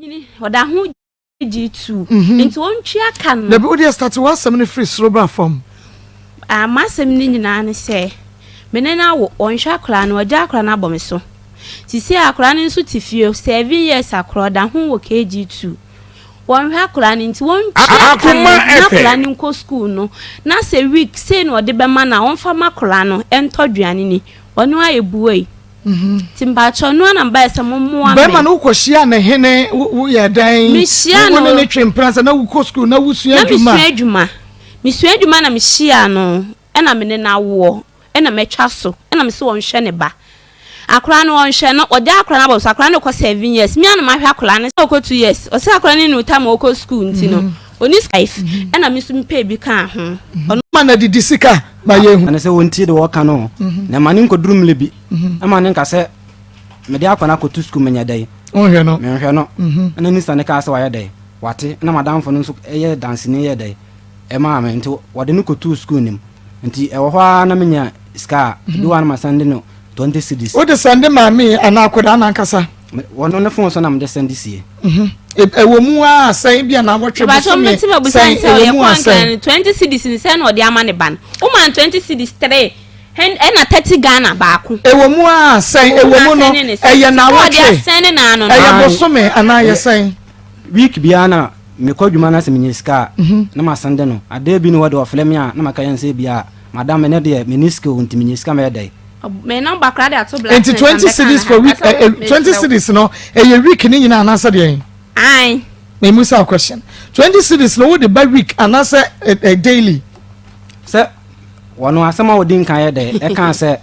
Nyini oda ho G2 nti wontwe aka no the body start was some free slow form masem ni nyina ne se menena wo onhwe akra na oja akra na abomeso sisi akra ne nso tifio 7 years akra da ho wo KG2 wonhwe akra ne nti wontwe akra ne nko school no na se week say no de be ma na wonfa makra no entodwane ni ono ayebuwe Timbacho no na mba esa momoa me. Be ma no kwohia na hene wo ye dan. Wo ne twempransa na wo ko school na wo sua adwuma. Mi sua adwuma na mi hia no. E na me ne na wo. E na metwa so. E na me se won hwe ne ba. Akora no won hwe no ode akora na bo so akora no ko 7 years. Mi anu ma hwe akora ne so ko 2 years. O se akora ne no ta ma ko school nti no. Oni life. E na mi so mpe bi kan ho. Ono ma na didi sika. Ba yehu ana se wonti de woka no na mane nkodrum lebi amane nka se me de akwana ko to school menya dai ohwe no me hwe no ana ni sane ka se wa ye dai wate na madam fo no so eye dance ni ye dai e ma me nti wode no ko to school nim nti e wo ho na menya ska do wan ma sande no 20 cedis o de sande ma me ana akoda na nkasa wono ne fon so na me de sande sie ewo mu a sai bia na wotwe bo so me sai e mu a 20 cedis ni sai no de ama ne ban o man 20 cedis 3 na 30 Ghana baako ewo mu a sai ewo mu no eye na wotwe eye bo so me ana ye sai week bia na me kwadwuma na se menyiska na masande no ade bi no wode oflem a na makayen se bia madam ne de meniska wonti menyiska me dai me na bakra de ato black 20 cedis for week 20 cedis no eye week ni nyina na sa de Aye. Me musa question. 20 cedis no the by week and answer a daily. Sir, one asama wodin kan ye dey e kan say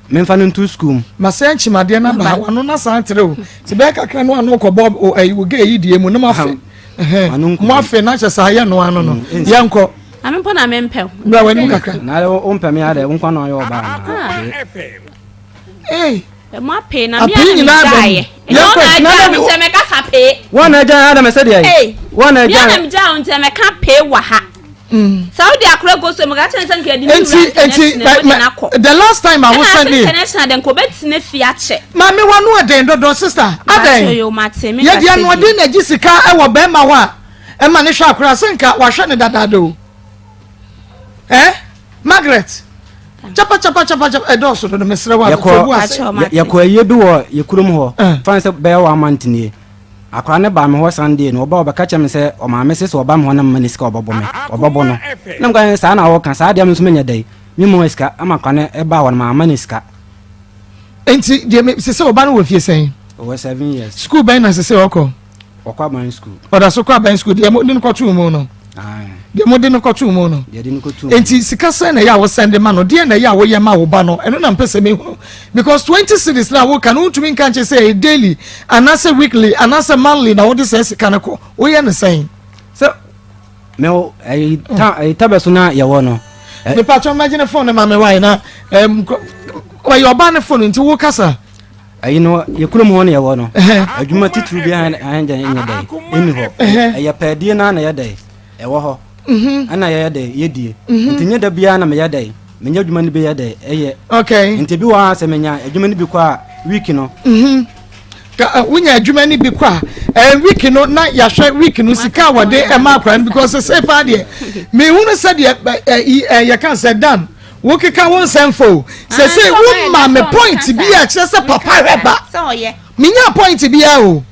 memfa no to school. Ma say nchimade na ba wano na santre o. Ti be kakra no anu ko bob o ayi wo ge yi die mu no ma fe. Mo afe na chesa ye no anu no. Ye nko. Amempo na mempe. Bra wani kakra. Na o mpe me ade wo nkwa no yo ba. Eh. Ma pay na me na One Adam said, one Adam down to me can't pay waha. Saudi Akra goes to Magatan. The last time I was sending international, then Quebec Sniffy. Mammy, one more day, no sister. I you, Martin. Yet, you are not Jessica, I will bear my one. And Manisha Krasenka was shutting that do. Eh, Margaret. Chapa edoso do mesre wa yakwa yebi wo yekurum ho fan se be wa mantini akwa ne ba me ho sande no oba obaka chem se o ma me se so oba me ho na maniska obobo me obobo no nam kan sa na wo kan sa dia me so menya dai mi mo iska ama kwa ne e ba wo ma maniska enti de me se oba no wo fie sen over 7 years school ben na se okọ ban school oda so kwa ban school de mo din ko tu mo no de mo din ko tu mo no enti sika sen na ya wo send man no de na ya wo ye ma wo ba no eno na mpese me hu because 20 cedis na wo kan untumi nkan che say daily anase weekly anase monthly na wo de say sika na ko wo ye ne sen so me ai tabeso na ya wo no me patcho imagine phone na me why na wa yo ba ne phone nti wo kasa ayi no yekurum ho na ya wo no adwuma titru bi anja nya dai eni ho ya pedie na ya dai e wo ho ana ya dai yedie nti nya da bia na me ya dai menya adwuma ni be ya dai eye okay nti bi wa se menya adwuma ni bi kwa week no ka wunya adwuma ni bi kwa week no na ya hwe week no sika wode e ma kwa because say pa de me hu no say de ya kan say dan wo keka won senfo say wo ma me point bi a kire say papa reba so ye menya point bi a o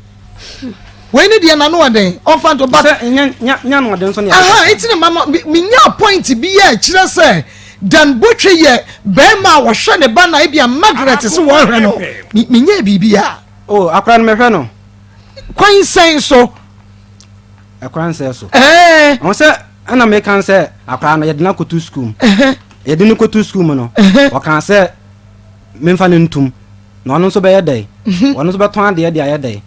we need the na no den on fan to but nya no den so ne it's na mama menya point bi a kire say dan botwe ye be ma wo hwe ne ba na e bia Margaret so wo hwe no menya bibia oh akran me hwe no kwan sen so akran sen so on say ana me kan say akran no ye de na ko to school ye de no ko to school mo no o kan say me mfa ne ntum no no so be ye dai wono so be ton ade ye dai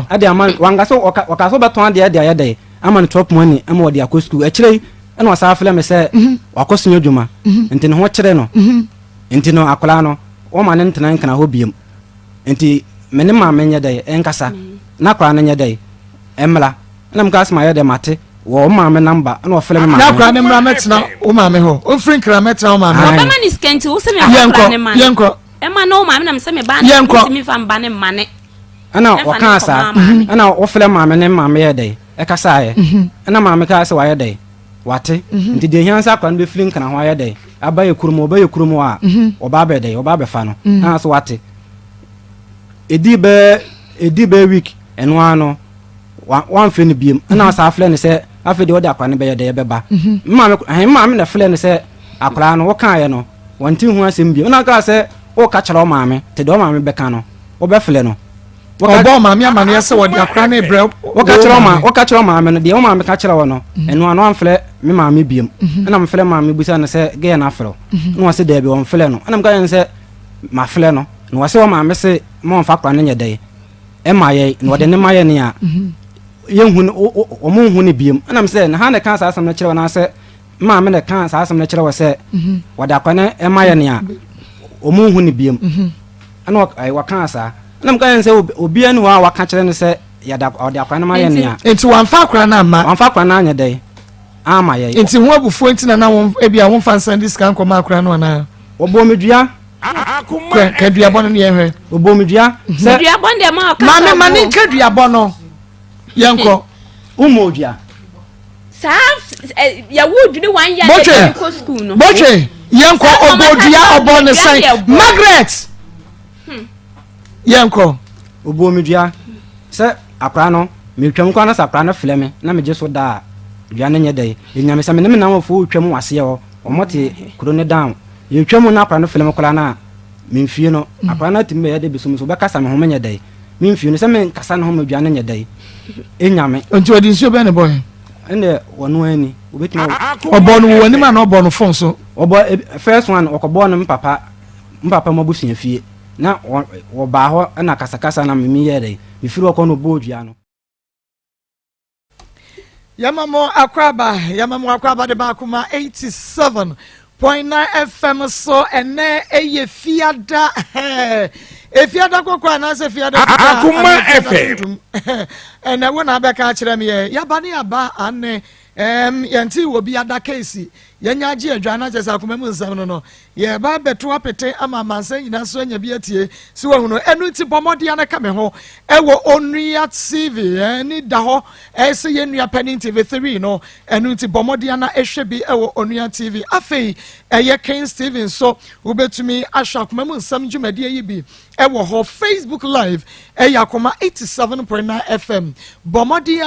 ade aman wanga so waka so be ton ade ye dai aman top money am wo de akọ school e kire ena wasa afle me say wakoso adwuma enti ne ho kire no enti no akola no o ma ne ntena nkana ho biem enti me ne ma menye dai enkasa na kwa na nye dai emla na mka asma ye dai mate wo ma me number na ofle me ma na kwa ne mra metena o ma me ho o free kra metena o ma me ba ma ni skenti wo se me afle ne ma yenko e ma no ma me na me se me ba na mi fa mba ne mane ana waka sa ana wofle maame ne maame ye dey e kasa ye ana maame ka se wa ye dey wate nti de hiansa kwa no be filin kana ho ye dey abaye kurumo a oba be dey oba be fa no na so wate edi be week eno ano wan fe ne biem ana sa afle ne se afi de oda kwa ne be ye dey be ba maame na fle ne se akra no wo kan ye no wanti hu asem biem na ka se o ka kire o maame te do maame be ka no wo be fle no obo maame amane yese wo de akra na ebre wo ka kire o maame no de o maame ka kire wo no eno ano amfle me maame biem na mfle maame busa ne se ge na afro no wase de be wo mfle no na mka yen se ma fle no no wase wo maame se mo mfa kwa ne nyede e ma ye no de ne ma ye ne a ye hu o mo hu ne biem na mse na ha ne kan sa asam na kire wo na se maame ne kan sa asam na kire wo se wada kwa ne e ma ye ne a o mo hu ne biem ana wa kan sa na mka yen se obi anu wa ka kire ne se ya da o de akwa ne ma ye ne a enti wanfa akra na ma wanfa kwa na nyede ama ye enti ho abufu enti na won ebia won fan san this kan koma akra no na obomedua Akoma kadua bono ne yehwe obomedua se dua bon de ma ka maame mane kadua bono yenko umodua sa ya wuduni 1 year ko school no boche yenko obodua obono sai Margaret yenko obomedua se akra no metwam kwa na sakra na fleme na meje so da dua ne nyedai enyame se me na wofo twam wase ye omote kuro ne down ye twam na akra no fleme kora na memfie no akra na timme ye de bisum so be kasa me ho nyedai memfie no se me kasa na ho dua ne nyedai enyame onti odi nsuo be ne boy ende wono ani obetima obono woni ma na obono fon so obo first one okobo no mpapa mabusunya fie na wo ba ho na kasa na memi ye dai mifiri okono bodua no Yamamo akwaba de Akoma 87.9 FM so ene eye fiada efiada kokwa na se fiada Akoma FM ene wona abeka kire me yabane aba ane yanti obi ada case yenya agi adwana je sa Akoma mu nsam no ye ba beto apete ama mansa nyina so anya bi atie si wo huno enu ti bomode ana ka me ho ewo onua TV ni da ho ese ye nua panin TV 3 no enu ti bomode ana ehwe bi ewo onua TV afei eye King Steven so ubetumi ahwa Akoma mu nsam dwumade yi bi ewo ho Facebook live Akoma 87.9 FM bomode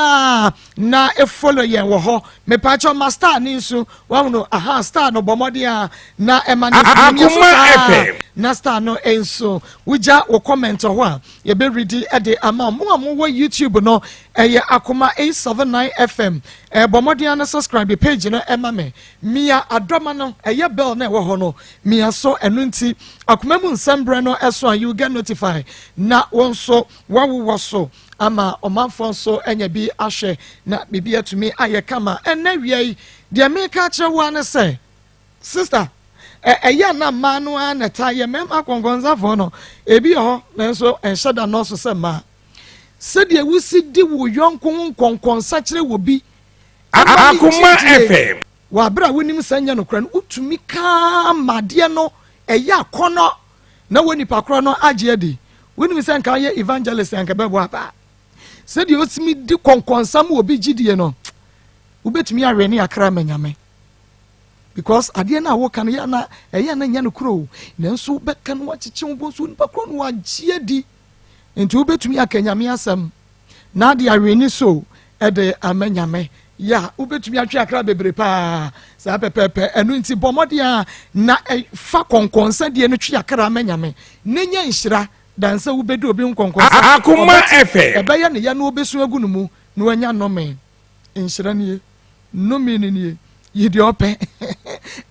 na e follow ye wo ho me pacho master ni nso wa huno aha star no bomode na emani Akoma FM na star no enso wuja wo comment ho a ye be ready e de ama mo wo YouTube no Akoma 879 FM bomode na subscribe page no ema me mia adoma no bell na wo ho no mia so enunti Akoma mu nsembre no eso you get notify na wonso wawo so ama omanfo so enya bi ahwe na bibia tumi aye kama enawia de make kire wo na say sister eya na manu ana taye mem akongonza fo no ebi ho nanso enhyeda no so se ma se de wusi di wo yonko nkonkonsa kire wo bi Akoma FM wa bra wonim sanya no kra no utumi ka made no eya kono na woni pakro no agye di wonim se nka ye evangelist anka bebo apa se de osimi di konkonsa mo obi gidie no ubetumi awe ne akra manyame because ade na wo kan ya na nya no kro nanso be kan wa chiche wo so nipa kro no agye di enti ubetumi akanyame asam na de awe ni so e de amanyame ya ubetumi atwe akra bebre pa sa pepepe enu nti bomode na fa konkonsa de no twe akra amanyame nenya nhira dansa ubedu obi nkonkonsa Akoma FM ebe ya ne ya no obesu agu no mu no anya nome nhira nie nome nie yidi ope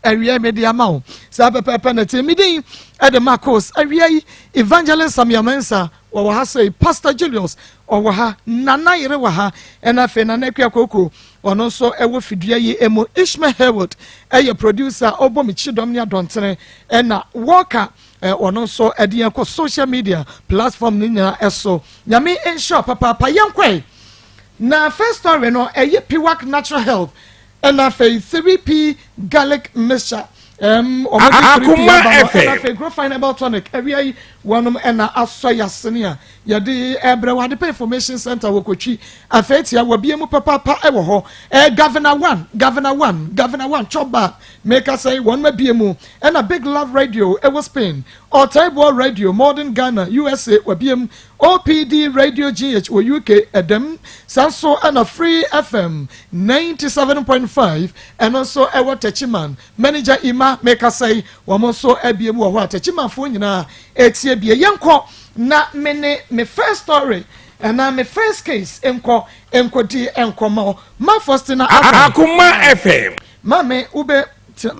awia media mawo sa pepepe na temidin ede Maa Akos awia evangelist Samuel Mensa wo ha say Pastor Julius wo ha nana yire wo ha ena fe nana kwakoko ono so ewo fidua yi emo Ishmael Hayward producer obomi chidom ne adontere ena Walker ono so edian ko social media platform ni nyina eso nyame ensure papa yankwe na first story no Piwak Natural Health and a 3P garlic mixture Akoma FM grow fine about tonic every wanum ena aso yasenia yade ebre wade pay information center wokochi afetia wabiemu papa ewo ho governor one choba make us say one mabiemu ena big love radio ewo Spain or Taibo radio modern Ghana USA wabiemu OPD radio GH or UK edem sanso ena free FM 97.5 and also ewo techiman manager Ima make us say wamoso ebiemu wa techiman fo nyina etie bie yenko na me first story and na me first case enkodi enkoma ma first na Akoma FM mame ube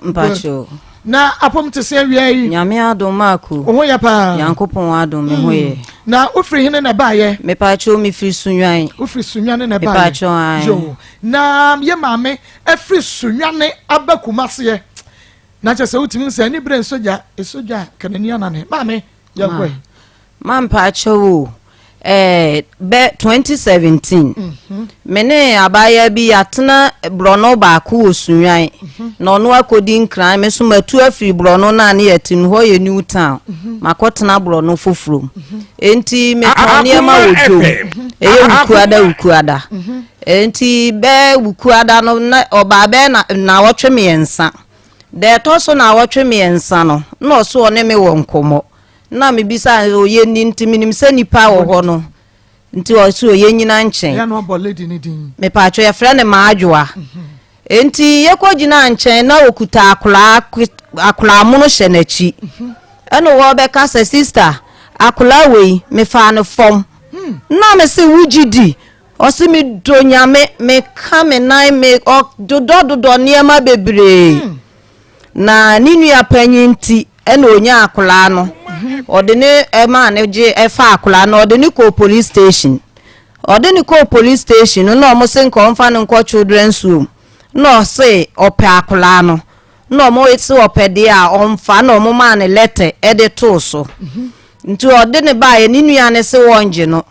mpacho na apom te se wiai nyame adom aku oho ya pa yankopon adom me hoye na ofri hene na baye me pacho mi firi sunwan ofri sunwane na baye pacho ai jo na ye mame afri sunwane abakumase na chese utimi se ni bre soja kanani anane mame yakwe man pacho be 2017 mene abaya bi atena brono ba ku osunwan na ono akodi nkran me so matu afiri brono na ne yatin ho ye new town makotena brono foforo enti me tone ma wojo wukuada enti be wukuada no na oba be na wotwe me ensa de to so na wotwe me ensa no na so one me wo nkomo na me bisa oye ni ntiminim se nipa wo ho no nti o so oye nyina nchen ya no bo lady ni din me pacho ya frɛ ne maadwoa enti ye ko gina nchen na okuta akula amuno hye nachi eno wo be ka se sister akula wei me fa ne fom na me se wugidi o se mi donyame me ka me nai me dodo niema bebre na ninu ya panyinti eno onya akula no odene ema ne je efa akula no odene ko police station no mo se nko mfa no nko children's room no se ope akula no mo etse ope de a omfa no mo ma ne letter ede to so nti odene ba ye ninu ya ne se wonje no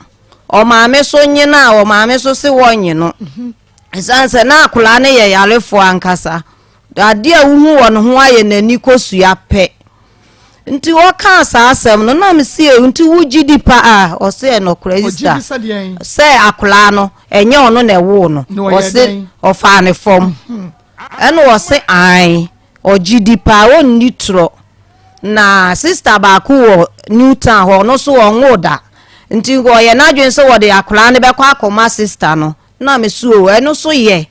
o ma me so nye na o ma me so se wonye no sanse na akula ne ye yarefo ankasa ade a wuhu won ho aye nani kosua pe nti wo ka asasem no na me sie nti wugidi pa a o se no krista se akula no enye ono na ewo no o se o fa ne fom eno o se ai o gidi pa o nitro na sister ba ku wo Newtown ho no so onwoda nti go ye na dwen se wo de akula ne be kwa Akoma sister no na me suo eno so ye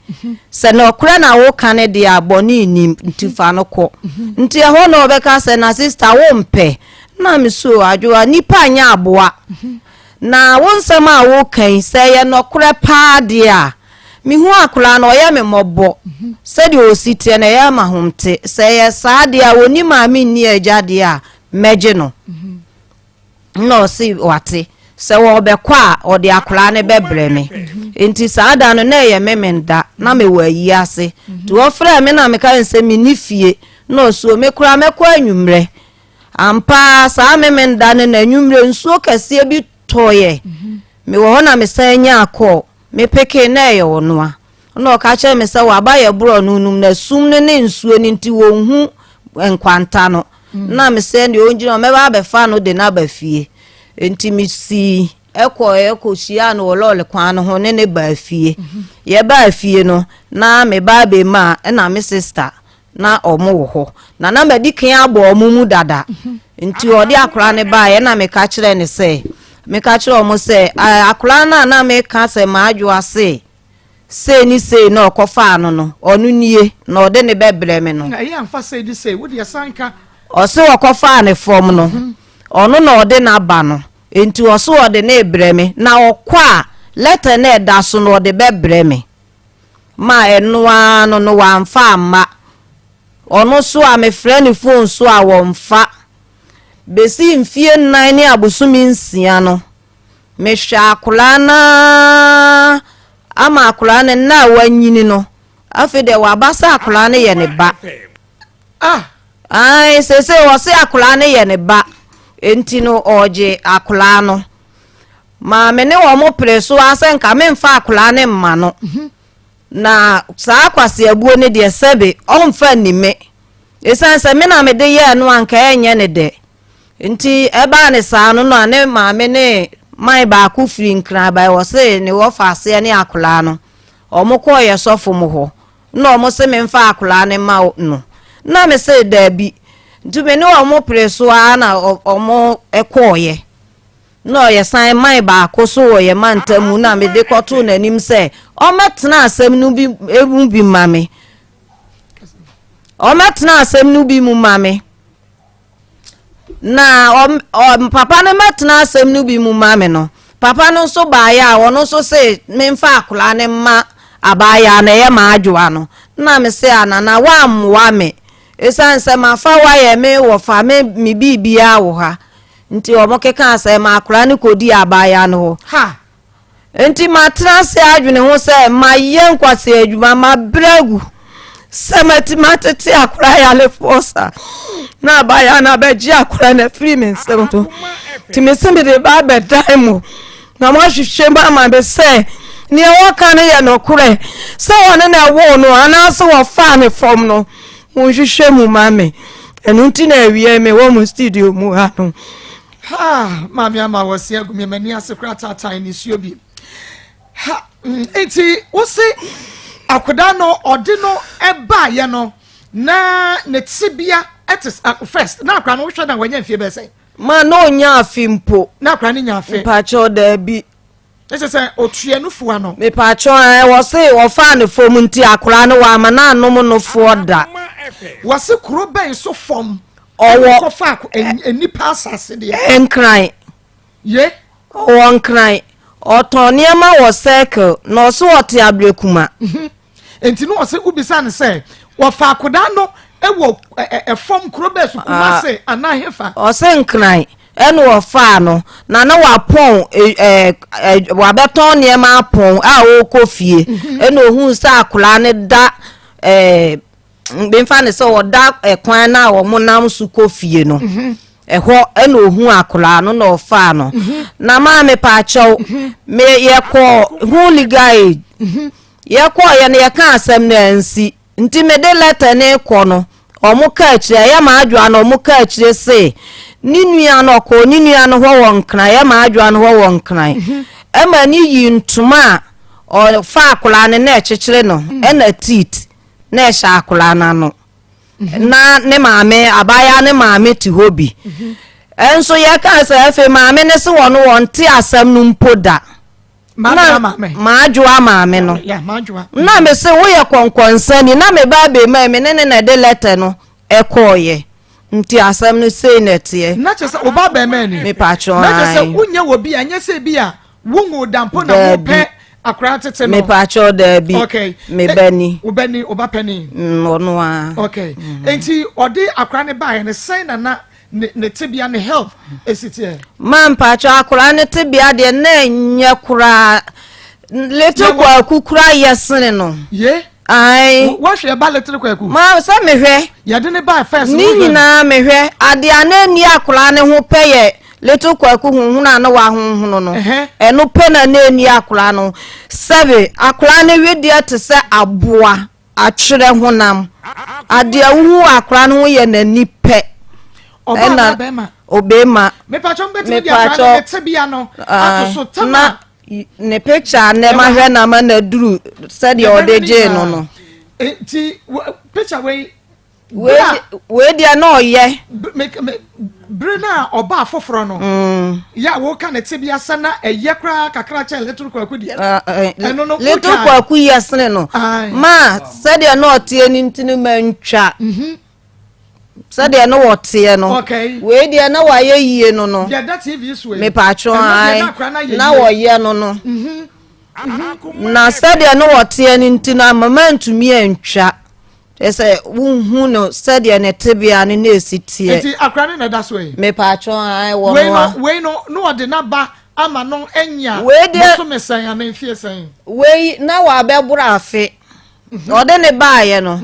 se na okura na wo kane de aboni ni nti fa no ko nti ho na obeka se na sister wo mpe na me suo adwoa nipa anya aboa na wonsem a wo kan se ye no okura pa de a mi hu akula na oye me mobo se de osite na ye mahomte se ye sa de a woni ma mi ni agya de a meje no no si wate se wo be kwa o de akula ne bebre me enti saada no na ye memenda na me wa yi ase to ofra me na me kan se me nifie no so me kura me kwa anwumre ampa sa memenda ne na anwumre nsuo kase bi toye me wo na me sanya akọ me peke na ye wonoa no ka che me se wa ba ye bro nunum na sum ne nsuo ni nti wo hu enkwanta no na me se ne onjino me ba be fa no de na ba fie enti mi si eko shia no lole kwan ho ne ba fie ye ba fie no na me ba be ma na me sister na omo ho na me dikan abo omumu dada nti odi akura ne ba ye na me ka kire ne se me ka kire omo se akura na me ka se ma adwo ase se ni se na okofa no onu nie na ode ne bebre me no ye amfa se di se wo de sanka o se okofa ne fom no onu na ode na ba no enti oso ode na ebreme na okwa letter na eda so no ode bebreme ma enua no wa mfa ama onu so a me frɛ phone so a wo mfa besi mfie nnan ne abosumi nsia no me hwa akula na ama akula ne na wanyini no afide wa basa akula ne ye ne ba ai sese wo se akula ne ye ne ba enti no oje akula no ma me ne wo mo preso asen ka me mfa akula ne mma no na saa kwase abuo ne de sebe omfa nime esan se me na me de ye no anka enye ne de nti eba ne saa no no ane maame ne mai ba ku firi nkra ba wo se ne wo fa ase ne akola no omukọ ye sofo mu ho na omo se me mfa akola ne ma no na me se da bi nti me ne omo preso na omo ekoye no ye san mai ba ko so ye mantamu na me de koto nanim se o metena asem nu bi ebu bi mame o metena asem nu bi mu mame na papa ne metena asem nu bi mu mame no papa no so ba ya wono so se me mfa akola ne ma abaya na ye ma adwoa no na me se anana wa mwa me esan se ma fa wa ye me wo fa me mi bibia wo ha nti omokeka ase ma akora ne kodi abaya no ha nti matra se adwene ho se ma ye nkwase adwuma ma bragu se matete akora ya le forsa na abaya na beji akora na free me se to ti me se me de ba be daimo na mo hwehwe ba ma be se ni e woka ne ye no kure se wona na wo no ana se wo fa ne fom no mo hwehwe mu mame enu nti na awie me wo mu studio mu ha no ha mami ama wose agumi mani asekra tata ni suobi ha enti wo se akoda no ode no eba ye no na ne tibia etis first na akra no hwe na wanya mfie be sei ma no nya afimpo na akra ni nya afi pa cho da bi ese se otue no fuwa no me pa cho wo se wo fa ne fom nti akra no wa ma na anom no fo da wo se kuro ben so fom owo ko fa enipa asase de enkran ye o enkran otone ma wo circle no so ote abrekuma enti no se ubisa ne se wo fa akoda no ewo efom kuro be so kuma se anahefa o se enkran eno wo fa no na wa pon wa beton ne ma pon a o kofie eno hu sa akola ne da bemfa ne so woda kwan na wo monam su kofie no eho ena ohu akola no na ofa no na ma me pa acho me ye ko holy guide ye ko ye ne ye ka asem na nsi nti me de letter ne ko no omuka akire ya ma adwa na omuka akire se ninua no ko ninua no ho wonkran ya ma adwa no ho wonkran e ma ni yi ntuma o fa akola ne na ekekere no ena tit na sha akola na no na ne maame abaya ne maame ti hobi enso ye ka se efe maame ne se wono wonte asam no mpoda maame maadwoa maame no ya maadwoa na me se wo ye konkonsa ni na me ba be ma me ne na de letter no ekoye nti asam no sei netie na che se oba be ma ni me pa cho na che se unya wo bi anya se bi a wo ngo dampo na wo pe akra tete no me pa cho da bi okay me bani ubani obapani ono a okay enti odi akra ne ba ne sen na ne tibia ne help esitie man pa cho akra ne tibia de na nya kura leto kwa kukura yesene no ye ai what she ba leto kwa ku ma sa me hwe ye de ne ba first ni na me hwe ade anani akra ne ho peye leto kwaku hunhuna na wa hunhunu no eno pena na eni akura no sebe akura ne wedia te se aboa akire honam ade awu akura no ye na nipe ena obema me pacho mbeti dia akura ne tebia no atoso tama ne picture ne ma hwe na ma na duru said odeje no no ti picture we dia no ye brena oba foforo no ya wo ka na tibia sana eye kra kakra cha little kwaku dia eno no little kwaku yesne no ma said dia no tie ni ntinu mantwa said dia no wotie no we dia na wa ye yie no no ya that tv so me pa cho ai na wo ye no no na said dia no wotie ni ntinu amamantumi antwa ese wunhu no said ne tibia ne esitie enti akra ne da so e me pa cho ai wo we no de na ba ama no enya so mesan ya na fie san we na wa be bura afi ode ne ba ye no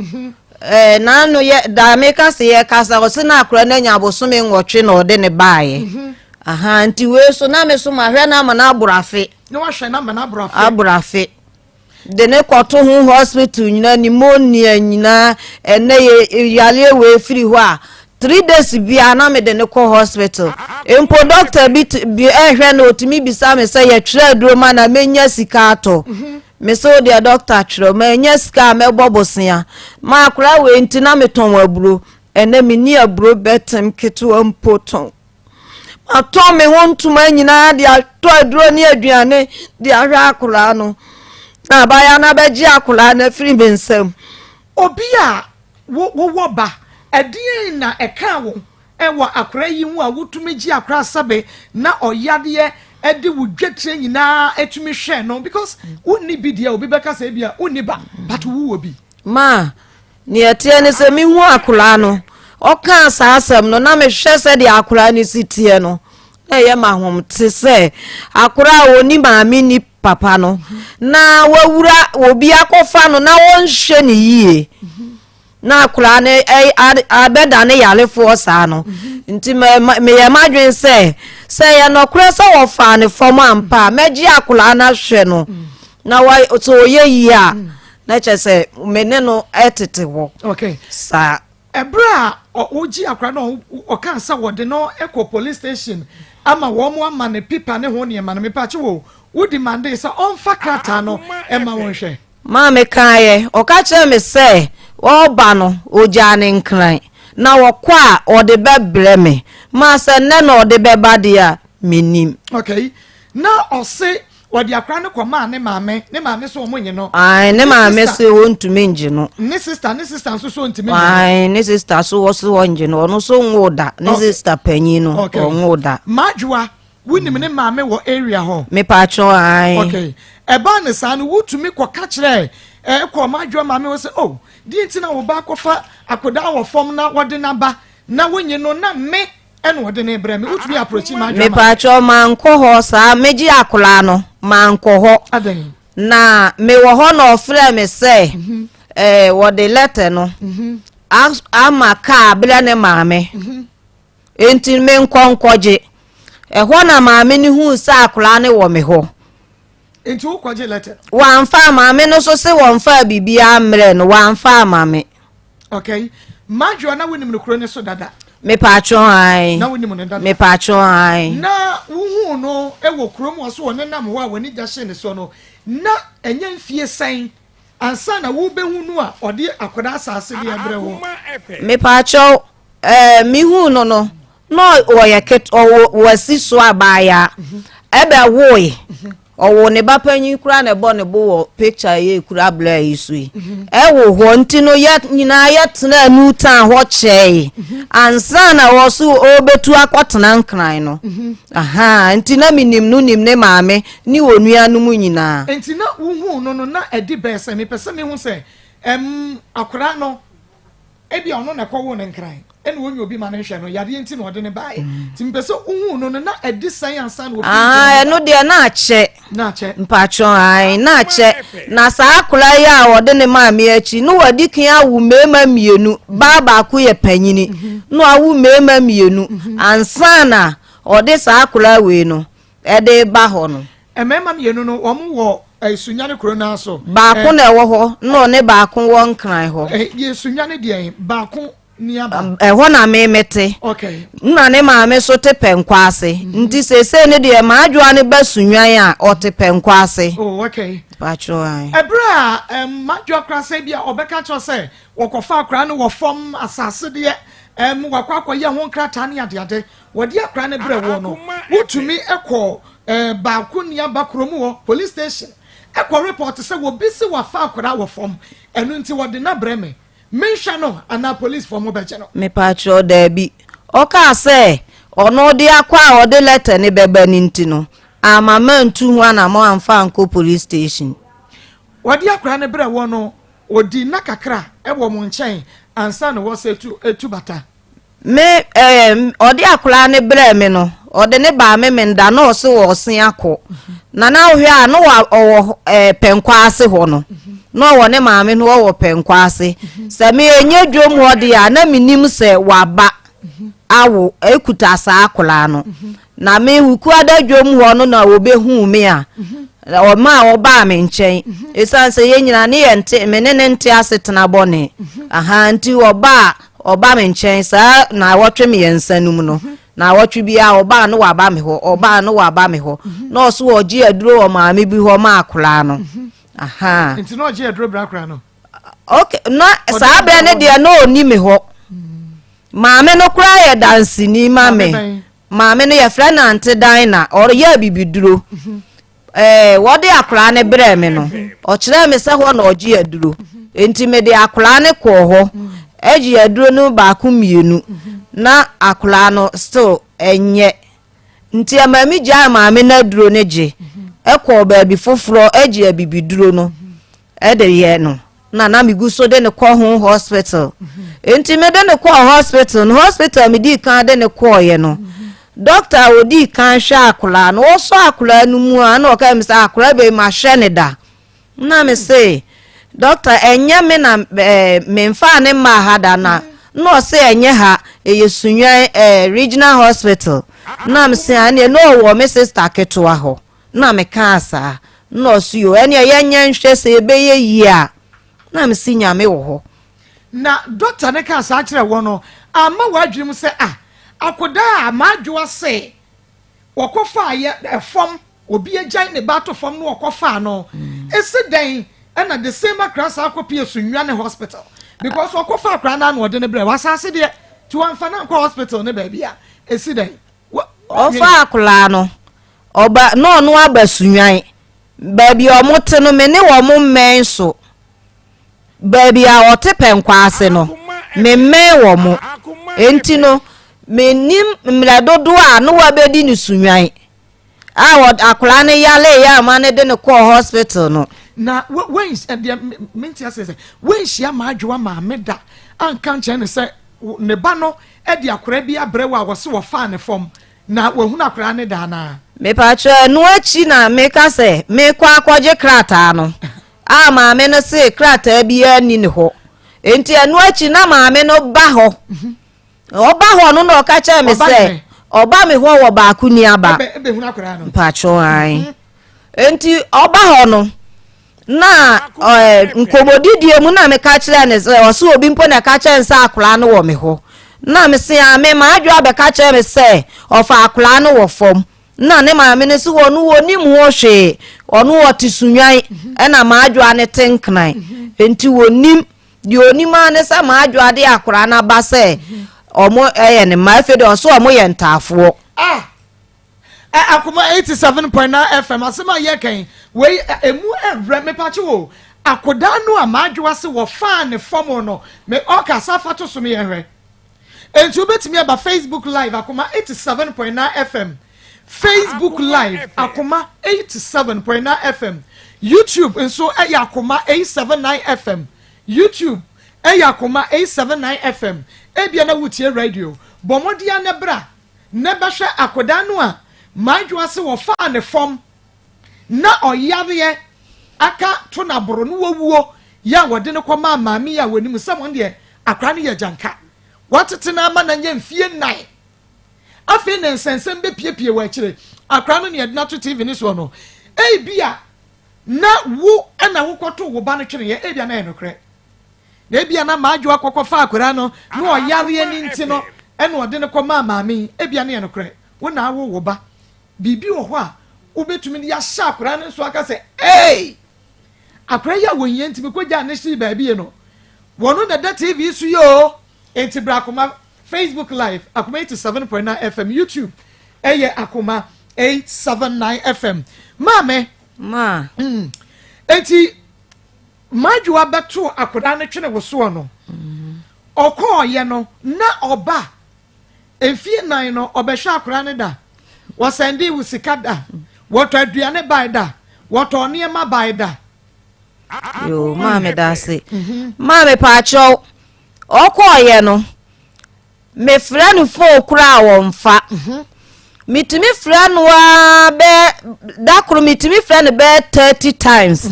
na no ye da meka se ye kasa o se na akra na nya abosome nwotwe na ode ne ba ye aha nti we so na me so ma hwe na ama na abura afi no wa hwe na ama na abura afi de ne kwato hu hospital nyina pneumonia nyina ene ye yale we free ho a 3 days bia na me de ne ko hospital empo doctor bi ehwe na otimi bisa me say ye twa duro ma na menya sika ato me so the doctor tro ma nya sika me bobosia ma akura we nti na me ton aburo ene me ni aburo betem keto empo ton ato me hontuma nyina de ato aduro ni aduane de ahwa akura no na baya na beji akura na firi bensam obi a wo ba edin na eka wo ewa akura yi hu a wotumi gi akura sabe na oyade edi wudwetire nyina etumi hwe no because wonni bi dia obi beka say bia wonni ba but wo obi ma ni etie ne se mi hu akura no oka asasem no na me hwe se de akura ni sitie no eye ma hom te se akura oni maami ni papa no na wawura obi akofa no na won hwe ni yie na akura ne abeda ne yalefo sa no nti me ye madwen se ya no kura se wo fa ne fom ampa meji akura na hwe no na wa to ye yi a na che se mene no etete wo okay sa ebra oji akura no o kan sa wo de no eco police station ama wo mo ama ne pipa ne ho ne ma ne mepa che wo wodi mande sa onfa krata no ema won hwe ma me kaye o ka che me se oba no ojane nkran na wokwa ode bebre me ma se ne na ode beba dia menim okay na ose wodi akra ne koma ne maame so omonye no ai ne maame se wontumi nje no ne sister so ntumi ai ne sister so wo so onje no no so ngoda ne sister panyi no ngoda majwa wunim ne maame wo area ho me pa cho ai okay eba ne sa no wutumi koka kire ko majwa maame wo se oh di ntina wo ba kofa akoda wo fom na wode na ba na wonye no na me ene wode na ebrem wutumi approach majwa me pa cho manko ho sa meji akola no manko ho adan na me wo ho no ofre me se wode letter no ama ka bla ne maame enti me nkonkoje ho na maame ni hu sa akola ne wo me ho enti wo kwaje letter wan fa maame no so se won fa bibia amre no wan fa maame okay majwa na wonim no kro ne so dada me pacho ai na wonim no dada me pacho ai na wuhu no ewo kro mo so won nam ho a woni gya ne so no na enye mfie san ansa na wo behu no a ode akoda asase de abre ho me pacho mi hu no no wo yaket wasi so abaya ebe woe owo ne bapanyi kura ne bo ne bo picture ye kura bla yisui ewo ho ntino ya nyina ya tena nu tan ho chei ansa na wo so obetu akotena nkran no aha ntina minim nu nim ne maame ni wonua nu mu nyina ntina wuhu no na edi bese me pese me hu se akura no ebi ono na kwawo ne nkran ene wonyo obi ma ne hwe no yade enti na ode ne bae timpese uhu no na edi science and eno de na ache mpacho ai na ache na sa akula ya ode ne maame achi no wadi kan awu mema mienu baba ku ye panyini no awu mema mienu ansana ode sa akula we no ede ba ho no mema mienu no omu wo sunyane korona so ba ku na ewo ho no ne ba ku wo nkran ho ye sunyane de ba ku niaba ho na me mete okay na ne maame so te penkwase nti sese ne de ma adwoa ne ba sunwan a o te penkwase oh okay pacho ai ebra madwo krase bia obeka cho se wokofa akra ne wo fom asase de wakwa ye ho nkrata ne ade wodi akra ne bre wo no wutumi ekọ ba ku niaba kromu wo police station ekọ report se wo bisi wafa akra wo fom enu nti wodi na bre me mensha no ana police for mo beche no me pacho dabi oka se ono de akwa ode letter ne beba ni ntino amama ntu hu ana mo amfa nko police station wodi akra ne bre wo no odi na kakra ewo mo nchen ansa no wo se etu bata me ode akra ne bre me no ode ne ba me nda no se wo sen akọ na na ohwe a no wo penkwase ho no no wo ne maame no wo penkwase se me enye dwom ho de ya na minim se waba awo ekuta sa akola no na me huku ada dwom ho no na wo behu me a o ma wo ba me nchen esan se ye nyina ne ye nte me ne nte asetena bone aha nti wo ba oba me nchen sa na wotwe me yensanum no na wotwe bia oba no wa ba me ho oba no wa ba me ho no so oji aduro o maame bi ho ma akura no aha nti no oji aduro bra akura no okay no sa bra ne de no oni me ho maame no kura ye dansi ni maame maame no ye fra na ante dan na or ye bibiduro wode akura ne bre me no o kire me se ho na oji aduro enti me de akura ne ko ho eji aduro no ba ku mienu na akura no still enye nti amami ja maame na duro ne je ekọ ba bi foforo eji abibiduro no de ye no na migu so de ne ko ho hospital enti me de ne ko hospital no hospital me di kan de ne ko ye no doctor odi kan hwa akura no so akura no mu a na o ka mi sa akura be ma hwe ne da na me say doctor enye me na me mfa ne ma hada na no say enye ha eyesunwan regional hospital na me say ane no wo me sister ketoa ho na me ka asa no so yo ene yenye nhwe se ebeye yi a na me sinya me wo ho na doctor ne ka asa kire wo no ama wadwim se akoda amadwo se wokofa ye efom obi agyan ne bato fom no wokofa no ese den na the same across akopie sunwane hospital because wokofa akra na no de ne bre wasase de to amfa na hospital ne ba bia esi den ofa akula no oba no no abasunwan ba bia omote no me ne wo mo men so ba bia otepe nkwase no me men wo mo enti no menim mradodo a no wa bedi ni sunwan akula ne yale ya ma ne de ne ko hospital no na when mentia say when shia maadwa ma meda anka nche ne say ne ba no e de akora bi abrewa wo se wo fa ne fom na wo hu akora ne da na me pa cho no achi na me ka say me kwa akwaje krata no ma me no say krata bi ani ne ho enti anu achi na ma me no ba ho oba ho no no ka cha me say oba me ho wo ba akuni aba ebe hu akora no pa cho ai enti oba ho no na nkomodidie mu na me ka kire ne se o so obi mpo na ka kire nsa akura no wo me ho na me se a me ma adwo abe ka kire me se ofa akura no wo fom na ne ma me ne se wo no woni mu ho hwe ono wo tisunwan na ma adwo ane tenknan enti wonim di onima ne se ma adwo ade akura na ba se omo ne ma fe de so omo ye ntafo Akoma 87.9 FM asema ye kan we emu evre me pachi wo akoda no amadwa se wo fa ne form no me oka safa to so me ehwe entu betimi aba Facebook live Akoma 87.9 FM Facebook live Akoma 87.9 FM YouTube enso Akoma 879 FM YouTube Akoma 879 FM ebia na wutie radio bomodia ne bra ne behwe akoda no a maadwa se wo fa ne fom na oyare aka to na boro no wawuo ya wode ne koma maami ya wanim samon de akra ne ya janka watete na ama na nya mfie nai afi ne nsensem be piepie wa kire akra no ne na to TV ni so no bia na wo na wo kwoto wo ba no twene ye bia na enokre na bia na maadwa kokofa akra no na oyare ni nti no ene wode ne koma maami bia na enokre wo na wo ba bibi wo ho a ubetumi ya sha akura ne so aka se akura ya wonye ntimi koja ne shi ba bi no wono da TV su yo enti bra Akoma Facebook live Akoma 87.9 FM YouTube Akoma 879 FM ma enti majwa beto akura ne twene wo so no okoye no na oba enfie nan no obehwa akura ne da wasende usikada woto aduane baida woto niema baida yo mame dase mame pacho okoye no me franu fo kura wo mfa mitimi franu wa be dakuru mitimi franu be 30 times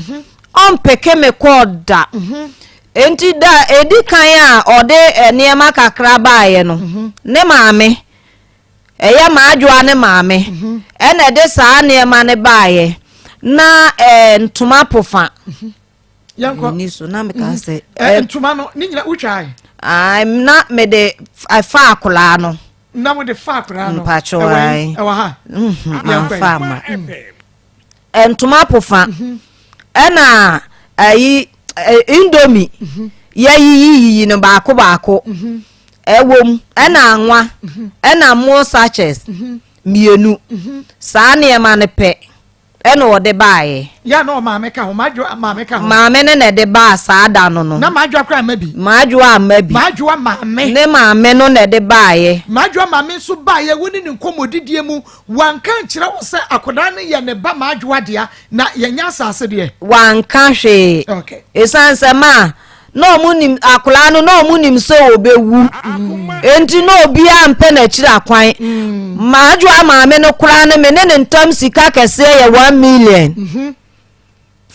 on peke me koda enti da edi kan a ode niema kakra baaye no ne mame eya maadwa ne maame ene de saa ne ma ne baaye na ntuma pofa yanko ni so na me ka se ntuma no ni nyina utwai I'm not me de fa akula no na mo de fa akula no mpacho ai ewa ha ma fa ma entuma pofa ena ayi indomie yi no baako ewom ena anwa ena mo sachets mienu saa ne ma ne pe ena ode baaye ya no maame ka ho maame ka ho maame ne de ba saa da no na maadwo akra mabi maadwo maame ne maame no ne de baaye maadwo maame so baaye woni ne nkomodidie mu wanka nkire wo se akoda ne ye ne ba maadwo adea na yenya asase de wanka hwe okay esanse ma no munim akola no munim so obewu enti no obi ampe na kire akwan maadwo maame no kura ne me ne ntam sika kese ye 1 million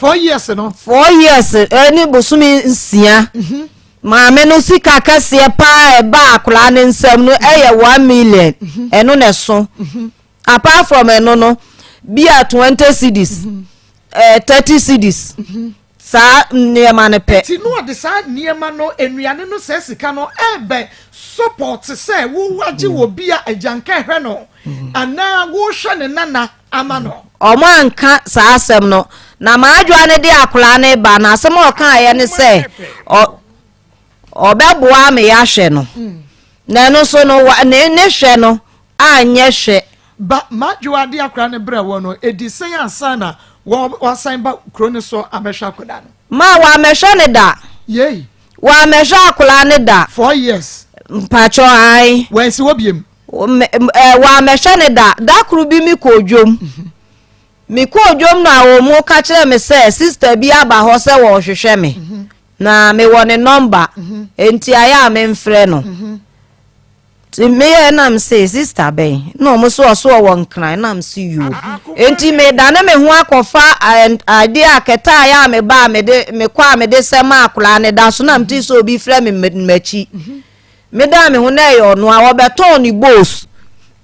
4 years no 4 years eni bosumi nsia maame no sika kese pa e ba akola ne nsam no eye 1 million eno ne so apart from eno no bia 20 cedis 30 cedis sa niema ne pe ti no de sa niema no enuane no se sika no ebe support se wo waje wo bia ajanka hwe no ana wo hwe ne nana ama no omo anka sa asem no na maadwa ne de akola ne ba na asem o kan aye ne se obeboa me ya hwe no na no so no ne hwe no anye hwe ba maadwa de akola ne bra wo no edisen asana wa sign ba krone so amehwa akoda no ma wa mehwa ne da yei wa mehwa akola ne da 4 years mpacho ai wensi wo biem wa mehwa ne da kru bi mi kodwom na wo mu ka kire me se sister bi aba ho se wo hwehwe me na me wo ne number enti aya me mfre no ti me na me say sister ben no mo so wo nkran na me see you enti me da na me ho akofa ade aketa aya me ba me de me kwa me de se ma akola ne da so na me ti so obi frɛ me machi me da me ho na yo no a wo beton ni boss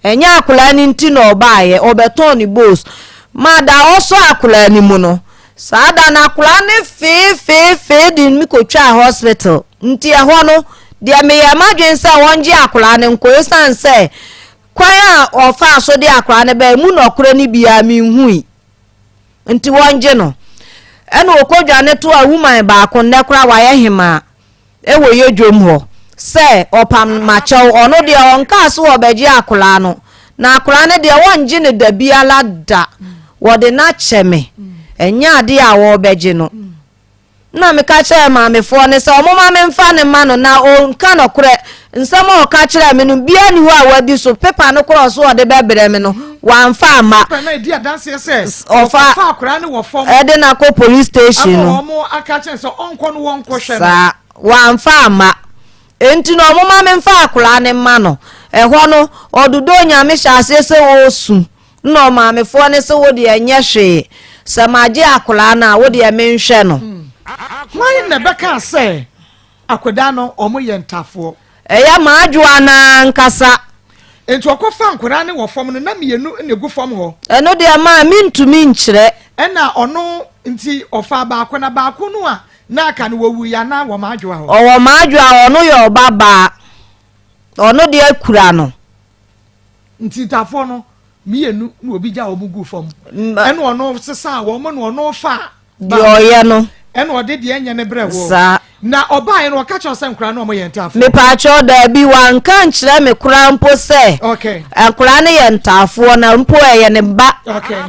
enya akola ni nti no baaye obeton ni boss ma da oso akola ni mu no saa da na akola ne fe din mi ko twa hospital nti ho no dia me ya madwen se wonje akola ne nko san se kwan a ofa so de akola ne ba mu no kora ni bia mi hui nti wonje no ena okodwa ne to a woman ba ko ne kora wa ye hema e wo ye dwom ho se opam macho ono de onka so obeji akola no na akola ne de wonje ne da bia la da wode na cheme enya de a wo beji no na me ka kire ma me fo ne se omo ma me mfa ne ma no na o nka no kure nsam o ka kire me no bia ni ho a wadi so paper no kure so ode bebere me no wa mfa ama paper na dia dance se ofa akora ne wo fom de na ko police station no omo aka kire so onko no wonko hwe sa wa mfa ama enti no omo ma me mfa akora ne ma no ho no odudo nya me hya se wo su no ma me fo ne se wo de enye hwe se maje akora na wo de me nhwe no why never can say akoda no omo ye ntafo eya maadwa na nkasa enti okofa nkora ne wo fom no na mienu ne gu fom ho eno de ma mintumi nkyere ena ono nti ofa baako na baako no a na aka no wowu ya na wo maadwa ho owo maadwa ono ye obaba ono de akura no nti ntafo no mienu na obi ja omugu fom ena ono sesa wo mo no ono fa de oye no ena ode de enye ne bre wo sa na oba no ka cho se nkura no mo ye ntafo me pa cho da bi wan kan kire me kura mpo se okay nkura ne ye ntafo na mpo ye ne ba okay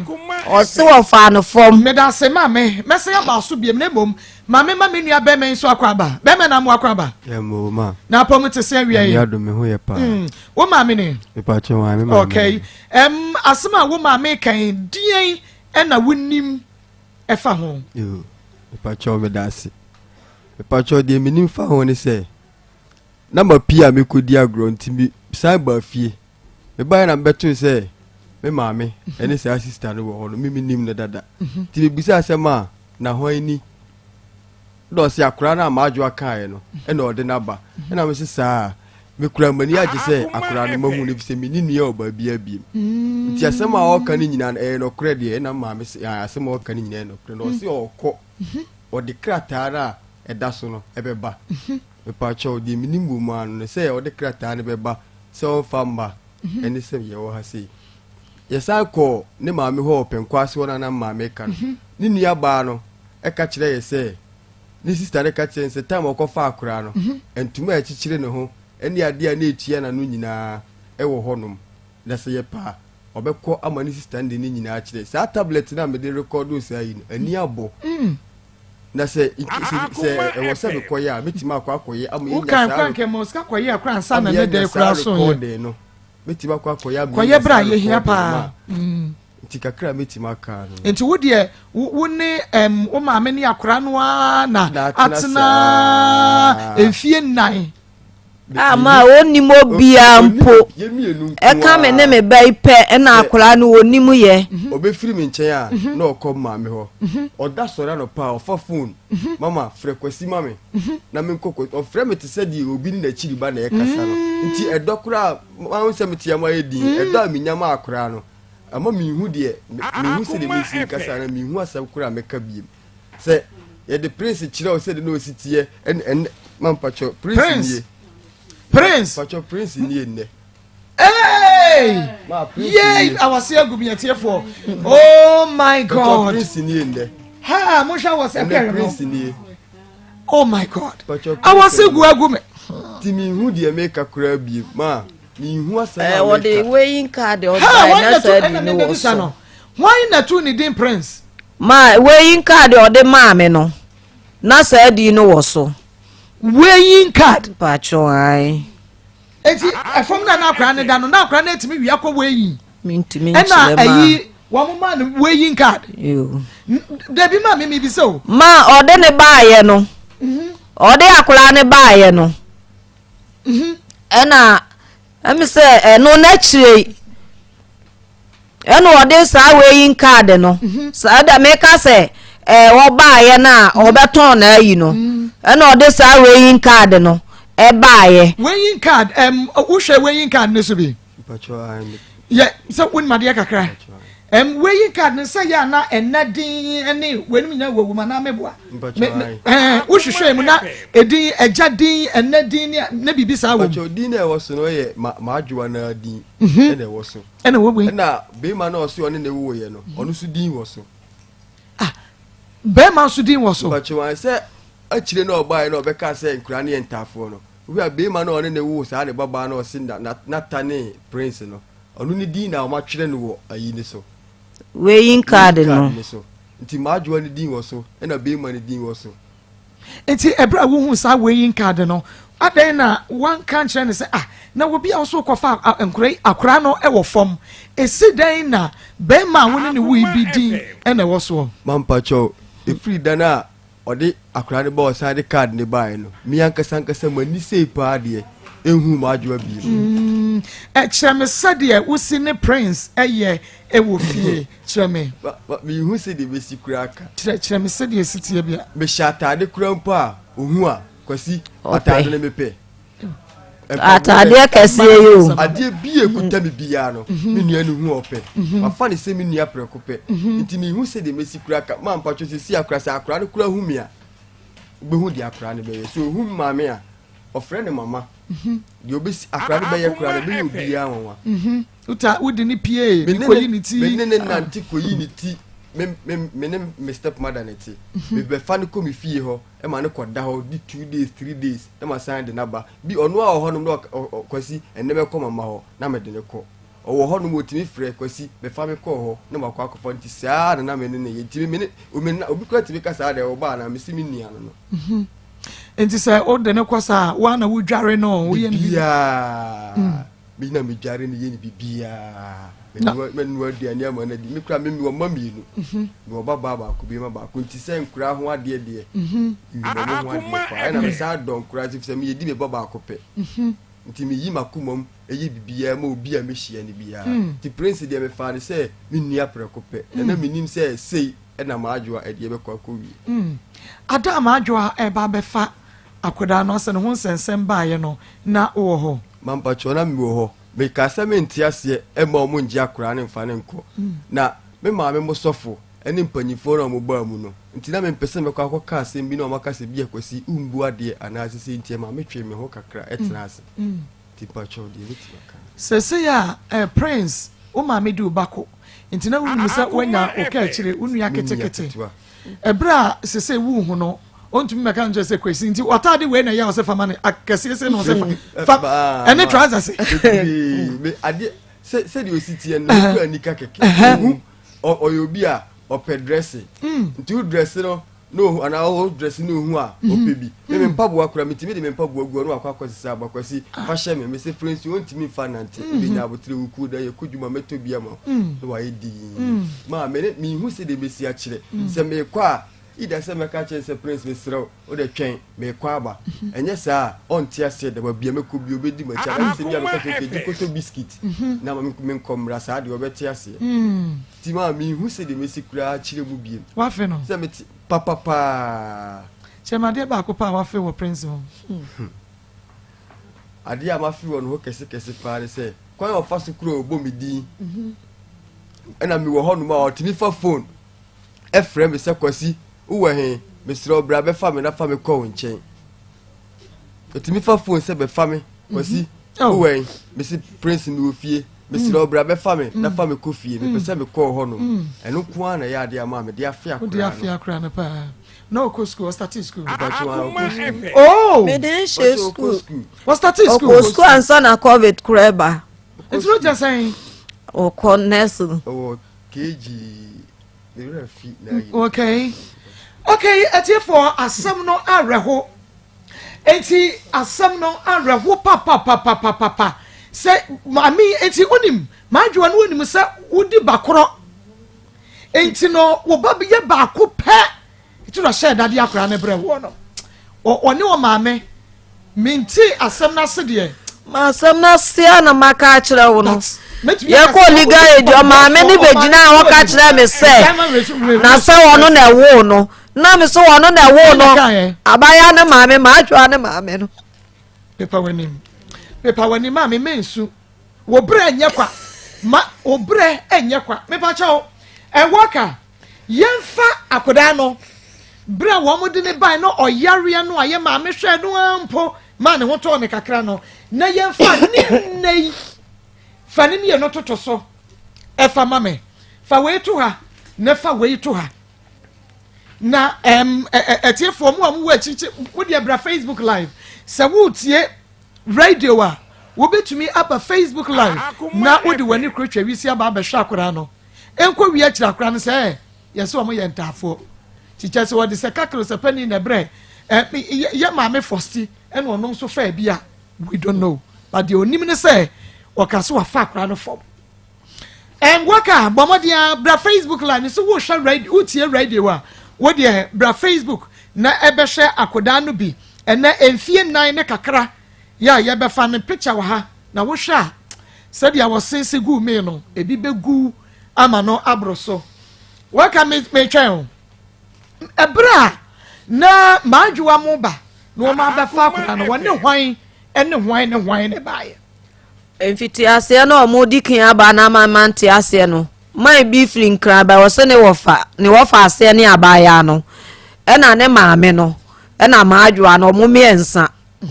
o se wo fa no fom me da se ma me se ya ba so biem ne mom ma me nua be me so akwaba be me na mo akwaba ya mo ma na pom te se wi ya do me ho ye pa wo ma me ne me pa cho wa me ma okay asema wo ma me kan dien na wonim efa ho yo me pa cho me da se me pa cho de me nim fa ho ne se na ma pia me kodi agro ntimi sai ba fie me ba na beto se me ma me ene se assistant no wo no me nim ne dada ti me bisa asema na ho ani do se akura na maadwa kae no ena ode na ba ena me se saa me kura mani age se akura no mahu ne bise me ni nua oba bia biem nti asema o ka ni nyina no kura de ena ma me se asema o ka ni nyina no kura no se okọ ode krata na eda so no ebeba Pacho di minimum man say or the crata and beba so famba and the same year has say. Yes, I call ne mammy hope and quas one and my maker. Ninia Barno, a catch lay say. This is the catch and the time of far crown and to my children home, and the idea need Tiana Nunina, ever honum. That's a pa. Or be call a man standing in actually. Sa tablet number they record saying a near bo. Na say say was say ko ya metima kwa koye am yin ya sa kan moska koye akran sa na dey kura so ye no metima kwa koye am koye bra ye hia pa ntika kra metima ka no enti wo de wo ne wo ma me ne akra no na atena efie nnan ama onimo bia mpo e ka me ne me bai pe na akra no onimu ye obefiri me nchen a na okoma me ho oda sori no pa ofa phone mama frequency mame na me nkoko ofre me te se di obi ni na chiri ba na e kasa no nti edokura wan se me te yama edin edo aminyama akra no ama mi hu de mi hu se de mi si kasa na mi hu asam kura me ka biem se ye de prince chira o se de no sitie en mampacho prince Prince. Pacho Prince ni enne. Hey! Yay! I was here gumi atie for. Oh my God. Pacho Prince ni enne. Ha, Mosha was a Prince ni. Oh my God. I was here gumi. Timi hu de make akura bi ma. Mi hu asa. What the weighing card or na said no so. Why na tu ni din Prince? Ma weighing card or the mama no. Na said no so. Weighing card pacho ai eti afom na akra ne da no na akra na etimi wi akọ weighing mintimi chile ma ayi wo mo man weighing card yo debi ma me bi so ma ode ne baaye no ode akra ne baaye no ena am say no na chire ena ode sa weighing card no sa da me ka say wo baaye na obeton na ayi no ena ode sa weighing card no e baaye weighing card wo hwe weighing card ne so bi Pacho ai yeah so won made kakra weighing card ne say ya na enadin ene wenum nya wagu ma na meboa wo hwe mu na edin ejadin enadin na bibi sa wo Pacho din na wo so no ye maadwa na din ene wo so ene wo bu na be ma na o so one ne wo ye no ono so din wo so be ma so din wo so Pacho ai say achire na oba na obeka say nkura ne entafo no we be ma na one ne wo sa ne baba na o sin na tane prince no onu ni din na o ma twere no wo ayi ni so weighing card no nti maadwa ne din wo so na be ma ne din wo so enti ebra wo hu sa weighing card no adan na one country ne say na wo bia so kofa nkura akura no e wo fom esi dan na be ma woni ne wo bi din e na wo so Mampacho free dana odi akura ne boss ade card ne buy no mi ankasa mani sei pa de ehu maadwa bi cheme sade usi ne prince eye e wo fie cheme mi hu se de besi kura aka cheme sade sitie bia me shata de kura mpa ohu a kwasi atade ne mepe atade kese yo ade bi ekuta mi bia no mi nua ne hu ope afa ne se mi nua prekope nti mi hu se de mesi kura aka Mampacho si akura sa akura ne kura hu mi a be hu de akura ne be so hu mama a ofre ne mama de obesi akura ne be ye kura ne be obi a wonwa uta udi ni pie mi koyi ni ti me ne nanti koyi ni ti me step mother ne ti me be fa ne ko mi fie ho e ma ne koda ho di 2 days 3 days e ma sign de naba bi ono a ho no no kwasi enne be ko mama ho na me de ne ko owo ho no motimi frɛ kwasi be fa me ko ho na ma kwa akofo nti saa na me ne ye ti me ne obi kwa ti be ka saa de wo ba na me si me nia no enti say o de ne kwasa wa na wo dware no wo ye bia bi na me dware ne ye ni bibia me no aduane ama na di me kura me wo mami no me wo baba ba ko bi ma ba ko nti say nkura ho ade de na me sa don kura ti say me ye di me baba ko pe nti me yi makumom eye bibia ma obi a me hia ne bia ti prince de me fa ne say me nua preko pe na me nim say sei na maadwa e de be kwa ko wi ada maadwa e ba be fa akoda no se ne ho sensem ba ye no na wo ho Mampacho na mi wo ho me ka se me ntiase e ma omo nji akora ne mfa ne nko na me ma me mo sofo ene mpanyifo na mo ba mu no ntina me pese me kwa ka asem bi na o maka se bi akwasi umbu ade ana asese ntie ma metwe me ho kakra etena ase tipa cho de bitimaka sese ya prince o ma me du bako ntina wu musa wanya o ka kire unu ya ketekete ebra sese wu hu no ontumi meka nje se kwesi nti otade we na ya o se fama ne akese se no se fa ene trouser se me ade se di ositi en no ku anika keke oyobi a opedresse nti u dress no ana o dress no hu a opebi me mpaboa kura mitimi de me mpaboa gu no akwa kwasi sa abakwasi fa hye me se prince ontimi fa nante be nya abotre wuku da ye kuduma metobi ama no wa edi ma me mi hu se de besi a kire se me kwa ida se me ka kire se prince me srew o de twen me kwa aba enye sa onti ase de ba bia me ko bi obedi ma cha se bia me ka keke dikoto biscuit na ma me komra sa de obeti ase ti ma mi hu se de me sikura kire mu biem wa fe no se me ti papa chema de ba ko pa wa fe wo prince ho ade ama fi won ho kese pa se kwan o fa sukuro obo mi din ena mi wo ho no ma o timi fa phone e frame se kwasi uwe he Mr. Obra be fa me na fa me ko nchen otimi fa phone se be fa me kwasi uwe Mr. Prince mi ofie Mr. Obra be fa me na fa me ko fie me pese me ko ho no enu ko an na ya ade ama me de afia kra na pa no ko school start school oh me dey school what start school o school and son na covid kreba it's not just saying o connection o kg me refi na okay etie for asem no areho enti asem no areho papa se mami enti onim madwo no onim se wodi bakoro enti no wo ba ye baako pe itu na share dade akora ne bre wo no oni o maame minti asem na se de ma asem na se na maka kire wo no ye ko liga e di o maame ni begina wo ka kire me se na se wono na wo no na me so wono na wo no abaya ne maame ma atwa ne maame no pepa wani maame mensu wo bre enye kwa ma obre enye kwa mepa chawo enwaka yemfa akoda no bre wo mode ne ban no oyare no aye maame hwe no ampo ma ne hoto ne kakra no na yemfa ni nei fani mi no toto so e fa mame fa we to ha na fa we to ha na etie fo mu amu wachichi wo de bra Facebook live se wo tie radio a wo betumi aba Facebook live na wo de wani krotwa wisi aba ba hwa akora no enko wi akira akora no se yeso omo ye ntafo ticha se wo de se kakro se pani na bre ye maame fosti ene ono so fa bia we don't know but the onim ne se wakaso wa fa akora no fo waka bomodia bra Facebook live so wo hwa radio wo tie radio a wo de bra Facebook na ebehwe akoda no bi ena emfie nan ne kakra ya ye be fa ne picture wa ha na wo hwa said ya was sense gu me no ebi be gu ama no abroso waka me twen ebra na madwa mo ba no ma be fa akoda no wone hwan ne bae enfiti ase no mo dikin aba na manti ase no my beefling crab was ne wofa ase ne abaya no ena ne maame no ena maadwa no mo miensa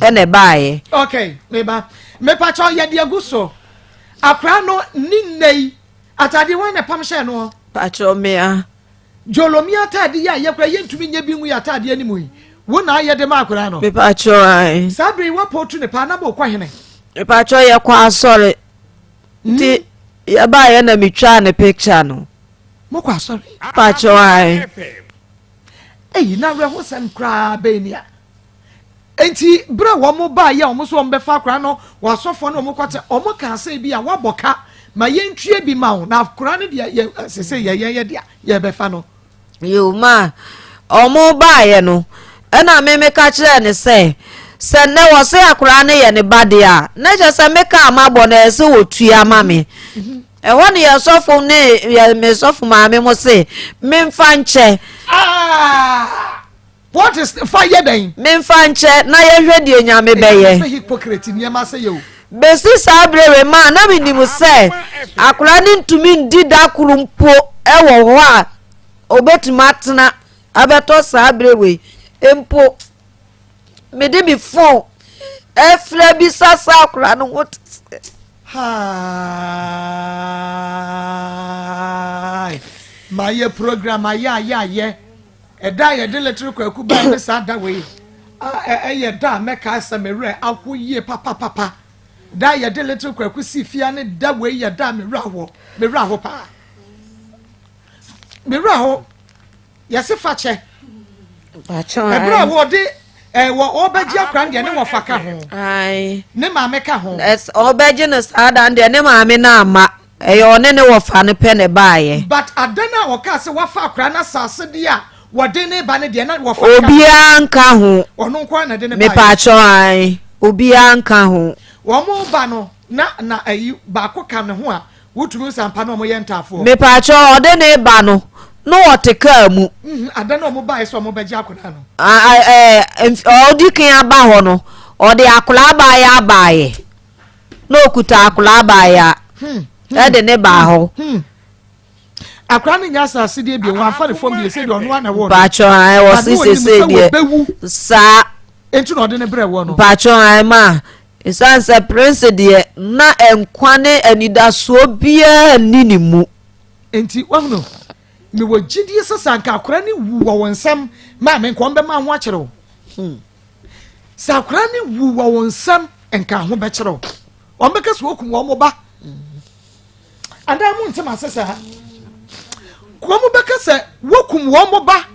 ene bae okay me pa cho ye de aguso akra no ninnei atade wan na pam hye no pa cho me a jolomi atade ya ye kra ye ntumi nya bi nwu ya atade ani mu yi wo na ye de ma akra no me pa cho ai sabri wa potu ne pa na bo kwa hene me pa cho ye kwa sorry ti ya bae na mitwa ne picture no mo kwa sorry pa cho ai na we ho sem kra be ni a enti bra wo mo ba ya omo so ombe fa kra no wasofo no omo kwate omo ka se bi a waboka ma yentwie bi ma wo na kra ne de sese ye de ye be fa no yo ma omo ba ye no na me ka kire ne se ne wo se akra ne ye ne bade a na je se me ka amabo na se wo tua ma me won ye sofo ne ye me sofo ma me mo se me mfa nche what is fire then me mfa nche na ye hwede nyame beye hypocrite niam say yo besi sabrewe ma na me nimu se akura ni ntumi ndi da kurumpo ewo ho a obetuma tena abeto sabre we empo me de bi fon efra bi sasa akura no what hi my program ye eda ye de letter kwaku ba ne sa da we ye da meka asamere akoyie papa da ye de letter kwaku si fia ne da we ye da me raho pa me raho yesi fache ebra wo de wo obaji akran de ne wo faka ho ai ne ma meka ho es obaji no sada de ne ma me na ama one ne wo fa ne pe ne baaye but adana wo ka se wo fa akran na sase de a wo de ne ba ne de na wo fa obi anka ho ono nko na de ne me pa cho ai obi anka ho wo mo ba no na ayi ba ko kam ne ho a wotumi sampa na mo ye ntafo me pa cho ode ne ba no no oteka mu adana o mo ba eso mo baji akona no odi kan aba ho no ode akula ba ya baaye no okuta akula ba ya de ne ba ho akra ne nya asase de bi wan fa ne fom bi se de ono na wo ba cho ai wo se de sa enti no de ne bre wo no ba cho ai ma isanse prince de na enkwane anidaso bia nini mu enti wo no me wo gidie sasanka akra ne wu wo wonsam ma me nko be ma ho akere wo sa akra ne wu wo wonsam enka ho be kere wo o be kaso okum wo mo ba Adamu ntema sesa kwa mu beka se wokum wo mo ba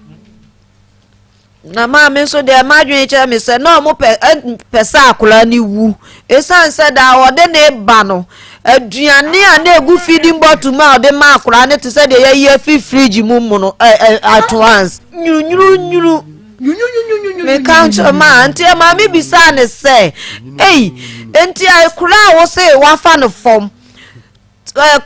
na ma me so de madwen che me se no mo pesa akula ni wu esan se da ode na ba no aduane a na egu feeding bottle ma ode ma akula ne to se de ye fi fridge mu no at once nyuru me count ma anti ma me bisa ne se enti akula wo se wa fa no form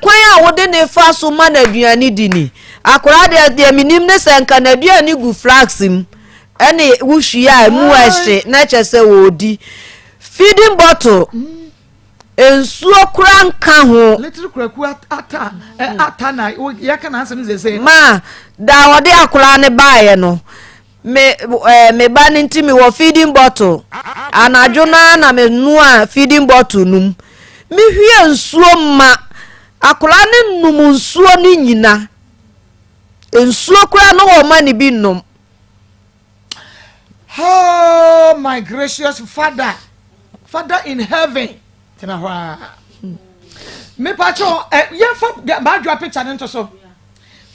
kwan a wode ne fa so ma na aduane di ni akora de minim ne senka na aduane gu flaxim ene wuhia mu ahye na chese wodi feeding bottle ensuo kura nka ho little kwaku ata na ya kana ansem ze ma da wode akora ne baaye no me ba ne ntimi wo feeding bottle anajo na me nua feeding bottle num me hwie ensuo ma akora ne num nsuo ni nyina ensuo kura no wo ma ni bi num. Oh my gracious father in heaven tena hwa me pacho ye fa majo picture nto so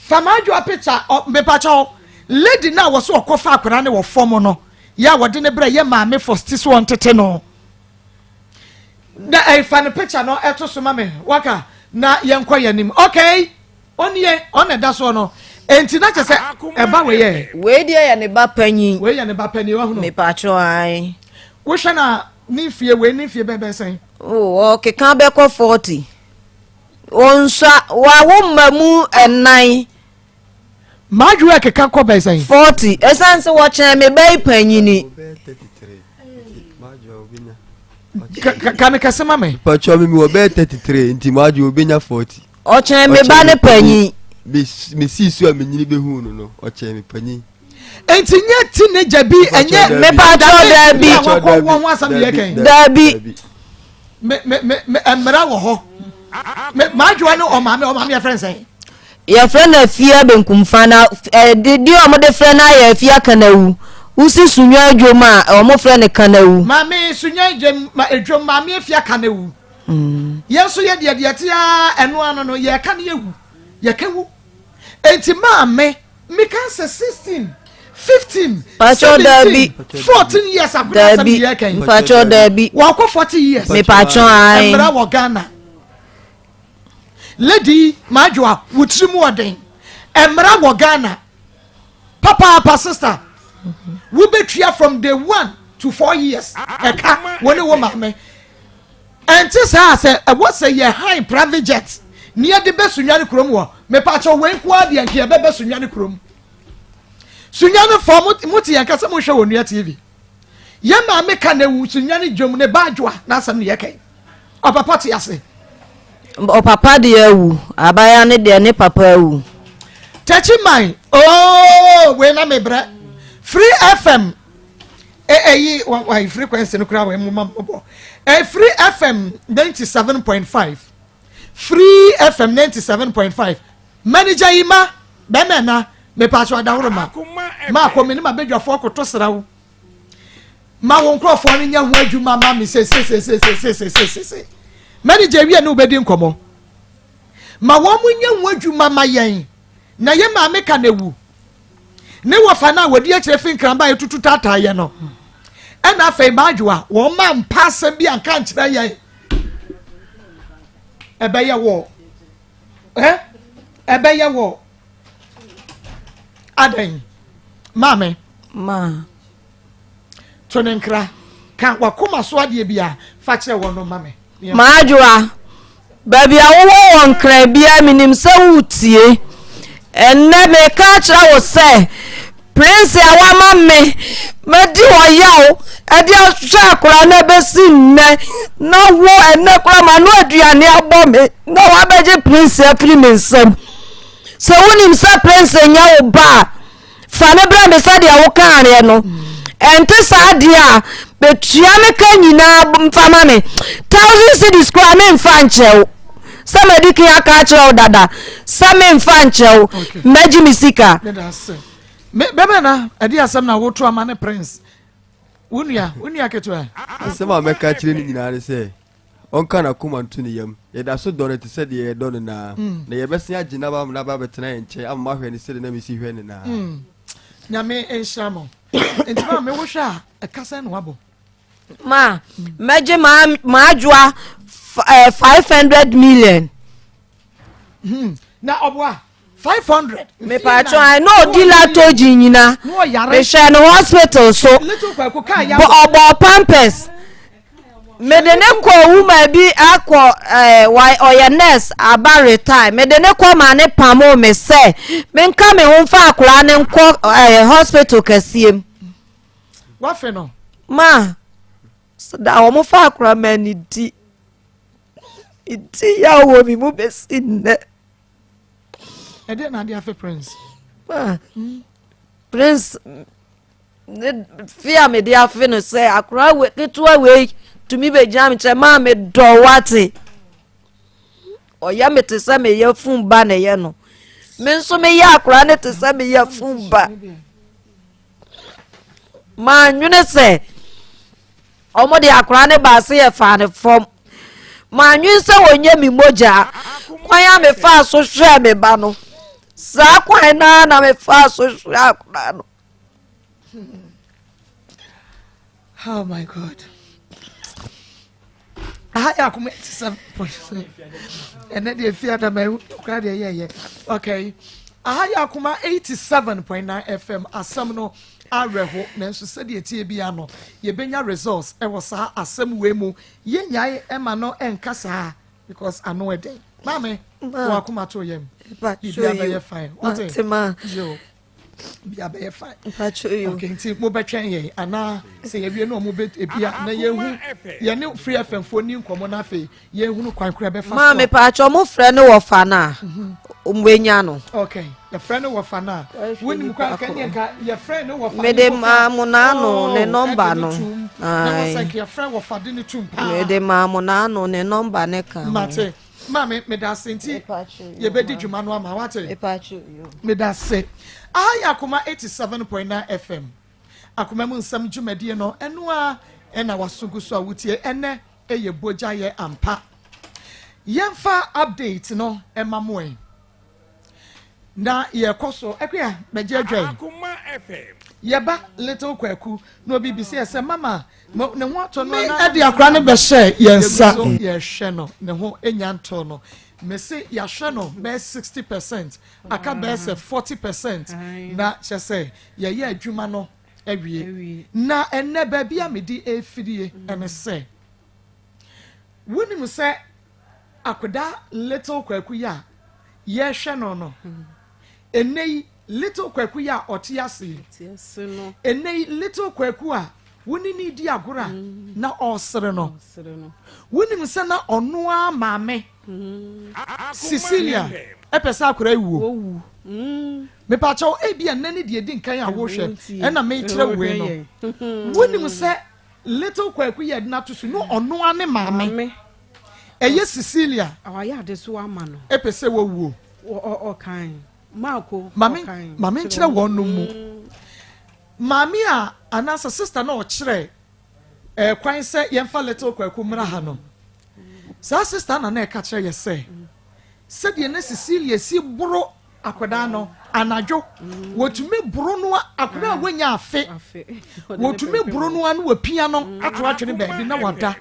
fa majo picture me pacho lady na wo so okofa akora ne wo form no ya wo de ne bra ye ma me for still so ntete no na fa ne picture no eto so ma me waka na ye nkwa yanim okay onye on da so no enti na chese eba we ye we dia ya ne ba panyin we ya ne ba panyin wa hu no me pacho ai wo hwe na ni fie we ni fie bebe sen okay kan be ko 40 onsa wa wo mamu enan maju e kan ko be sen 40 esanse wo chen me be panyin ni 33 maju obinya kan ka sema me pacho mi wo be 33 nti maju obinya 40 o chen me ba ne panyin me si so amenyini be hu no o che me panyin enti nya teenager bi enye me ba da bi won asam ye ken da bi me emra wo ho me majo no o ma me your friend say your friend afia be nkumfa na di o mo de friend na ya afia kanawu usi sunwa adwoma o mo friend kanawu ma me sunwa adwom ma me afia kanawu yeso ye de tia eno ano no ye kan yewu ye kawu enti ma me kan say 16 15 pacho dabi 14 years akuna sam ye kan pacho dabi wa ko 40 years me pacho ai emra wo Ghana lady majwa wutrimu oden emra wo Ghana papa sister we betria from day 1 to 4 years eka woni wo ma me enti say what say ye high private jet near the best sunyane krom wo me pacho we kwa de anke be sunyane krom sunyane for muti yankasa mo hwe wonu TV ye ma me ka na wu sunyane dwom ne badwa na asam ne yekai o papa ti ase o papa de awu abaya ne de ne papa awu Tachi mine. Oh, when I'm a bra. Free FM. Why frequency no crowd Free FM 97.5. Free FM 97.5. Manager Ima Bemena me patwa dawroma. Ma komini ma bedwafo kotosra wo. Ma won krofo no nya ho adwuma ma me se. Manager wi na obedi nkomo. Ma won mu nya ho adwuma ma yen. Na ye ma me ka newu. Ne wofa na wodi a kire fin kramba etutu tata ye no. Ena fe badwa wo ma mpasa bi anka nkira ye. Ebe ye wo. Ebe ye wo. Aden. Mame. Ma. Tonenkra. Kan wakoma so ade bia fa kire wo no mame. Maajua. Baby awo won kra bia minim se wutie. Enne me ka kira wo se Prince awa mame medi wo yawo ade ahwa akora na besi nne na wo enne kora ma no aduane abo me na wa beje Prince afri me nsam se wonim se Prince nya wo ba fa ne bra me se de awo kan re no ente sa de a betua me ka nyina mfa ma me 1000 cedis kwa me mfa nchew se mediki aka kira dada se me mfa nchew meji misika Bebe na adi asem na woto amane Prince. Unia ketwa. Asema meka chire ni nyina ne se. Onka na kuma ntu ne yam. Ye da so done te se de ye done na. Na ye besia agina ba na ba betena enche amma hwe ne se de na mesi hwe ne na. Nyame enshamo. Enti ma me wo hwa akasa no wabo. Ma, meje ma ajwa 500 million. Na obwa 500. Me pacho I know dealer toji nyina. Me share no hospital so. Little kwaku ka ya. But obo pampers. Me de ne kwa woman bi akọ why oya nurse aba retire. Me de ne kwa ma ne pamo me se. Me nka me ho fa akura ne nko hospital kasiem. Wa fe no. Ma. So da o mo fa akura ma ni di. Iti ya wo mi mu besi ne. Ede na dia fe Prince. Prince fear me dia fe no say akura we ketwa we to me be jam che ma me do wate. Oya me te say me ye fun ba na ye no. Me nso me ya akura ne te say me ye fun ba. Ma nwune say omo de akura ne ba se ye fa ne fom. Ma nwun say wonye mi moja. Kwan ya me fa so hwe me ba no. Sa kwan na me fa so hwe akura no. Oh my God. Ahaya kuma 87.7. And the fear that my crowd yeah. Okay. Ahaya kuma 87.9 FM asem no areho na so said ye tie bia no ye benya results e was asem we mu ye nyai e ma no enkasa because I know a day. Mame, wa kuma to yem. Bia be fine. What is yo? Bia be fine. Okay, nti mo betwen ye ana se ye wie no mo bet ebia na ye hu ye ne free FM fo ni nkomo na fe ye hu no kwankura be fa. Mame pacho mo frɛ ne wo fa na. Umwenya no. Okay. Your friend wo fa na. Woni kwa kanya ka your friend wo fa. Me de ma mo na no ne number no. Na say your friend wo fa de ne tum. Me de ma mo na no ne number ne ka. Mate. Mame me da senti. Ye be di dwuma no ama wate. Me da se. Akoma 87.9 FM. Akoma mu nsam dwumadie no eno a ena wasogu so awutie ene eye boja ye ampa. Yemfa update no emamoe. Na ye koso ekwa beje adwan Akoma FM yeba little kwaku no BBC ese mama ne ho ato no na e de akra ne be share yensa ye hwe no ne ho enya nto no me se ya hwe no be 60% aka be 40% na che se ye ye adwuma no awie na enne ba bia medi efidie ene se woni mu se akoda little kwaku ya ye hwe no enei little kwaku ya otiase no enei little kwaku a woni ni di agora na osere no woni mse na ono a maame Cecilia pesa akora iwu me pa cho e bia nani de di nkan a wo hwe e na me kire we no wonim se little kwaku ye na to so no ono ane maame eye Cecilia awaya de so ama no e pese wo wuo o kan maako maame kire wo no mu maame a anasa sister na o kire kwan se ye mfa little kwaku mra ha no sa sister na e ka kire ye se de na Cecilia si boro akoda no anajo wotume boro no akoda wanya afe wotume boro no anu wapia no ato atwene baabi na wada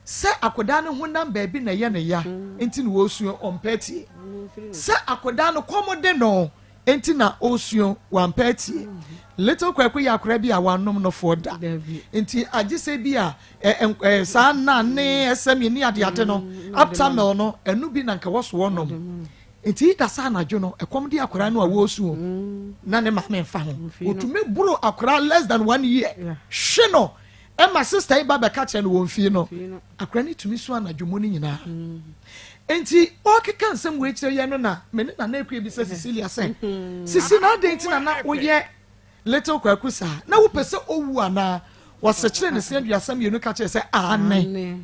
se akoda no honam baabi na ye ne ya enti na wosuo ompeti se akoda no komode no enti na osuo wampeti little kwaku ya akora bi a wanom no foda enti agise bi a sa na ne esemi ni ade no aptamel no enu bi na nka woso wonom enti da sa na jo no ekom di akora no a wosuo na ne ma me fa ho otume buru akora less than 1 year hwe no e ma sister iba be ka che no won fie no akora ni tumi so na dwomo ni nyina enti o keka nsem we kire ye no na me na na ekwe bi se Cecilia sen sisi na de enti na wo ye little kwaku sa na wo pese owu ana wase kire ne se aduasam ye no ka che se ane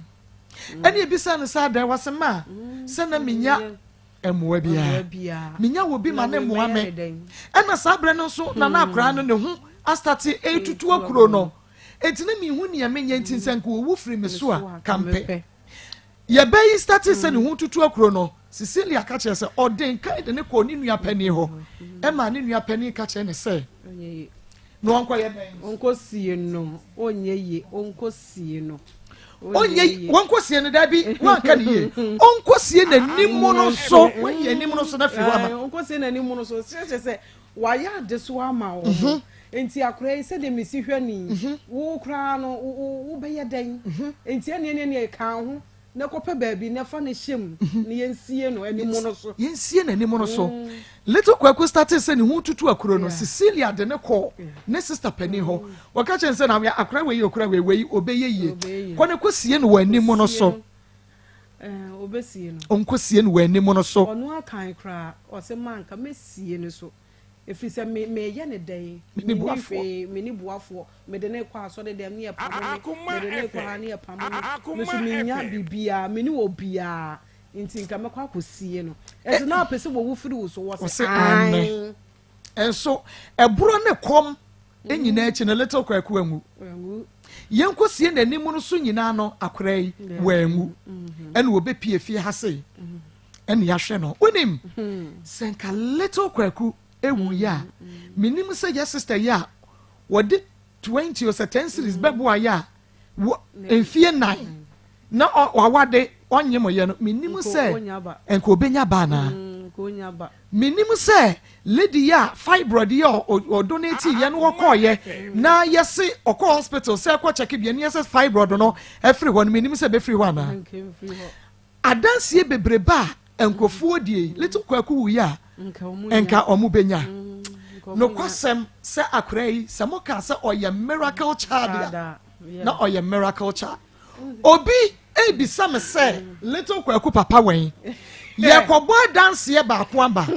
eni ebisa ne sa da wase ma se na menya emwa bia minya wo bi ma ne moa me ena sabre no so na na akra no ne hu astati etutu akuro no etine mi hu ne menya ntinsenko wo firi me so a kampe ye bayi stati se ne hu tutu akuro no Cecilia ka che se odin kai de ne ko ni nua pani ho e ma ne nua pani ka che ne se no onko ye ben onko sie no onye ye onko sie no onye wonko sie ne da bi wanka ne ye onko sie na nimu no so wonye nimu no so na fi wa ma onko sie na nimu no so se waya de so ama wo enti akora se de mesi hwani wo kra no wo be ye den enti ene ka ho na kope baabi na fa ne hyem ne yensie no animu no so yensie na animu no so little kwaku started say ne hu tutu akuro no Cecilia de ne ko ne sister pani ho waka chen say na akura we okura we obeye ye ko ne ko sie no animu no so obesie no onko sie no animu no so ono akan kra o se manka mesie no so efiri se me ye ne dai me ni buafo me de ne kwa aso de dem ne e pamo me de ne kwa ha ne e pamo me so me nya bibia me ni obia nti nka me kwa akosie no e na pese wo wufiri wo so wo se amen enso eburo ne kom enyina echi na little kwaku anwu yenko sie na nimu no so nyina no akorai wanwu ene wo be pie fie ha sei ene ya hwe no onim senka little kwaku ewu ya minim se ya sister ya wodi 20 or 10 series bebo ya enfie 9 na wawade onye mo ye no minim se enko obenya ba na minim se lady ya fibroid ya o donate ye no wo ye na yesi oko hospital se ko check bi ne yesi fibroid no every one minim se be free one na adansie bebreba enkofuo die little kwaku wu ya enka omu benya no kwasem se akorai se mo ka se oye miracle child na oye miracle child obi ebisa me se little kwaku papa wen ye kobo dance ye ba ko amba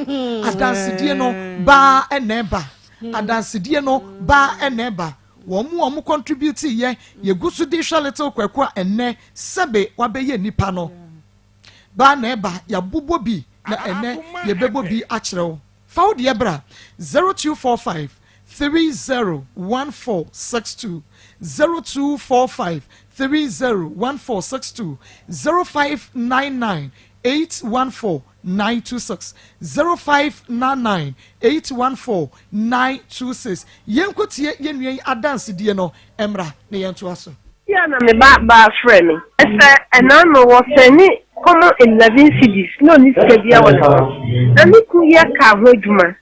adanse die no ba eneba adanse die no ba eneba wo mu contribute ye gusu de little kwaku enne sebe wabeye nipa no ba neba ya bubo bi na ene ye bebo bi achrew fawo de bra 0245 301462 0245 301462 0599 814 926 0599 814 926 yenkotie yenwie adanse die no emra na yento aso ya na me ba friend ese enano wo seni komo 11 cities no ni skedia wala na ni ku ya ka hojuma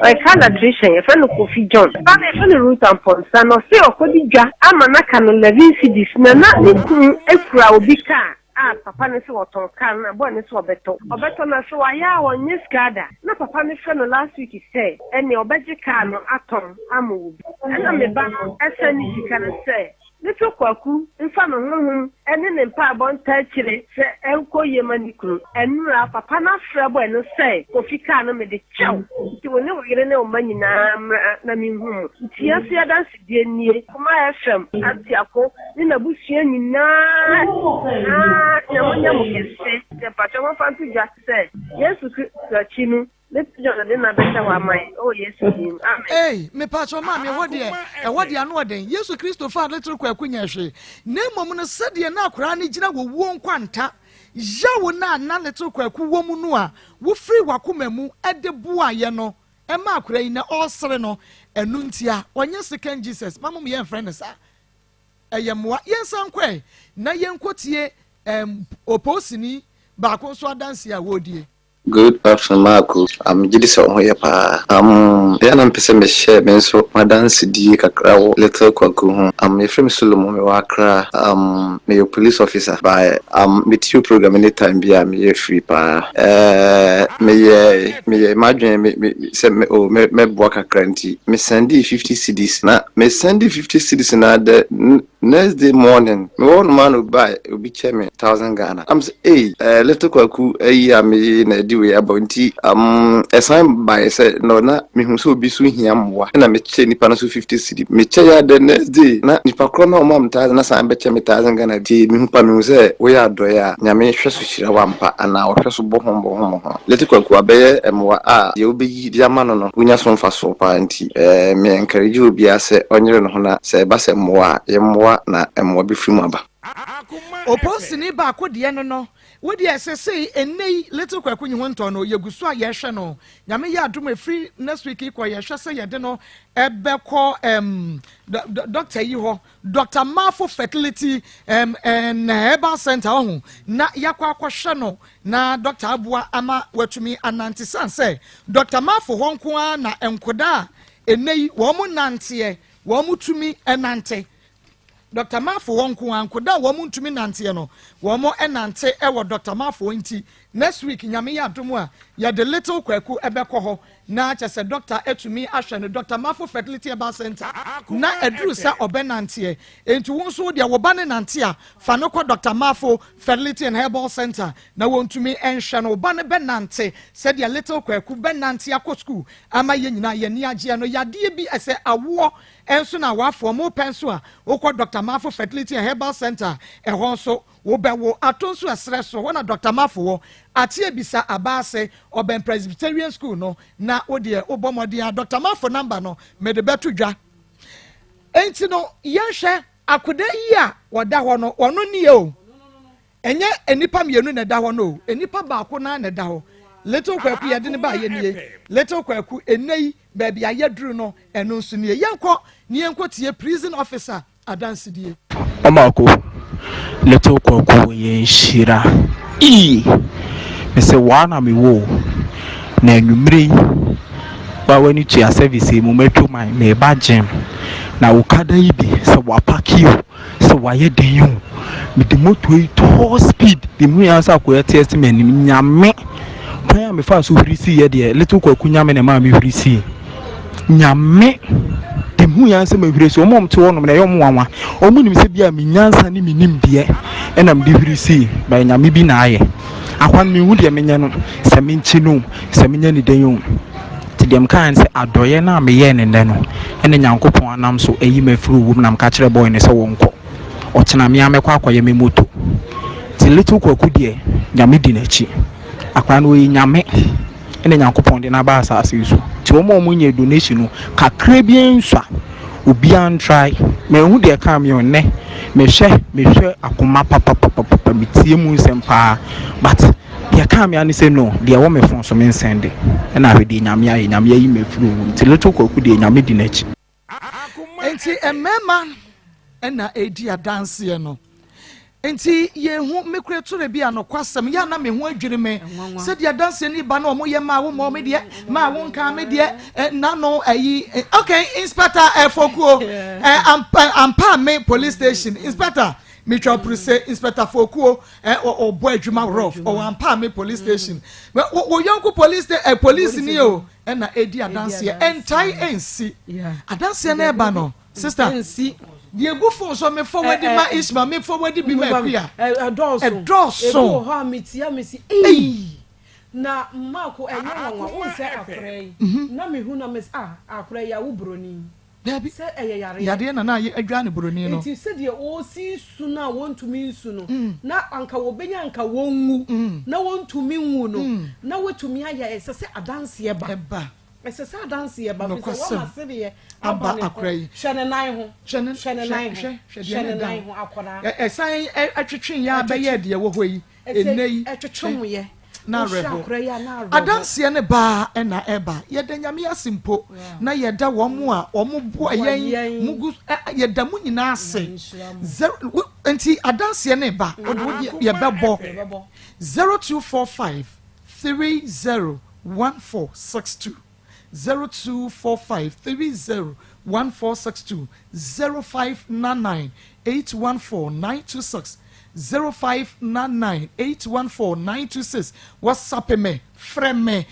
I can't attrition e friend Kofi John ba na friend root and ponsa no se okodi dwa ama na ka no 11 cities na ni ku ekura obi ka papa ne se woton kan na bo ne se obeto na so aya wonye skada na papa ne friend last week say ene obeje ka no aton amobi na me ba ese ni sika na say little kwaku nfa no honhom ene ne mpa abonta kire se enko yemanikuru enura papa na frabo eno sei kofika no me de chew ti woni wire ne o manyina na minhu ti asu ya dance die nie kuma fm anti ako ni na busua nyina ya monya mo kese ya pacho mo fantu ja sei Yesu Kristo chinu let's join the na better wa mai oh yes amen hey me pacho ma me wode anu oden Yesu Kristo fa little kwaku nyehwe na mom no sede na akora ne gina wo nkwanta yawo na little kwaku wo mu no a wo free wakoma mu ede boa ye no e ma akora yi na osere no enu ntia onye second Jesus mamom ye friend sa eyemwa yensan kwe na yenkotie oposini ba ko so adanse a wodie. Good afternoon, Maa Akos. Jidisa ohoye pa. Yana mpese me share benso madansi di kakra little kwaku. Me frame Solomon me wakra. Me your police officer by with you program anytime be me free pa. Me imagine me say me boa kakra nti. Me send 50 cedis na. Me send 50 cedis na the next day morning. Me one man will buy will be chairman 1,000 Ghana. I'm say hey little kwaku me na we abonti assign by say no na me hu so bi so hia mwa na me che nipa na so 50 cedi me che ya the next day na nipa kro na o mam 1,000 na san be che me 1,000 Ghana di me hu pa me say we adoya nyame hwe so hira wampa ana o hwe so bohom leti kwaku abeye mwa ye obeyi dia ma no unya so mfa so pa anti me encourage obi ase onyere no ho na say ba se mwa ye mwa na mwa bi firim aba oposini ba ko de no what do you say? Any little kwaku nyi wonto no yegusu a yehwe no nyame ya adom free next week ikwa yehwe say ye de no ebeko doctor yi ho Dr. Mafo Fertility and Herbal Center ho na yakwa akwhwe no na Dr. Abua ama watumi anante san say Dr. Mafo ho nko na enkoda enei wo mu nante wo mu tumi enante Dr. Mafo wonku ankoda wo mu ntumi nante no wo mo enante e wo Dr. Mafo nti next week nyame ya adomu a ya the little kwaku ebekọ ho na chese doctor etumi ahwe no Dr. Mafo Fertility Herbal Center na eduru sa obenante enti wo nso de wo ba ne nante a fa no kọ Dr. Mafo Fertility and Herbal Center na wo ntumi enhwe no ba ne benante se de little kwaku benante akọ school ama ye nyina ye ni age no ya de bi ese awo enso na wafo mo penso a wo kọ Dr. Mafo Fertility and Herbal Center e ho so wo be wo atonso esre so wo na Dr. Mafo wo ati ebisa abase Oben Presbyterian School no na odie obomode Dr. Mafo number no me de beto dwa enti no yenhwe akoda yi a woda ho no ono nie o enye enipa mienu na da ho no enipa ba ko na da ho little kwaku ye de ne ba ye nie little kwaku enei ba bia ye duru no eno nso nie yenko tie prison officer adanse die Omako little kwaku ye shira me say wana me wo na enwumre ba wani tia service mu metu my me ba gym na ukada yi bi se wa park you se wa ye den you me the motor to speed the mu answer ko test me nyame pan me fa so frisi ye de little kwaku nyame na ma me frisi nyame the mu answer me frisi o mom te wono na yom wanwa o mu nim se bia me nyansa ni me nim de e na me frisi ba nyame bi na aye akwan me hu de menya no se menchi no se menya ni den yo ti dem kan se adoye na me ye ne no ene nyankopon anam so eyi mafuru wum nam ka kire boy ne se wonko o tena me amekwa akoye me moto ti little kwaku de nyame di na chi akwan no yi nyame ene nyankopon de na ba asase so ti o mo nye donation no kakra bi enswa obi an try me hu de ka me on ne me hwe akoma papa bitie mu nsempa but ya kam ya ni say no de wo me fon so me send na hwe de nyame ayi me furu ti little kwaku de nyame di na chi enti emema na edi adanse no enti ye hu me kureture bia no kwasem ya na me hu adwiri me se de adanse ni ba na omo ye ma wo mo me de ma wo nka me de na no ayi okay inspector Fokuo ampa me police station inspector Mitchell Pruse Inspector Fokuo o boy adwuma rough o ampa me police station wo yonku police ni o na edi adanse entai ensi adanse na eba no sister ensi the go for so me forward ma Isma me forward bi ma kuya a dosso ha metia me si na mako enye nwa won se akrai na me hu na me akrai ya wo broni Debi se yare yade na adwa ne broni no nti se de o si su na wontumi nsu no na anka wo benya anka wonwu na wontumi nwu no na wotumi aya ese adanse ye ba ese adanse ye ba fi se wa masede ye aba akrai hwene nan ho hwene nan ho akona esan atwetwe ya ba ye de wo hoyi enei atwetwe ye na rebo adanse ne ba na eba ye da nyame asimpo na ye da wo mu a wo mu bo yen mugu ye da mu nyina ase enti adanse ne ba ye bebo 0245 301462 0245 301462 0599 814926 0599814926 WhatsApp me frame me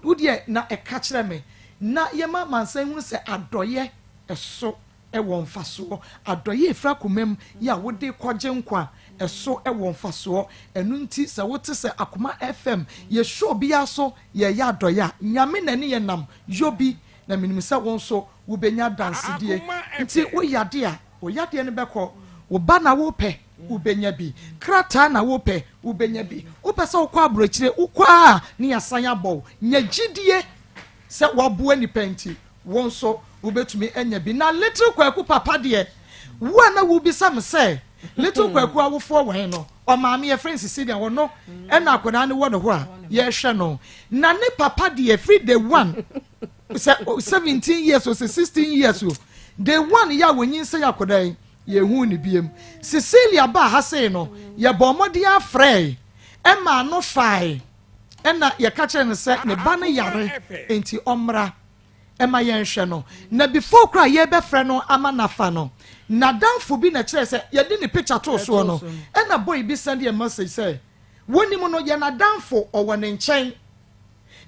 udie na ekachire me na yema mansan hu se adoye eso won faso adoye efra komam ya wode kwaje nkwa eso won faso enu nti se wote se Akoma FM ye show bia so ye ya adoye nyame na ne ye nam yobi na minimisa won so wo benya dance die nti wo yade a wo yade ne beko wo ba na wo pe ubenya bi krata na wope ubenya bi upesa ukwa abrochire ukwa ni yasanya bow nyagidie se waboa ni penti wonso ubetumi enya bi na little kwaku papa de wo na wo bi sam se little kwaku awofo wen no o maame ye friends Cecilia wo no ena akoda ne wo no ho a ye hwe no na ne papa de free the one 17 years or 16 years the one ya wonyin se yakoda ye hu ni biem Cecilia ba ha sei no ye bomode afrey e ma no fai e na ye ka kire ne se ne ba ne yare enti omra e ma ye nhwe no na before kra ye be frɛ no ama na fa no na danfo bi na kire se ye di ne picture to so no e na boy bi send ye message say woni mu no ye na danfo owo ne nkyɛn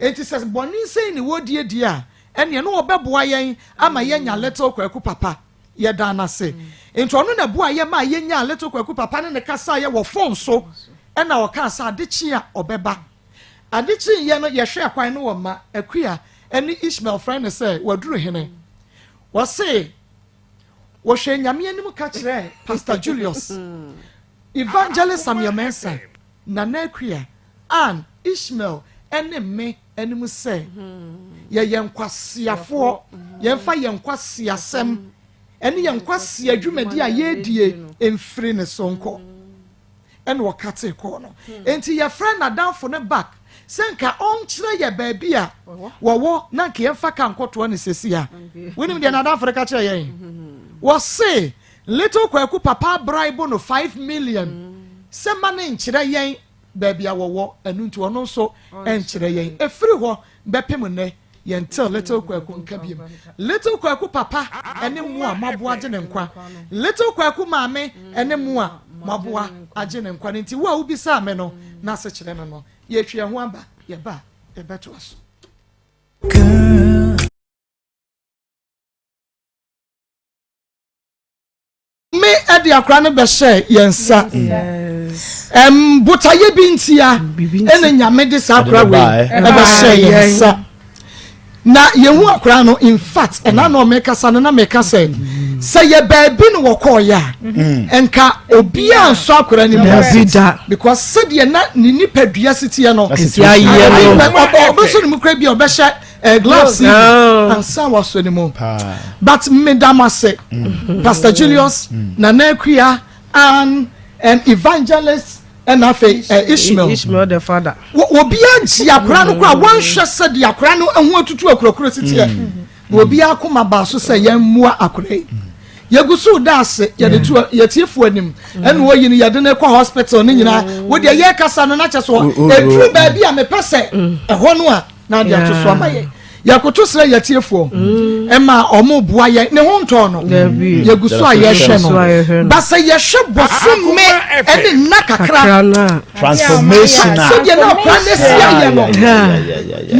enti se boni sei ni wodie die a ene no obeboa yen ama ye nya little kwaku papa ye dana se enti onu na bua ye ma ye nya little kwaku papa ne kasa ye wo phone so e na o ka sa adechi a obeba adechi ye no ye hwe akwan no wo ma akua eni Ishmael friend say waduru hene wo say wo hwe nyame anim ka kire Pastor Julius Evangelist Samuel Mensa na akua and Ishmael ene me anim say ye yenkwasiafo ye mfa yenkwasiasem ene yenkwasi adwumadi a ye die emfiri ne sonko ene wakate ko no enti ye friend adamfo ne back senka on kire ye baabi a wo na nke yemfa ka nkoto ne sesi a wonim de na adamfo ka kire ye wo say little kwaku papa bribe no 5 million se mane nkire yen baabi a wo enu nti ono so enkire yen efiri ho bepem ne yentel little kwaku nkabiem little kwaku papa ene mu a maboa age ne nkwa little kwaku maame ene mu a maboa age ne nkwa nti wo a ubisa ame no na se kire no no ye hwe ho aba ye ba e beto aso me edi akra ne be share yensa butaye bintia ene nyame de sakra we e be share yensa na yehu akra no in fact ena no make sana na make say ye baabi no woko ya enka obia nso akra ni bida because said ye na ni nipadua sitie no ya ye obeso ni mukra bia obehye gloves and some was anymore but madam say Pastor Julius na akua and evangelist and Ishmael the father obi anji akra no kwa wan hwe se de akra no ehu atutu akurokuro sitie obi akoma ba so se yan mua akra yegusu dase ye de tu ye tiefu anim ene wo yin ye de ne kwa hospital ni nyina wo de ye kasa no na cheso edru ba bi a me pese eho no a na de atoso amaye yakoto sere ye tiefu ema omo bua ye ne ho nto no yegusu a ye hwe no ba se ye hwe bosu me ene na kakra transformational so ye na planesia ye no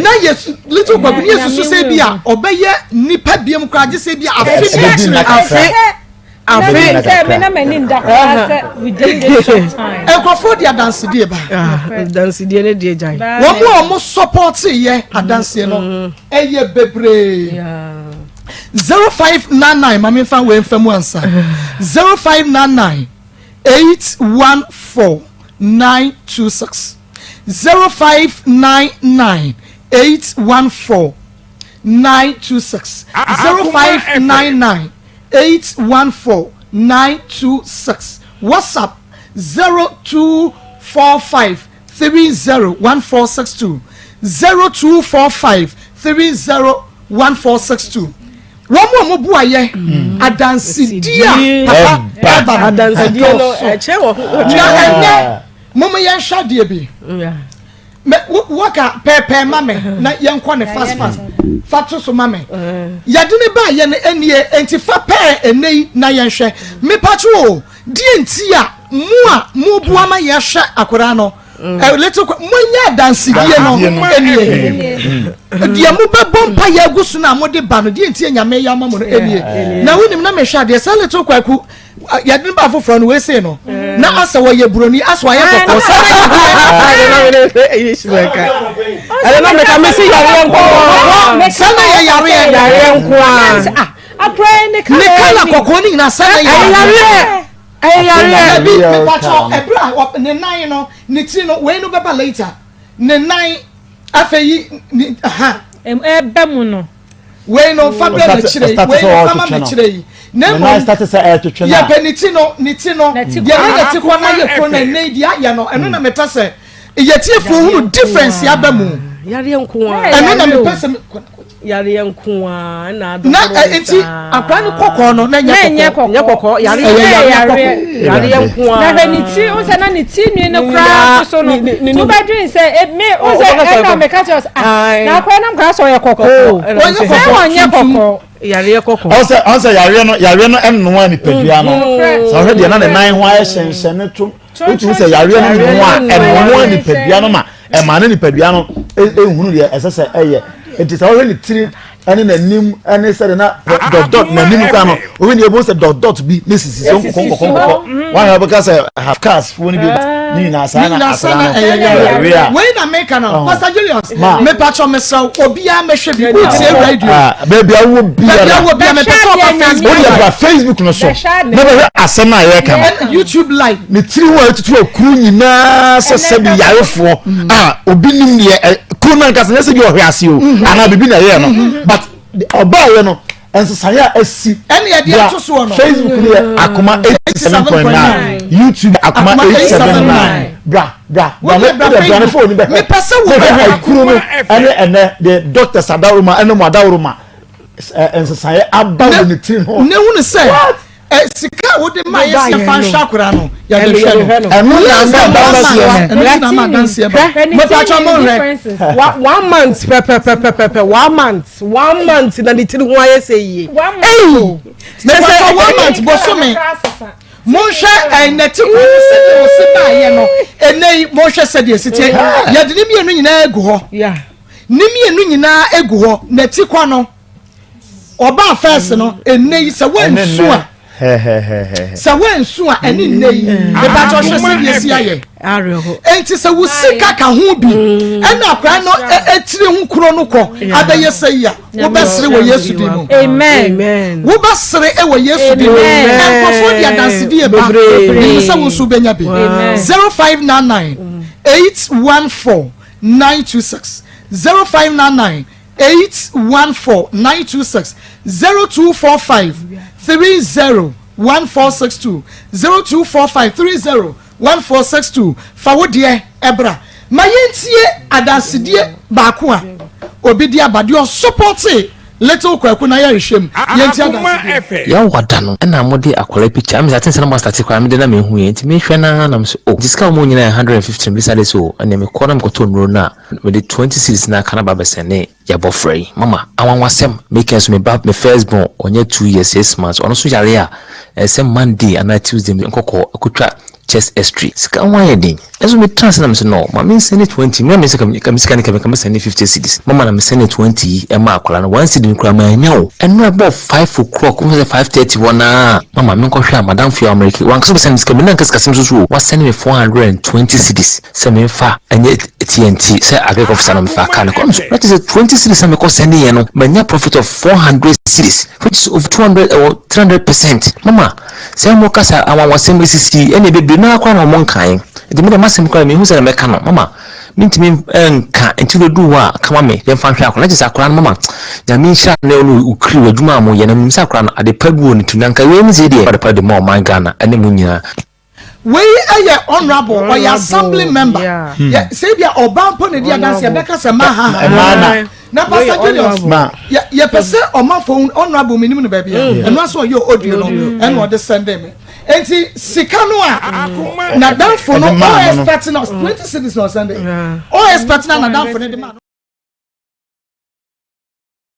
na yes little babu yesu so se bia obeye nipa biem kwa age se bia afi afi say me na mani ndakwa say within this short time ekrofo dia dance die ba dance die ne die jai wo mo support ye adanse no eye bebre 0599 mami fa we mfamu ansa 0599 814 926 0599 814 926 0599 814 926 WhatsApp 0245 301462 0245 301462 Romo mo buaye adansidia papa adansidia no eche wo momo yen hwade bi me waka pepe mame na yen kɔ ne fast fatu so mame yade ne ba ye ne enie enti fa pe enei na yen hwɛ me pacho die nti a mu bua ma ye hwɛ akora no little monya dansidie no enie dia mu be bompa ya gusu na mo de ba no die nti nyame ya ma mo no enie na wonim na me hwade sa little kwaku ya din ba foforo no we say no na asa wo ye broni asa wo ye kokko sa ale na me ka me si yare nko sa na ye yare nko a pray ne kala kokko ni na sa na yare ayare bi me pacho ebra ne nine no ne ti no we no beba later ne nine afeyi aha ebe mu no we no fa be na chire we no fa ma chire na mo start say to twena ya beniti no ya na ti kwa na ye ko na ne dia ya no eno na me pese ye tie fo hu difference ya ba mu yare nko a eno na me pese yare nko a na do na enti akwa ni kokko no na nya kokko yare nko a na ni ti o se na ni ti nwi ne kra so no to ba dream say me o se na me catch us na akwa na mka so ye kokko o nya kokko yare kokko also yare no enno ani padua no so he de na ne nan ho ayehyenhye to utu say yare no no a enno ani padua no ma e ma na ni padua no ehunu de esese eye enti say already tiri ani na nim ani say na dot na nim kwa no o we ni ebo say dot bi mesisi so kokko one have because have cars for ni bi ni na sa na asana we na make no Pastor Julius me patcho me so obi a me hwe bi o tie radio baby awo bi me person on Facebook no so na be asana ye kan YouTube live ni tiri wo tutu okuru nyina se bi yarefo obi nim ne kuru na nka se bi ohwe ase o ana bibi na ye no but oba ye no enso saya asi ene ye dia to so no Facebook ni Akoma 87.9 YouTube Akoma 879 bra me phone be me pese wo kuru no ene the doctor Sadaruma ene mo Adaruma enso saya aba wo ni tiri no ne hu ne say sika wo de ma yes fan shakura no ya de hwe no enu na ma dance ba me pacho mo re 1 month pe 1 month na di tiri ho aye say ye me say 1 month bo so me mo hwe neti ko se de o se ba ye no enei mo hwe se de sitie ya de ni mienu nyina egu ho ya ni mienu nyina egu ho neti kwa no oba first no enei se wansu a sa wensu a eni nei be ba to hwe se de si aye areho enti se wo sika ka ho bi ena akra no etire hu kuro no ko abeye sei a wo besere wo Yesu di mu amen wo besere e wo Yesu di mu enkofo dia dance di e ba ni se wo su benya bi 0599 814 926 0599 814 926 0245 301462 0245 301462 fawodie ebra mayentie adasidie baako a obi dia badio support little kwaku na ya hwem yenti adasidie ya wada no na mode akola picture am zaten sana master tikwa am de na me hu yenti me hwe na na so oh discount mo nyina 150 bisale so na me kona mkoto nro na me de 20 series na kana ba besene ya bofrey mama awanwasem make us me bab me first born onye 2 years 6 months ono so yare a sem Monday and Tuesday nkoko akutwa chest x-ray sika why dey eso me trans na me say no ma me send 20 me say kam sika ni kam send 50 cedis mama na me send 20 e ma akola no 1 cedi nkura ma anya o eno about 5 o'clock we say 5:30 na mama me hwa madam fi America wan so send sika me na kasa so wa send me 420 cedis say me fa anya TNT say agree officer na me fa kan ko that is a 20 cedis me ko send ye no manya profit of 400 cedis which is over 200 or 300%. Mama say mo kasa awan assembly cc ene bebre na akwa na mo nkan de me masem kwa me hu say na me ka no mama mintimi nka entilo du wa kama me dem fa hwa akwa na jisa akwa no mama ya mi sha na no ukri wadwuma mo ye na mi sa akwa na ade pagu ni tunanka we mi ze de ade mo man Ghana ene mu nyina we are honorable or your assembly member yeah say bia obampo ne dia dance beka se ma ha na pastor Julius ya pese o ma phone honorable minimum no ba bia eno aso yo audio no eno de send me enti sika no a na dan for no all expecting us 20 cities no Sunday all expecting na dan for ne man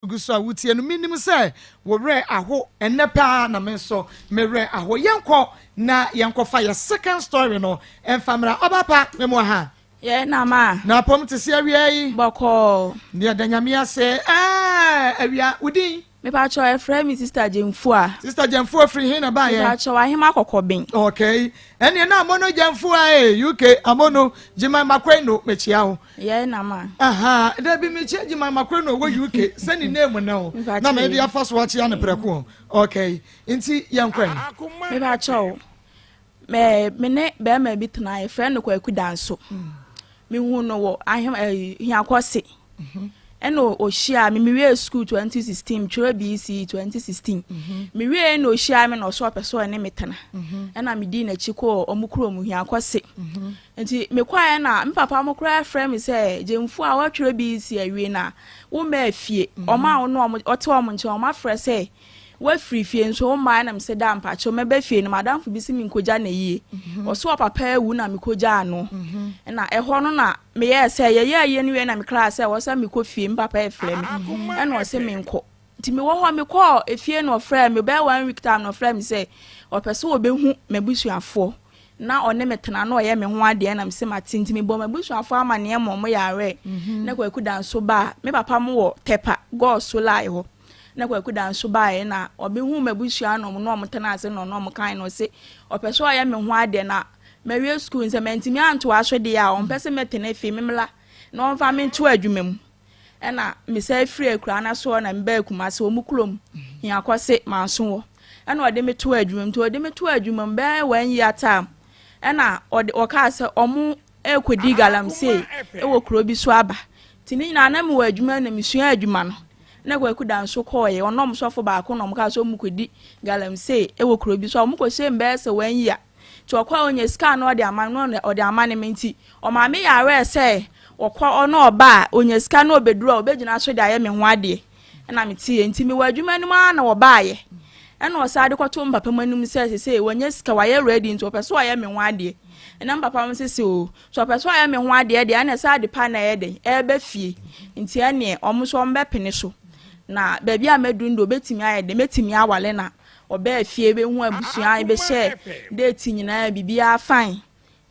gusa wutie no minimum say wo re aho enepa na me so me re aho yenko na yenko fa ya second story no enfamra obapa me mo ha ye na ma na pom te se awia yi boko ne danyamia se awia udin me pa cho e frame sister Jemfu free hin na ba ye me pa cho ahima kokobin okay ene na amono Jemfu UK amono jima makweno mechia ho ye na ma aha da bi mechia jima makweno wo UK send name na ho na me dia first watch ya ne preko okay nti yankwen me pa cho me ne be ma bi tena e friend ko akudanso me hu no wo ahima hiakose eno oshia me we school 2016 chura BC 2016 me we no oshia me no so peso ene metana ena me di na chiko omukuro mu hiakose nti me kwa na me papa omukuro frame say Jemfu a wa chura BC awie na wo ma afie oma ono ote o mo nche oma frɛ say we free fie nso o ma na me se da mpa cho me ba fie no madam fu bi si mi nkoja na yie o so papa ewu na me koja ano na eho no na me ye se ye ni we na me class e wo se me ko fie papa e frɛ me e na o se me nko ti me wo ho me ko efie no frɛ me ba 1 week time no frɛ me se o pese wo be hu me busuafo na one metena na o ye me ho ade na me se matinti me bo me busuafo ama ne mo yare na kwa kudan so ba me papa mo wo tepa go so lai ho na kwa kudan so bae na obehu mabusua no no omtena ase no no omkan no se opeso aya me ho ade na mawie school nse mentimi anto aso de a ompese metena fi memla na onfa me nto adwumam na me sai free akura na so na mba akumase omukulom hia kwase manso wo na ode me to adwumam to ode me to adwumam ba 1 year time na ode oka se omu ekodi galamse ewo kuro bi so aba tini na na me wa adwuma na mesua adwuma no na kwa kudan so koye onom sofo ba ko nom ka so mukodi galamse ewo kuro bi so mukọ se mbese 1 year to kwa onye scan no de ama no ode ama ne menti o ma me yare se okwa ono oba onye scan no obeduru obegina so de aye me ho ade na me tie enti me wadwuma ni ma na wo baaye na o sa de kwato mpapa manum se wonye ska waye ready nti opeso aye me ho ade na papa mo se o so opeso aye me ho ade de na sa de pa na ye de ebe fie nti ane omo so mbe pene so na baby amedundo betimi aye de metimi awale na oba afie be hu abusua be she date nyina bibia fine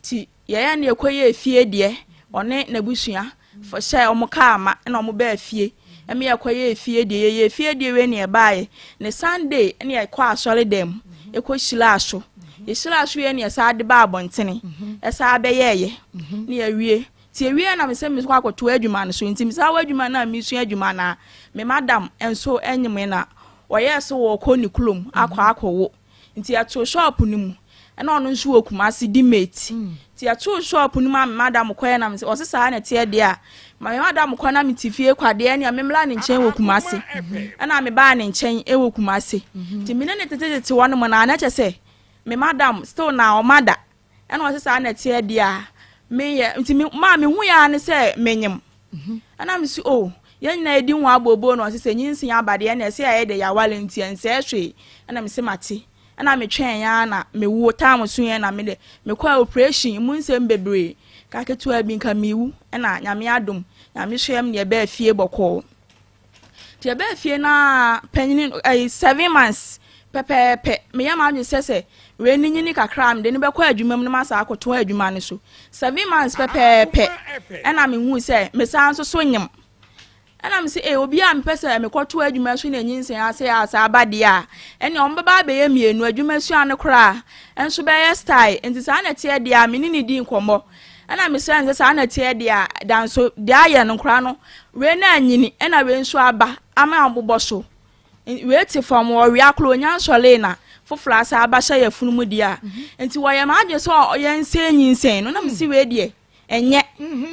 ti ye na ekoye afie de one na abusua for she omuka ama na omuba afie eme ekoye afie de ye afie de we na e baaye ne Sunday na e kwa asole dem ekohyila aso yeshila aso ye na sa de ba abontene e sa be ye na awie ti ewie na me se me kwa akoto adwuma no so nti me sa wadwuma na me su adwuma na me madam enso enyime na oye so wo ko ni kulom akwa nti ato shop ni mu na ono nso wo kumase di mate ti ato shop ni ma madam koye na me se osesa na tie de a ma me madam ko na me tifie kwade ne amemla ne nchen wo kumase na me ba ne nchen e wo kumase ti me ne tetete wono mo na na che se me madam still na o mada na osesa na tie de a me ye nti ma me hu ya ne se menyem ana me si o ye nyina edi hu abobo no se nyinsin abade na se ya de ya valentine se hwe ana me se mate ana me twen ya na me wo time so ye na me de me kwa operation mu nsem bebre ka ketu abi nka mewu na nyame adom nyame hwem ne be afie boko ti be afie na panyin 7 months pepepe me ya ma sese we ni nyini kakra me de ne bekọ adwuma mu na masa akoto adwuma ne so 7 months pepepe ena me hu se me san so nyem ena me se obi a me pese me koto adwuma so na nyinsen ase asa abade a ene on baba be ye mienu adwuma so ane kra enso be ye style enti sa na tie de a me ni di nkomo ena me se sa na tie de a dan so de aye no kra no we na anyini ena we nso aba ama abobọ so we ti from we aklo nya nsole na fofla asa abasha ya funumu dia enti wo ya ma age so ye nse nyinsen no na me si we de enye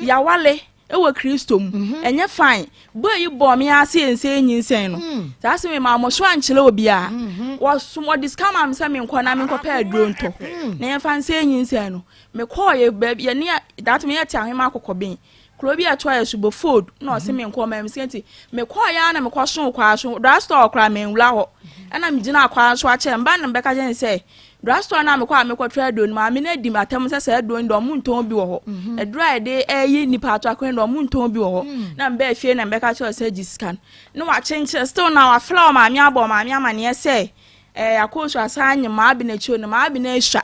ya wale ewo Kristo mu enye fine boy bo me ase nse nyinsen no ta se me ma mo so anchele obi a wo so mo discount am se me nkọ na me nkọ pa aduro nto na ye fa nse nyinsen no me call ye baby ye ne that me ye ti ahema akokobin Klobi a try subo food no se me nkọ ma me senti me call ya na me kọ so kwa so drugstore kra me nwula ho ana me gina kwa so a che mba na mbeka je se drugstore na me kwa me kọ try do ma me na di matem se se do ndo mu nton bi wo ho e dry de yi nipa to akwen ndo mu nton bi wo ho na mba afie na mbeka che se scan no wa chenche still na wa flower ma me abo ma me amane se akoso asanye ma bi na chi no ma bi na ehwa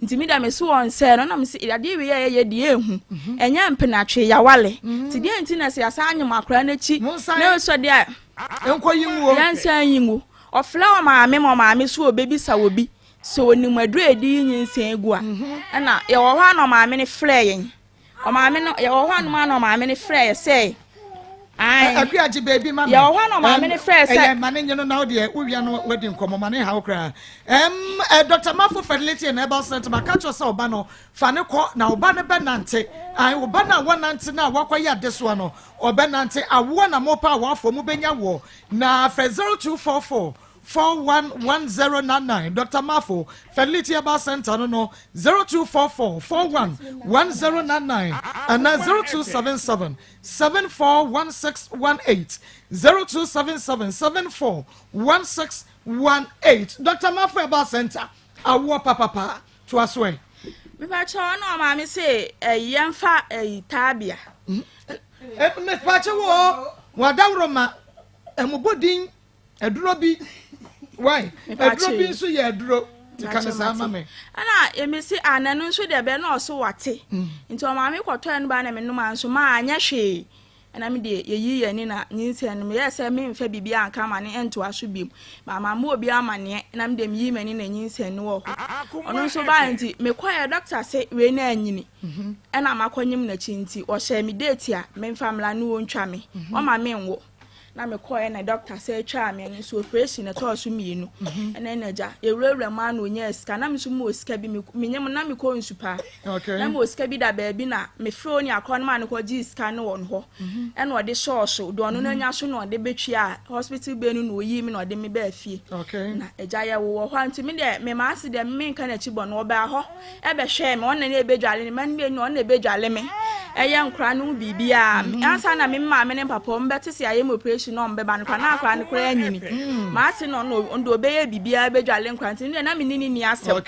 ntimi da me so on se no na me se ade we ye di ehu enya mpenatwe ya wale ti de nti na se asanye makra na chi na so de enko yinwo yansa yinwo ofla ma me so obebi sa obi so onimu adru edi nyinsen egu a na ye wo hwa no ma me ne frɛ yen o ma me no ye wo hwa no ma me ne frɛ se ai akuaji baby mama ye wo hwa no ma me ne frɛ se e ma ne nyeno na wo de wia no wedi nkomo ma ne ha okra Dr. Mafo Fertility and Herbal Center makacho sa oba no fa ne kɔ na oba ne benante ai oba na wonante na wakɔya deso no obenante awo na mopa awafo mu benya wo na 0244 411099 Dr. Mafo Fertility Herbal Center no 0244 411099 and 0277 741618 0277 741618 Dr. Mafo Herbal Center awo papa to aswe me ba cho no ma me say yemfa tabia me pa che wo wadawroma emobodin eduro bi why eduro bi so ye eduro tikane sa ma me ana emesi ananu nso de be na oso wate nti o ma me kwoto enu ba na me no ma nso ma anya hwe ana me de yeyi yani na nyinse no me yesa me mfa bibia anka ma ne ento aso biem ma ma mo obi amane na me de me yi mani na nyinse no wo ono nso ba nti me kwaye doctor say we na anyini ana makonyim na chi nti o hye me date a me mfa mla no wontwa me o ma me nwo na me call na doctor say twa me nso operation na to so mienu ena na ja ewurawura ma na onya sika na me so mo sika bi me nyem na me ko nsupa na mo sika bi da ba bi na me fro ni akon ma na ko ji sika no won ho ena ode shosho do no na nya so na ode betwi a hospital be no na oyi me na ode me ba afie na eja ye wo ho anti me de me ma ase de me nka na chibo no ba ho e be hwe me on na ebedwale ni man be no on na ebedwale me eye nkra no bibia ansa na me ma me ne papa mbete se aye mo operation no mbeba no na akra ne kra anyini ma ase no ndo obeye bibia bedwale nkra nti na me ni asem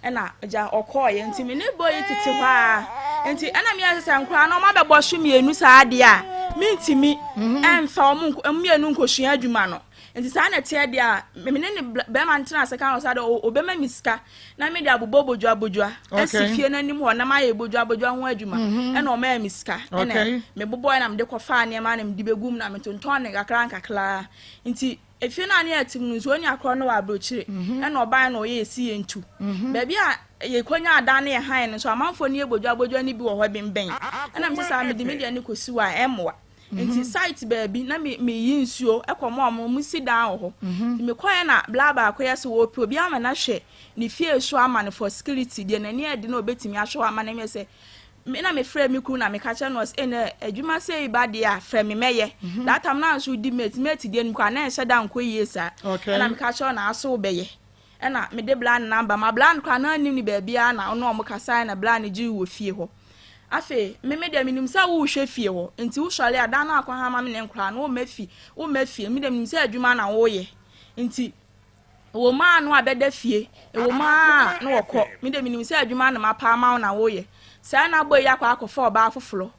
ena ja okoye nti me ne boy tete kwa nti ana me ase nkra no ma be bo hwe mienu saa de a me ntimi emfa o mienu nkohua adwuma no nti saa na tie de a me ne be ma ntena ase kan so de obema miska na me de abobodwa asifie nanim ho na ma ye bodwa ho adwuma ena o ma miska ena me boboy na me de kofa ne ma na me de begum na me tonton ne kakra nti efie na ne atim no so oni akro no wa abrochire ena oban na o ye esi entu baabi a ye konya ada na ye han no so amanfo ne bodwa ni bi wo ho bemben ena me sa me de media ne kosi wa emwa nti site baabi na me yi nsuo ekomo mu si dan ho me koye na blaba akoya se wo obi ama na hwe ni fie so ama ne for security de na ne ade na obetimi ahwe ama na me se me na me frɛ me kru na me ka che no ene adwuma sei ba de a frɛ me meye that time na so di mate de nkwa na ehye dan ko yesa na me ka che na aso beye ena me de blan number ma blan kwa na nim ni baabi a na ono mo kasa na blan ji wo fie ho afe me de minim sa wo hwe fie ho nti wo hwale ada na akwa ha ma me ne nkra na wo mafie me de minim sa adwuma na wo ye nti wo ma no abeda fie wo ma na wokɔ me de minim sa adwuma na mapa ma na wo ye sa na boy akwa akɔfa oba afoforo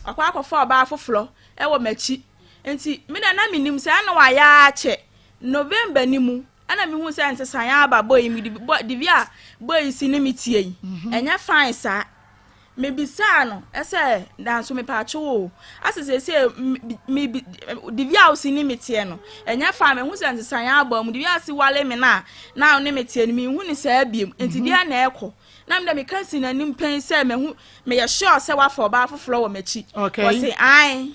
akwa akɔfa oba afoforo e wo machi nti me de na minim sa na wa ya ache November ni mu ana me hu say nsesan aba boy mi divia boy si ni mitie yi enya fine sa me bisa no ese dan so me pa cho asese se me divia si ni mitie no enya fine me hu say nsesan aba mu divia si wale me na ni mitie ni me hu ni sa biem enti dia na ekọ na me ka si na nim pen say me hu me ye sure say wa for ba foforo wo machi o say ai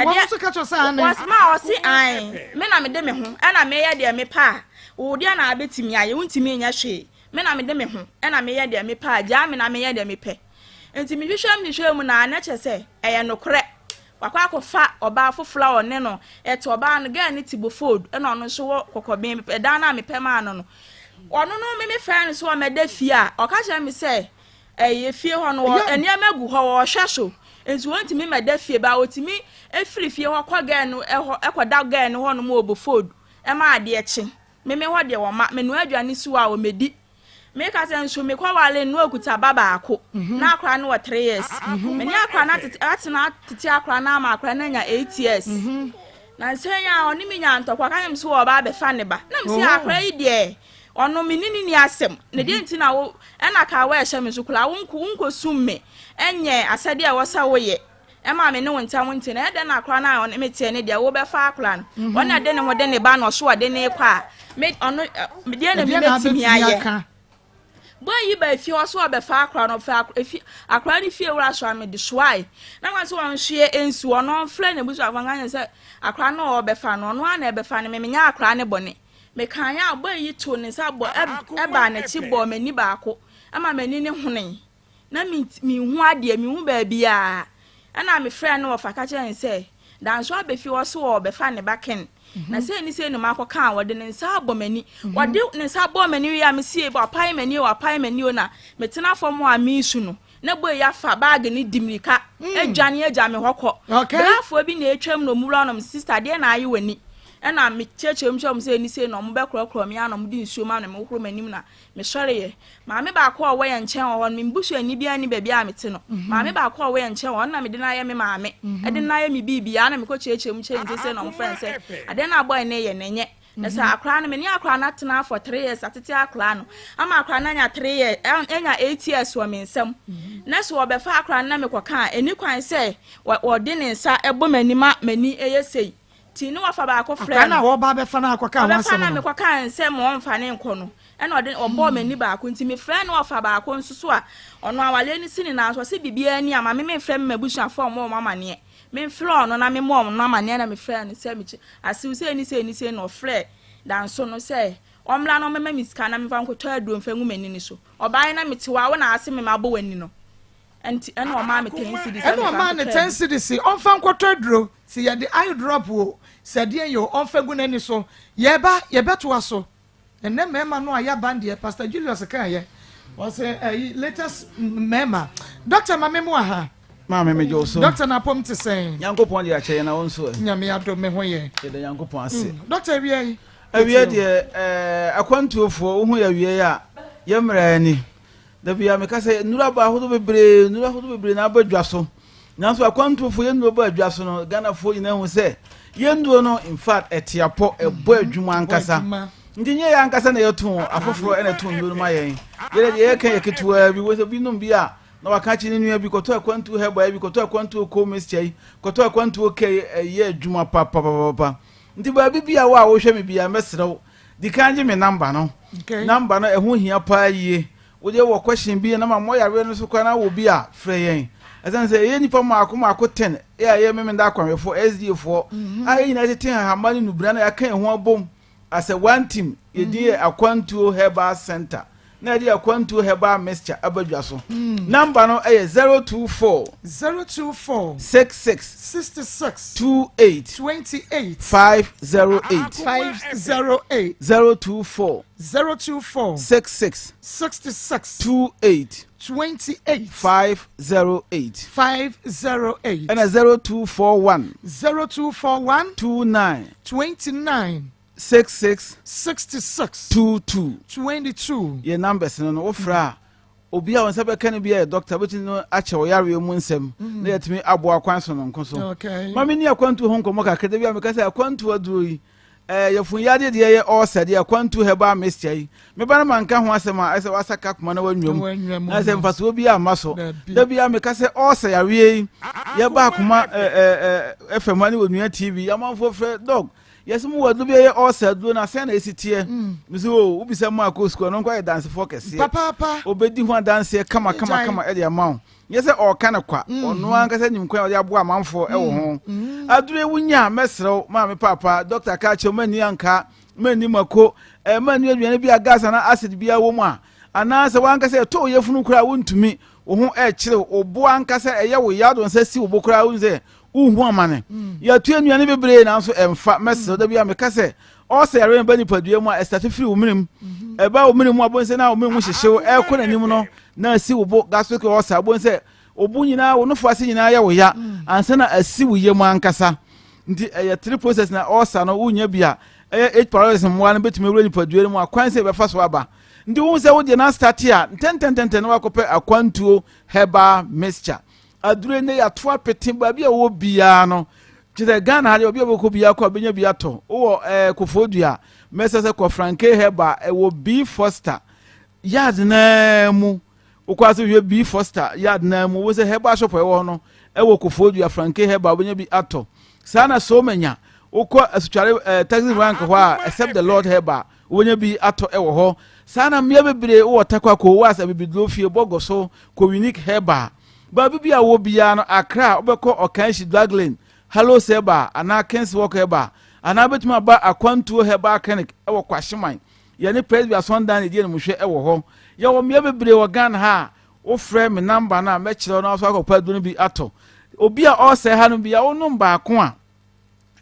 wo so ka cho sa na was ma o say ai me na me de me hu na me ye de me pa wo dia na abetimi aye wuntimi nya hwe me na me de me hu na me ye de me pa ja me na me ye de me pe enti me hwehwam ni hwemu na na che se eye nokre wakwa akofa oba foforo one no ete oba no ga ni tibofod na ono so wo kokoben pe da na me pe ma no ono no me friend so me da fie a oka che me se ye fie ho no ene amagu ho wo hwe so enti wontimi me da fie ba otimi efiri fie ho kwa ga no ekoda ga no ho no mo obofod e ma ade echi me ho de wo ma me no aduane su a wo medi me ka se nso me kwa wale no akuta baba ako na akra no 3 years me ni akra na atina titi akra na ma akra na nya 8 years na nsenya oni mi nya ntokwa kan mso wo ba be fa ne ba na msi akra yi de ono menini ni asem ne de nti na wo na ka wa ehye me so kula wonko summe enye asade a wosa wo ye e ma me ne wonta wonti na de na akra na on me tie ne de wo be fa akra no wona de ne ho de ne ba no so de ne kwa me ono me de na me betimi aye boy yi ba fi oso obefa akra no fa akra ni fie wura so am de swai na kwan so won hwe ensu ono fle na busu afanga se akra no obefa no no na ebefa ne me nya akra ne bone me kan ya boy yi to ne sa bo eba na chi bo mani ba ko ama mani ne hune na mi hu ade mi hu ba bia ana me fre no ofa ka che se dan so abefi oso obefa ne baken na se ni se no makoka wode ne nsa abomani wode ne nsa abomani wi am sie ba pai mani wa pai mani ona metena fom a mi su no na boy ya fa bag ni dimrika adwane agame hokọ brafo bi na etwam no mura no sister de na ayi wani na me chechem chom se ni se no mo be krokro me anom di nsuo ma na me wokro manim na me sore ye ma me ba ko wo ye nchen ho me mbusu ani bia ni bebia me te no ma me ba ko wo ye nchen ho na me de na ye me ma me e de na ye me bibia na me ko chechem chen se no mo friend se ade na boy na ye nenye na sa akra na me ni akra na tena for 3 years atete akra no ama akra na nya 3 years enya 8 years wo me nsam na so wo be fa akra na me koka eni kwan se wo de ne nsa ebo manima mani eyesei ti no wafa ba ko frɛ na wo ba be fa na akoka wansa na me koka nsɛ mo mfa ne nko no ɛna ɔde ɔbɔ mani ba ko nti me frɛ no wafa ba ko nsusu a ɔno awale ni sini na so se bibia ni ama me frɛ me mabusua fo mo mama ne me frɛ ɔno na me mo no ama ne na me frɛ no sɛ me chi asiw sɛ ni sɛ no frɛ dan so no sɛ ɔmla no mema misika na me fa nkoto adu mfa ngu mani ni so ɔbaa na me tiwa wo na ase me mabɔ wani no enti ɛna ɔma me 10 cedis ɛna ɔma ne 10 cedis ɔmfa nkoto aduro si ye de eye drop wo sadie yo ɔmfa gu nani so yebeto aso enne mema no aya bande Pastor Julius kan ye was latest mema Dr. Mamemu aha ma me jo so Dr. Napom te sen Yankopon de ache na won so nyame ado me ho ye de Yankopon ase Dr. Awie de akwantuofo wo hu ya wie ya yemra ni da bia me ka se nura ba hodo bebre na abadwa so nanso akwantuofo ye nura ba adwa so no Ghana fo ina hu se yenduo no in fact etiapo ebo adwuma ankasa ndinye ya ankasa na yeto afoforo ena to ndu no mayen ye kan yeketua bi wo bi num bi a na waka chi ninu bi koto akwantu heba bi koto akwantu ko mischei koto akwantu okay ye adwuma papa ndi ba bi a wo hwe me bia mesrew di kanje me number no number no eho hia pa yie wo je wo question bi na ma mo yare no so kwa na wo bi a frɛ yen asan say ye nipa ma Akoma 10 ye me nda kwanwefo SDfo ayi na tete hamani nubra na yakan ho abom as a one team ye di Akwantuo Herbal Center na di Akwantuo Herbal Mixture abadwa so number no 024 66 28 508 024 66 28 508 and a 0241 29 66 22 your numbers no ofra obi a won sabe kan bi a doctor but no ache o yare mu nsem na yetimi abo akwan so no nko so mami ni akwantu ho nko mo kakade bi a me ka say akwantu aduro yi yɛfun yade de yɛ ɔsa de akwantu heba mixture yi me ba na manka ho asɛm a ɛsɛ wasaka kuma na wanwam na sɛ mfaso bi a maso da bia me ka sɛ ɔsa yawe yi yɛ ba kuma FM ani onua TV amanfo frɛ dog yɛsɛ mu wadu bi yɛ ɔsa duro na sɛ na esitie me so o ubisa Maa Akos ko no nkwa yɛ dance for kɛse papa obedi ho dance kama ɛde amawo yɛsɛ ɔka na kwa ɔno ankasa nim kwa ɔde aboa amanfo ɛwɔ ho adure wunya mesrew ma me papa Dr. Kacho mani anka mani mako mani aduane bi agasa na acid bi awo mu a anaasɛ wankasa to yɛfunu kura wontumi wo ho ɛkyere obo ankasa ɛyɛ wo yado nsa si wo kura wo nse uhu amane ya tu anuane bebre na nso emfa mesrew da bia me kase ɔsɛ yare ba nipadua mu a ɛstati firi wo minim ɛba wo minim abonse na wo minim hyehyew ɛkɔ nanim no na si wo bo gaso ke ɔsɛ abonse obu nyina wo no fo ase nyina ya wo ya ansa na asi wo yemu ankasa nti ɛyɛ three process na ɔsa no wonya bia ɛyɛ eight paralysis mo wan betumi wura nipadua mu akwan sɛ bɛfa so aba ndi wo sɛ wo de na start ya tentententen na wakɔpɛ akwantuo heba mixture adure ne ya to apete ba bia wo bia no kide Ghana ha obi oboko bia ko abenya bia to wo kofodua mesese ko franke heba wo B Foster yard na mu ukwaso hwe B Foster yard na mu wo se heba shop wo no wo kofodua franke heba obenya bi ato sana so manya ukọ asutware taxi rank ho a except the Lord heba wonya bi ato wo ho sana mmea bebre wo takwa ko wo asa bibidlo fie bogoso ko unique heba ba bibia wo bia no Accra obekọ Okanshi Draglin Hello Seba ana Kens Walk heba ana betuma ba akwantuo heba clinic ewo kwahyeman ye ne Presbyterian Sunday ne die no hwe ewo ho ye wo me bebre wo Ghana ha wo frɛ me number na me kyerɛ no so akɔpa du no bi ato obi a ɔsɛ ha no bia wo no ba ko a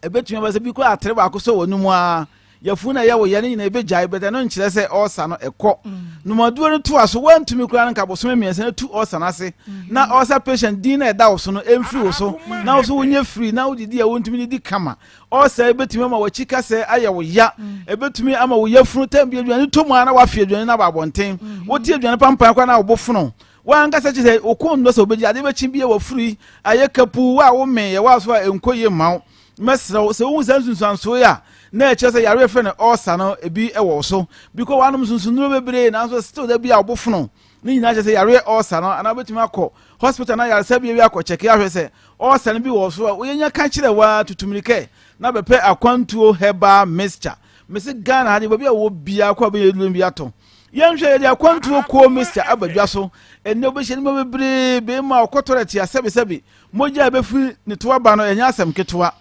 ebetuma ba se bi ko atre ba ko so wonu mu a yafuna ya wo yane nyina ebegyae beta no nkyerɛ sɛ ɔsa no ɛkɔ numadu no to aso wantumi kura no ka bosome miɛnsa na tu ɔsa na se na ɔsa patient din na ɛda wo so no emfiri wo so na wo so wonye free na wo didi a wontumi didi kama ɔsa ebetumi ama wachi ka sɛ ayɛ wo ya ebetumi ama wo yafunu tambi aduane to mu ana wafi aduane na ba bonten wo tie aduane pampan kwa na wo bofono wankasa kyerɛ okon no so obegya de bechi bia wo free ayɛ kapu wa wo me ye wa so a enkoye mawo mesrew sɛ wo nsansunsanso ya na eche se yare fe ne osa no ebi ewo so because wanum sunsunuro bebre na so still da bia obofono ni nyina che se yare osa no ana betumi akọ hospital na yare se bia akọ check ya hwe se osa no bi wo so a oyenya ka kire wa tutumrike na bepe akwantuo heba mixture mesi Ghana hade bia wo bia akọ ba yedulu bia to yenhwe ye akwantuo ko mixture abadwa so enne obehye ni bebre be ma okotoreti asebe moja befi ne to aba no enya asem ketewa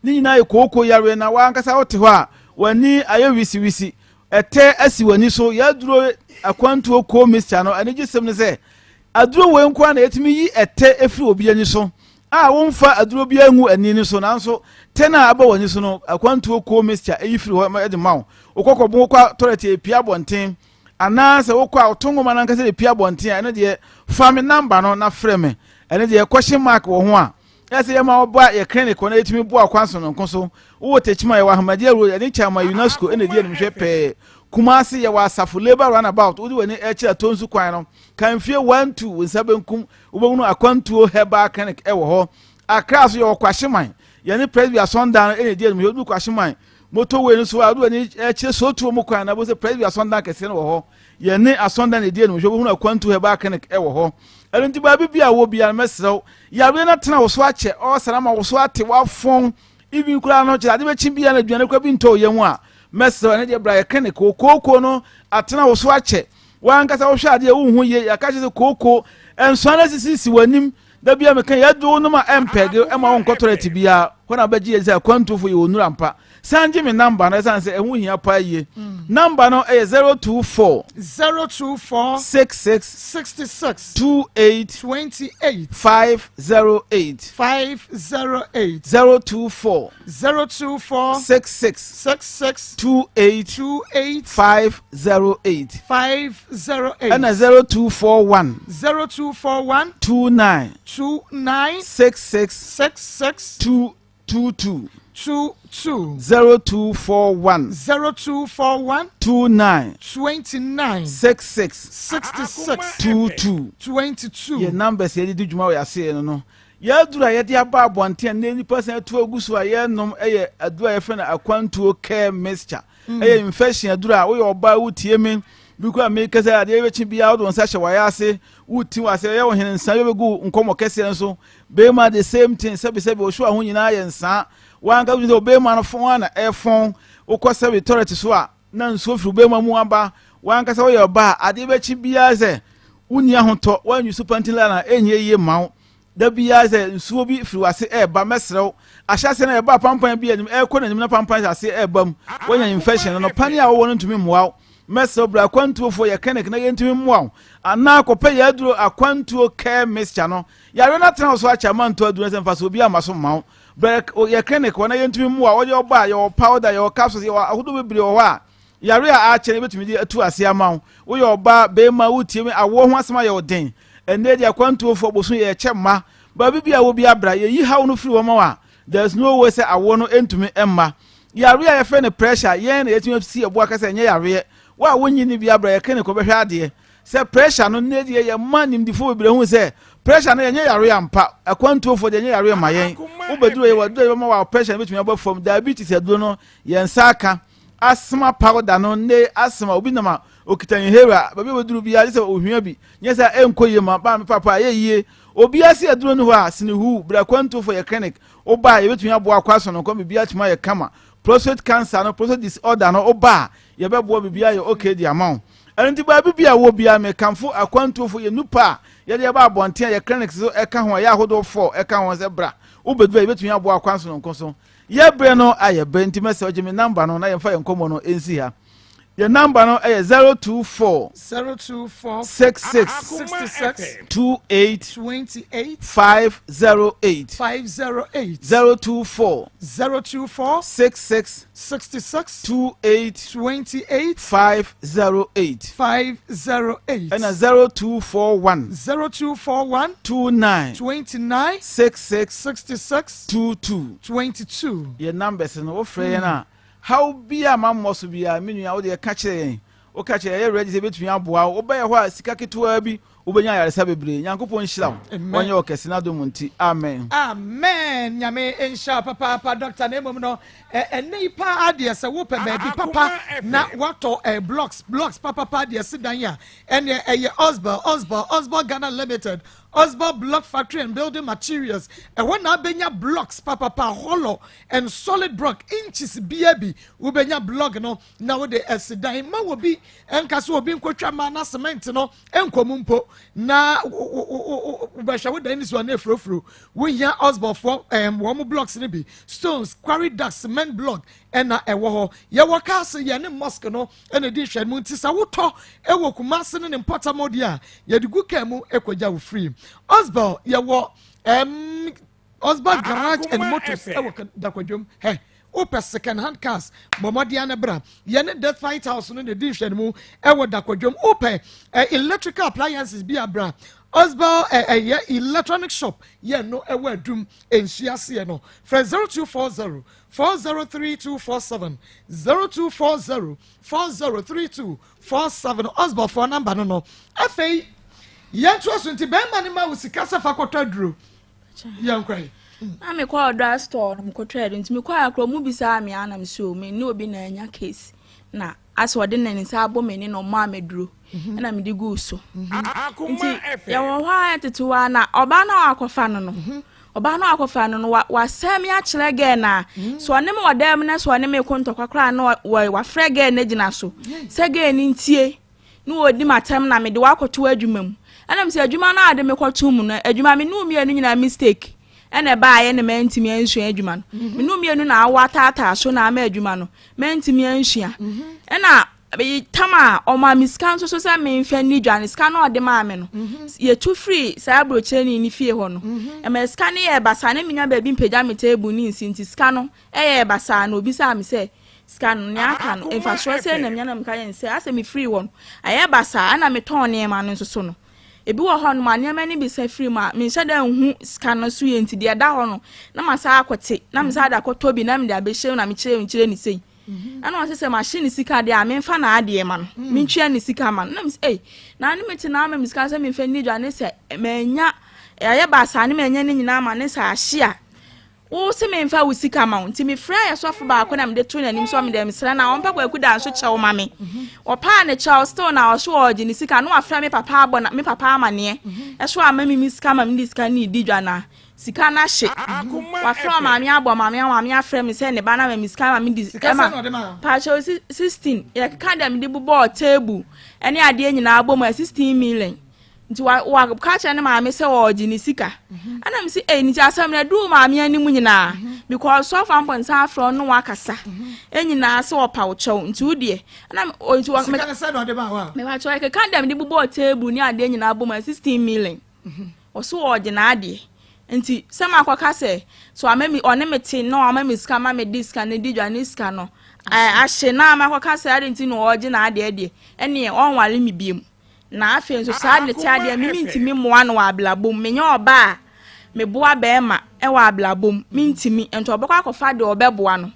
ni nyina ye kokko yare na wankasa wote ho a wani aye wisi ete asi wani so ya duro akwantuo ko mixture no ane gisem ne se aduro we nko na etimi yi ete efiri obi ani so a wonfa aduro bi angu ani ni so nanso tena aba wani so no akwantuo ko mixture eyifiri ho ma ede mawo okokobon kwa toilet epia bonten ana se wokwa otongo manankasa epia bonten ane de family number no na frame ane de question mark wo ho a yase yema oba ye clinic na etimi bo akwanso no nkoso wo techima ye wa Ahmadiyya road ene chama UNESCO ene die nimhwe pe Kumasi ye wa Asafo labor runabout odi wani eche tonsu kwan no kan fie 12 nsabenkum ubonu akwantuo heba clinic ewo ho Accra so ye kwahyeman ye ne Presbyterian Sunday ene die nimhwe odu kwahyeman moto we no so adu wani eche so tuo mu kwan na bo se Presbyterian Sunday kese no wo ho ye ne asonda ne die nimhwe obonu akwantuo heba clinic ewo ho elenti ba bibia wo bia mesrew yare na tena wo so ache o sarama wo so ate wa fon ibi kura no kira de be chi bia na aduane kwa bi nto ye mu a mesrew ne de bra ye clinic kokoko no atena wo so ache wankasa wo hwa de wo hu ye ya ka che kokoko enso na sisi wanim da bia me kan ya do no ma empege e ma won kotoreti bia kona baji ye za kwantufo ye onura mpa sanje me number na sanse ehu hia pa ye number no e 024 66 28 508 024 66 28 508 and 0241 29 66 222 0241 29 66 22 ye numbers ye di djuma we ase no ya dura ya dia ba abonten na ni person to agusu a ye nom eye adura ye friend akwantuo care mixture eye infection adura wo ye oba wutie me biko me kase ade be chi bia wo nsa hye waya ase wuti wase ye wo hene nsa ye begu nkomo kase nso be ma the same thing sebe wo hwo aho nyina ye nsa wanga wo be ma no fon na e fon wo kose be toilet so a na nso furu be ma mu aba wanga se wo ye oba ade be chi bia ze wuni ahoto wanyu supantila na enye ye mawo da bia ze nsuo bi firi wase ba mesrew ahyase na ba pampan bi anim ko na nim na pampan ase bam wanya infection no pani a wo no ntumi mmoaw mesrew bra kwantuo fo ye clinic na ye ntumi mmoaw ana akopɛ ya duro akwantuo care mixture no yare na tena so acha manto aduro se mfaso bi amaso mmaw bra ye clinic wona ye ntumi mmoaw wo ye oba ye powder ye capsules ye ahodo bebre wo ha yare a chere betumi di atu ase amaw wo ye oba be ma wutie me awo ho asema ye odin ene dia kwantuo fo boso ye chema ba bibia wo bia bra ye yi hawo no firi wo ma wa there's no way say awo no entumi emma yare a ye fe ne pressure ye na yetumi si ebo aka say nye yare wa wonyi ni bia bra ye kene ko behwe ade say pressure no ne die ye manim di fo bibire hu say pressure no ye nye yare ampa akwantuo fo de nye yare ma yen wo beduro ye wa do ma wa pressure betumi aba from diabetes edo no ye nsa aka asthma powder no ne asthma obi na ma okita inhaler ba bi beduru bi ya say ohwia bi nye say enkoye ma ba me papa ye yie obi asi aduro no ho a sinihu bra kwanto for your clinic oba ye betumi abo akwaso no ko bibia tuma ye kama prostate cancer no prostate disorder no oba ye bebo bibia ye okay di amount enti ba bibia wo bia me kamfo akwanto for ye nupa ye de ba abonten ye clinic so eka ho ya hodo 4 eka ho ze bra obedu ye betumi abo akwaso no nkoso ye bre no aye benti message me number no na ye fa ye nkomo no ensi ha. Your number no is 024 66 28 508 024 66 28 508 and a 0241 29 66 22. Your numbers no free na. How be a man must be a minu out there catching o catch a ready between aboa obey a sika ketewa bi obenya yare sabebre nyankopon hira onye okesina do munti amen nyame insha papa Dr. Nemom no ene pa ade se wo pe baby papa na wato blocks papa de sidan ya ene Osborne Ghana Limited Osborne Block Factory and Building Materials when na benya blocks papa hollow and solid block inches biabi wo benya block no na wo de sidan ma wo bi enka so obi nkotwa ma na cement no enkomumpo na ubasha wo dan so na frofro wo ya Osborne for wo blocks ne bi stones quarry duct cement block ena ewo ho ye wo castle ye ne mosque no ena di hwe mu ntisa wo to ewo kumase ne importer mode a ye de gukamu ekogya wo free Osborne ye wo Osborne Garage and Motors ewo dakwadwom he open second hand cars momodia na bra ye ne Death Fight House no de di hwe mu ewo dakwadwom open electrical appliances bi abra Osborne electronic shop ye no ewo adum ensuase no for 0240 403247 0240 403247 Osborne for number no afei ye trust nti be ma ne ma usika safa kotaduro ye nkrai na me kwa order store no mkotred nti me kwa akro mu bisa me ana me so me ni obi na anya case na aso de na ni sa abo me ni no ma meduro na me di go so nti ya wo hwa tetewa na oba na akofa no oba na akofa no wa semi a kire ge na so onem wodam na so onem ekontokwa na wa frege na gina so se ge ni ntie no odi matem na me de wakoto adwuma mu ana me se adwuma na ade me kwato mu na adwuma me no mienu nyina mistake ene ba ye ne mentimi ansua adwuma no me no mienu na awatata so na ama adwuma no mentimi ansua ena be tama o ma miskan so se me mfa ni dwane scan no de ma me no ye tu free sa abroche ni fie ho no e ma scan ye basa ne minya ba bi mpagya me table ni nsinti scan no ye basa na obi sa me se scan no aka no infrastructure se na minya na mka ye se ase me free won aye basa ana me ton ne ma no so no ebi wo ho no ma ne ma ni bi se free ma me hye da hu scan no so ye nti de da ho no na ma sa akote na me sa da koto bi na me de abehye na me kire ni sei ana wase se machine sika de a me mfa na ade ma no me ntwa ni sika ma no na me say na ni me te na me sika se me mfa ni dwane se manya ya ba sa ne menye ne nyina ma ne sa ahye a wo se me mfa wo sika ma nti me fra ya sofo ba ko na me de to nanim so me de mesra na won pa kwaku da nso chewo ma me opa ne chewo still na wo so oje ne sika no afra me papa abo na me papa amane e so ama me sika ma me sika ni di dwa na sika na hye wa fra ma me abo ma me afra me se ne ba na me sika ma me di pa chewo 16 ya ka da me de bubo table ene ade nyina abo ma 16 million nti wa ka cha ne ma me se oje ne sika ana me se ni cha asam na du ma me ani mu nyina because so fa mponsa afro no wakasa enyina se opa wo chew nti udie ana nti wa me se no de ba wa me wa chew ka dem de bubo table ni ade nyina abo ma 16 million oso oje na ade nti se ma kwaka se so amemi one meti no amemi ska ma me diska ne di dwa ne ska no ahye na ma kwaka se ade nti no oje na ade ade ene onwale mi biem na afi nso saa de tiade mi ntimi moa no ablabom menye oba me boa be ma e wa ablabom mi ntimi ento obekwa akofa de obeboa no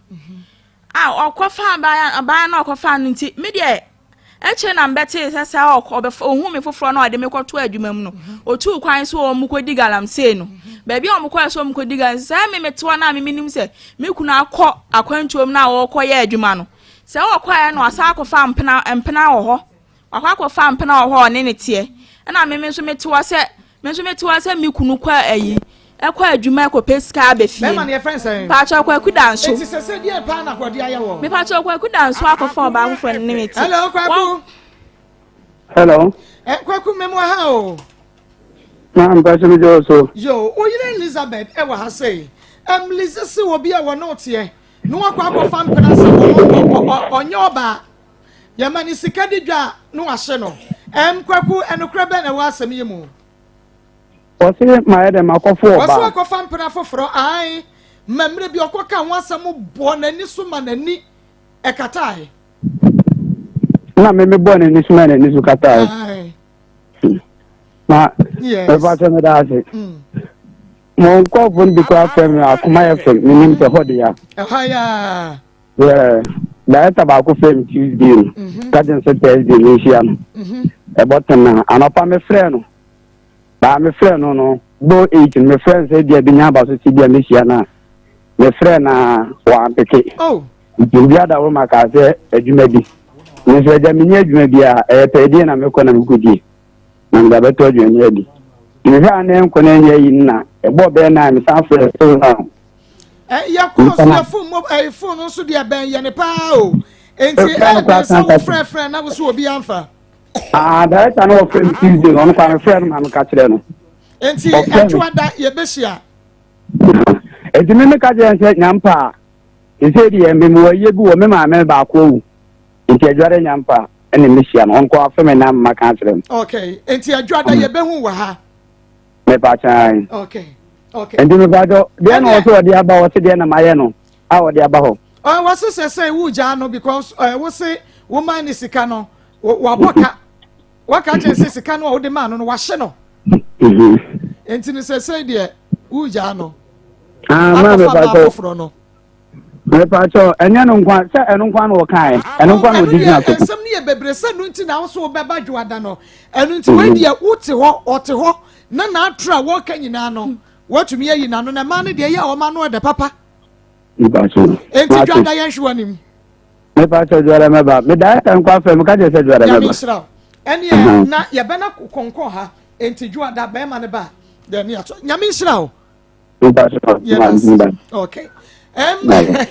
okofa aba na okofa no nti me de eche na mbete sesa obefa ohu me foforo na ode me kwoto adwuma mu no otu kwan so o mukodi galamse no baabi o mukwa so mukodi galamse sa me meto na me minim se me kuna akọ akwantuom na wo koye adwuma no se wo kwa no asa akofa mpena wo ho akwa fa mpena ho ne ne tie na me nso metiwa se me kunu kwa ayi ekwa adwuma ko pesika abefie me ma ne friends eh pa cha kwa kudanso enti se die pa na kwodi ayewo me pa cha kwa kudanso akofo ba afofo ne meti hello kwaku hello kwaku memo ha o na mbaso mi joso yo oyire Elizabeth e wa ha sei Lizzy wo bia wo no tie no akwa fa mpena se onye oba yamani sika di dwa no ahye no kwaku enokra be na wa asem yemu osi ma ede makofo oba osi akofa mpena foforo ai mamre bi okoka ho asem bo nani so ma nani ekatai na me bo nani so ma nani so katai ai ma eba teme da ase mo ko fun bi ko afem Akoma FM nim te hode ya ya da ta ba ko fem Tuesday ka den se Thursday ni hia no e botan na anopa me frɛ no ba me frɛ no no bo 8 me frɛ se dia bi nya ba so ti dia me hia na me frɛ na wa peke bi ada wo maka se adwuma bi me se ja me nya adwuma bi a e pɛdie na me kɔ na me kodi na me da beto adwuma ni adi me ha na enko na nya yi na e bo be na me sa frɛ so na ya ko so ya phone no so dia ben ye ne pa o enti so frɛ na wo so obi anfa director no friend Tuesday on kwa friend ma ka kire no enti atwada ye behia enti me ka je nse nyampa ese di me mo ye bi wo me ma me ba ko wu enti adware nyampa ene me hia no on kwa afeme na ma ka kire no okay enti atwada ye behu wa ha me pa chan okay enti me ba do de na o so de aba o se de na maye no a o de aba ho wa so say wu ja no because wo se woman ni sika no wa boka waka je sika no wo de ma no wa hye no enti ni say de wu ja no ma me ba do me pa cho enya no nkwa se eno nkwa no kai eno nkwa no di na so sem ni e bebre se no nti na wo so be ba dwada no eno nti we de uti ho ote ho na atra wo ka nyina no watumi yi na no na ma no de ye o ma no de papa enti dwada ye hwe anim me pa cho dwada me ba me da ta nkwa fe me ka je se dwada me ba ene na ye be na konko ha enti dwada be ma ne ba de ne ato nyame nhira o okay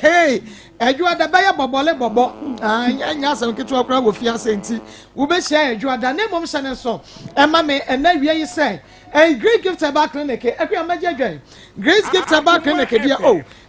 hey adwada ba ya bobole bobo anya asem ketu akura wo fi asenti wo be share adwada na mom hye ne so ema me ena wie yi say great gift about clinic ekwa maje gwan grace gift about clinic dia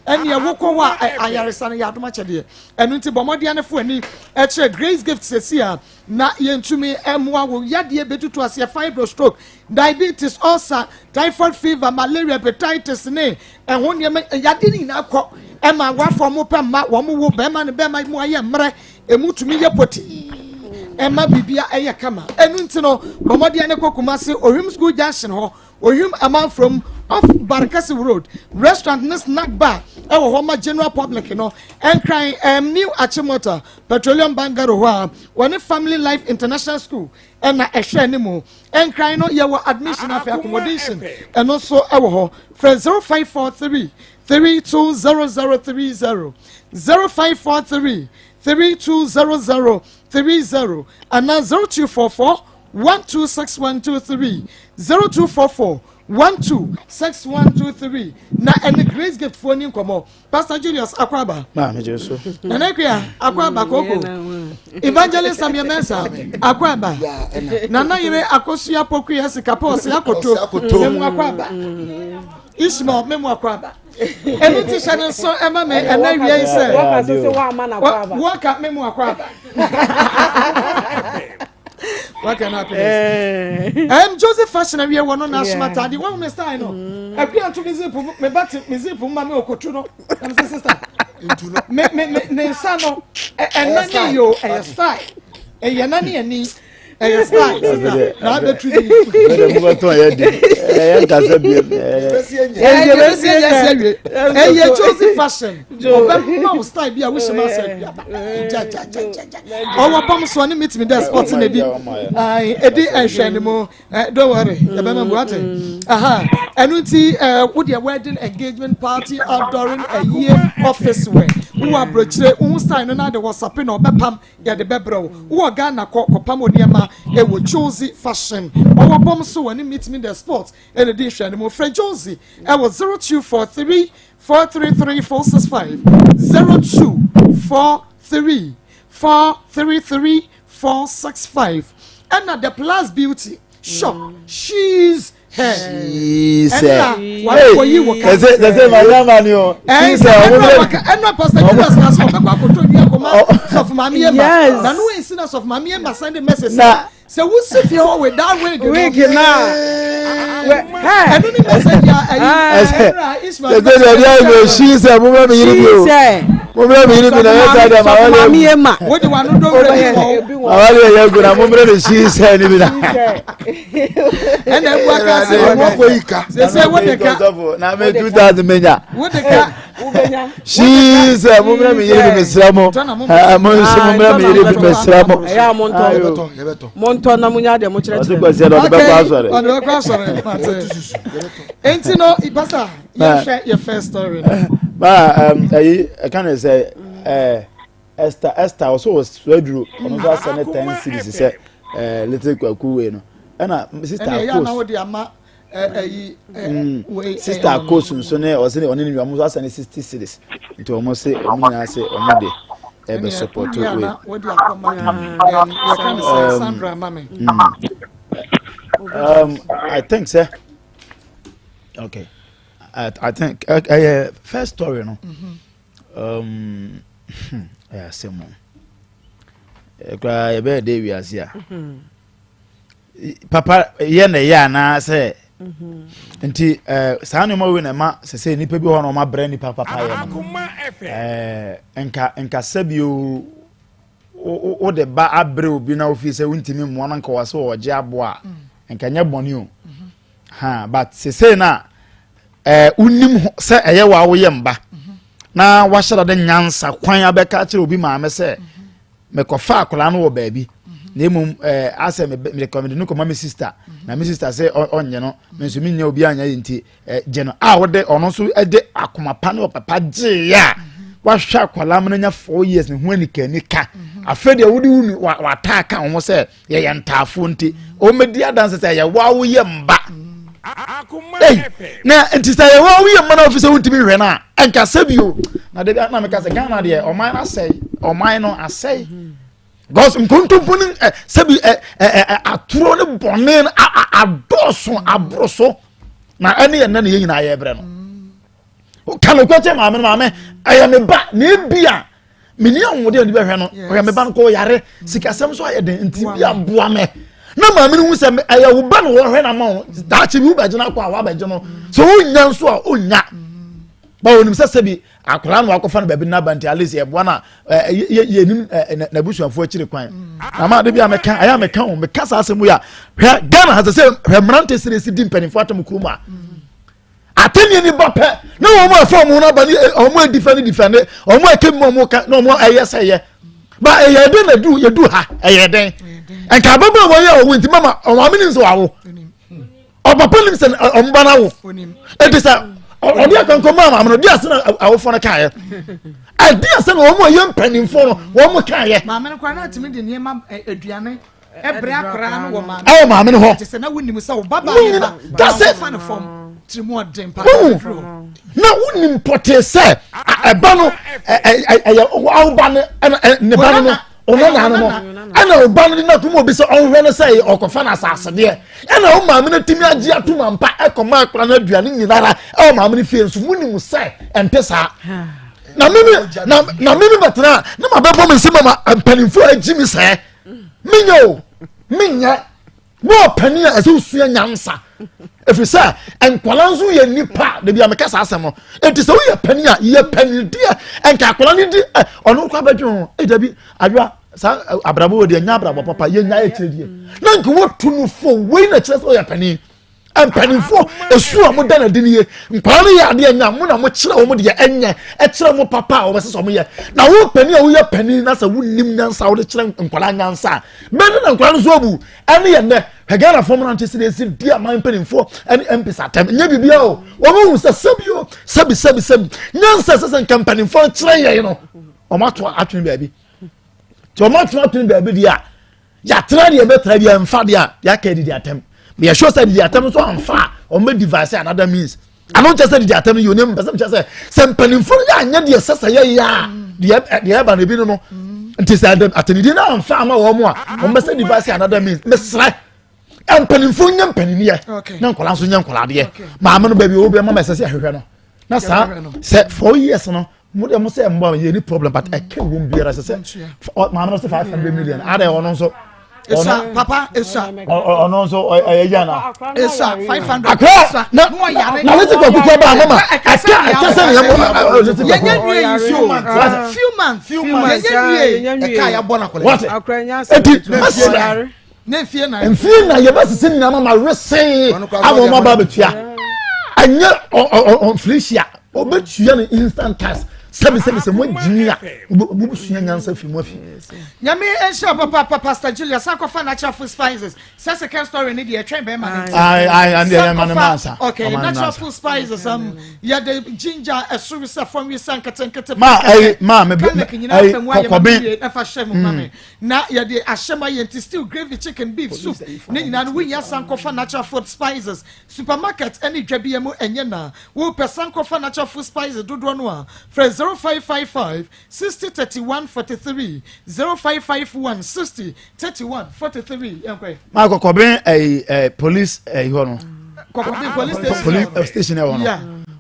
ene ye woko wa ayaresa no ya doma chede enu nti bomode ne fo ani e grace gift sesia na yentumi emwa wo yade betutu ase fibro stroke diabetes ulcer typhoid fever malaria hepatitis ne ehwo ne yade ni na akọ ema wa form pa ma wo mo wo be ma ne be ma mu aye mre emutumi ye poti ema bibia eye kama enu nti no bomode ne kokuma se ohim school junction ho ohim amount from off Barkasi road restaurant ne snack bar ewo ho ma general public no enkran new Achimota Petroleum Bangaro ho one Family Life International School na ehwe ne mu enkran no ye wo admission of accommodation and also ewo ho for 0543 320030 0543 320030 and now 0244 126123 0244 126123 na and Grace gift for ni komo Pastor Julius Akwaba na me jesu na nekria Akwaba koko Evangelist Samuel Mensa Akwaba na na yire akosua poku yesi kapos yakoto memu Akwaba Ishmael memu Akwaba eni ti shane so ema me ena wie say waka se wa ma na Akwaba waka memu Akwaba what can happen? Joseph Fashion we are one national tadi one me style no. I can't to visit me back me zip mama okotuno. I'm sister. Me sano and nani yo a style. E yanani ani e style. Na be tu di. Me mo to ya di. E ka se bi. E Joseph Fashion. Oba mo style bi a we shema say bi aba. Owo bom so ni meet me there sport na bi. Ai edi ehwe ni mo. Don't worry. E be me ate. Aha. Enu ti wo the wedding engagement party outdooring a year office wear. Wo abrochire wo style no na de WhatsApp na obepam ya de bebro. Wo Ghana kopam oniema e wo Josie Fashion. Owo bom so wani meet me there sport. E de ehwe ni mo Fred Josie. E was 0243 433 465 0243 433 465 and at the Plus Beauty shop she's her she's hey that's my man yo she's and no pastor Jesus na so kwa koto ni akoma so for mama ema na no esi na so for mama ema send message say we sit here with that wig now hey and no message ya she's a woman me you mumre me ni na yesa da ma wo de wanu do re mo awale ya gura mumre ni she's ni bi na and then what ka say mo ko ika say what the ka na me 2000 menya what the ka she's a mumre me ni bi sramo mo mumre me ni bi sramo ya monto na munya de mo kire kire ko se do be kwa sore on the kwa sore enti no ibasa you share your first story ba I can say Esther also was Swedru on the Senate 10 cities say little kwaku we no na sister sister Akos nso ne o se ne oni nwa mo asane 60 cities nti o mo se o mo na se o mo de e be support we what the Akoma you can say Sandra mama I think sir okay I think first story no yeah semo e be dey we asia papa ye na ya na say nti saanu mo we na ma se nipa bi ho na ma bra nipa papa ye enka sabio o de ba abre obi na ofisi wuntimi mo na nka wase o je abo a enka nya boni o ha but se na unim se eye wa wo ye mba na wa hyada de nyansa kwan abeka kire obi maame se me kofa akola no wo baabi na emum ase me recommend no koma me sister na me sister say onye no me nso me nya obi anya yenti je no a wo de ono so de akoma pa no papa je ya wa hwa akola me nya 4 years ne ho anika nika afede wo de unu wa taka wo se ye ye ntafo nti o medi adanse se ye wa wo ye mba Akoma na ntisa ye wa wiye mana ofise wuntimi hwe na enka sabio na de na me ka se Ghana de o man asai o man no asai gos nkontomponin sabi aturo ne bonen adoso abroso na ene ye na ye nyina ye bre no o kanu kwache maame aya me ba na bia meni anwode oni be hwe no o me ba no ko yare sikasem so aye den nti bia boa me na maame no hu se aya wo ba no wo hwe na ma da che bi wo ba gina kwa wa ba gino so onya nso a onya ba onim se sebi akora no akofa no ba bi na ba nti alisi e boa na yenim na busuafo akire kwan na ma de bia meka aya meka o meka sa asemu ya Ghana has say remnant series di mpanifo atom kuruma ateni ni bape na wo mo afọ mo na ba ni o mo defend o mo akem mo ka na mo ayese ba eye den na du ye du ha eye den enka baba wo ye o wenti mama o ma mini nso wawo o papa nim se o mba na wo e de sa o dia kan ko mama no dia se na awo fo na kae a dia se na o mo ye mpanimfo no wo mo kae mama no kwa na timi de niema aduane ebre akra no wo mama awo mama no ho se na wonim se wo baba ba da se fa no fom trimo odem pa na wonim pote se eba no awo ba ne ba no ona na no ana oba no na tumo bi se onhwe no say okofa na asase de ana o maame na timi agi atuma mpa ekoma akra na aduane nyinara o maame ne fie nso munim se empesa na mimi batna na mabebo me se mama ampanimfo agi mi se minya wo pani a so sua nyansa efisa enkwala nso ye nipa de bia mekasa asem no enti se wo ye pani a ye pani dia enka akwala ni di ono kwa badwo dabi adwa sa abrabo wo de nya abrabo papa ye nya ekiredie na nka wo tunu fo we na kire so ye pani empanifo esu amu dana diniye nkwala ni ya de nya mu na mo kire wo mo de enye e kire mo papa wo se so mo ye na wo pani a wo ye pani na sa wo nim nyansa wo de kire nkwala nyansa men na nkwala so obu ene ye ne hegara fo mo na ntese de si dia man panifo ene empisa tem nya bibia o wo mo se sabio sabi nyansa se se kampanifo kire ye no o ma to atwen baabi to ma to atwen baabi dia ya tra de be tra bia mfa dia ya ka di atem me ya show say di atem so amfa o me device another means I don't just say di atem you name person just say sempanimfo ya anya de sesa ya dia ba na bi no nti say atenidi na amfa ama wo mo a o me say device another means me sra empanimfo nya mpaniniye na nkola so nya nkola de ma no ba bi o bi ma sese ahwehwe no na sa say 4 years no mo say mbo ye ni problem but I can't won biara say ma no say 500 million ada ono so esa papa esa ono so ayana esa 500 akwa na let's go kuko ba mama aka say ya few months eka ya bona kole akranya say Enfie na ye basisi ni mama resen awo ma ba betua anya on flishia obetua ni instant cash sabi mo jinia obu sunya nyansa fi mo afi nyame ensha papa pastor Julius akofa natural food spices say second story ni dey train be man and the man mansa okay natural food spices ya the ginger esuru sa from we san katenkete ma me kobe afa shem mama na ya the ashema yenti still gravy chicken beef soup ni nyina no we ya san kofa natural food spices supermarket any dwabia mu enye na wo person kofa natural food spices dodo no a 0555 60 31 43 0551 60 31 43 yankwe ma kokobe police hono kokobe police station hono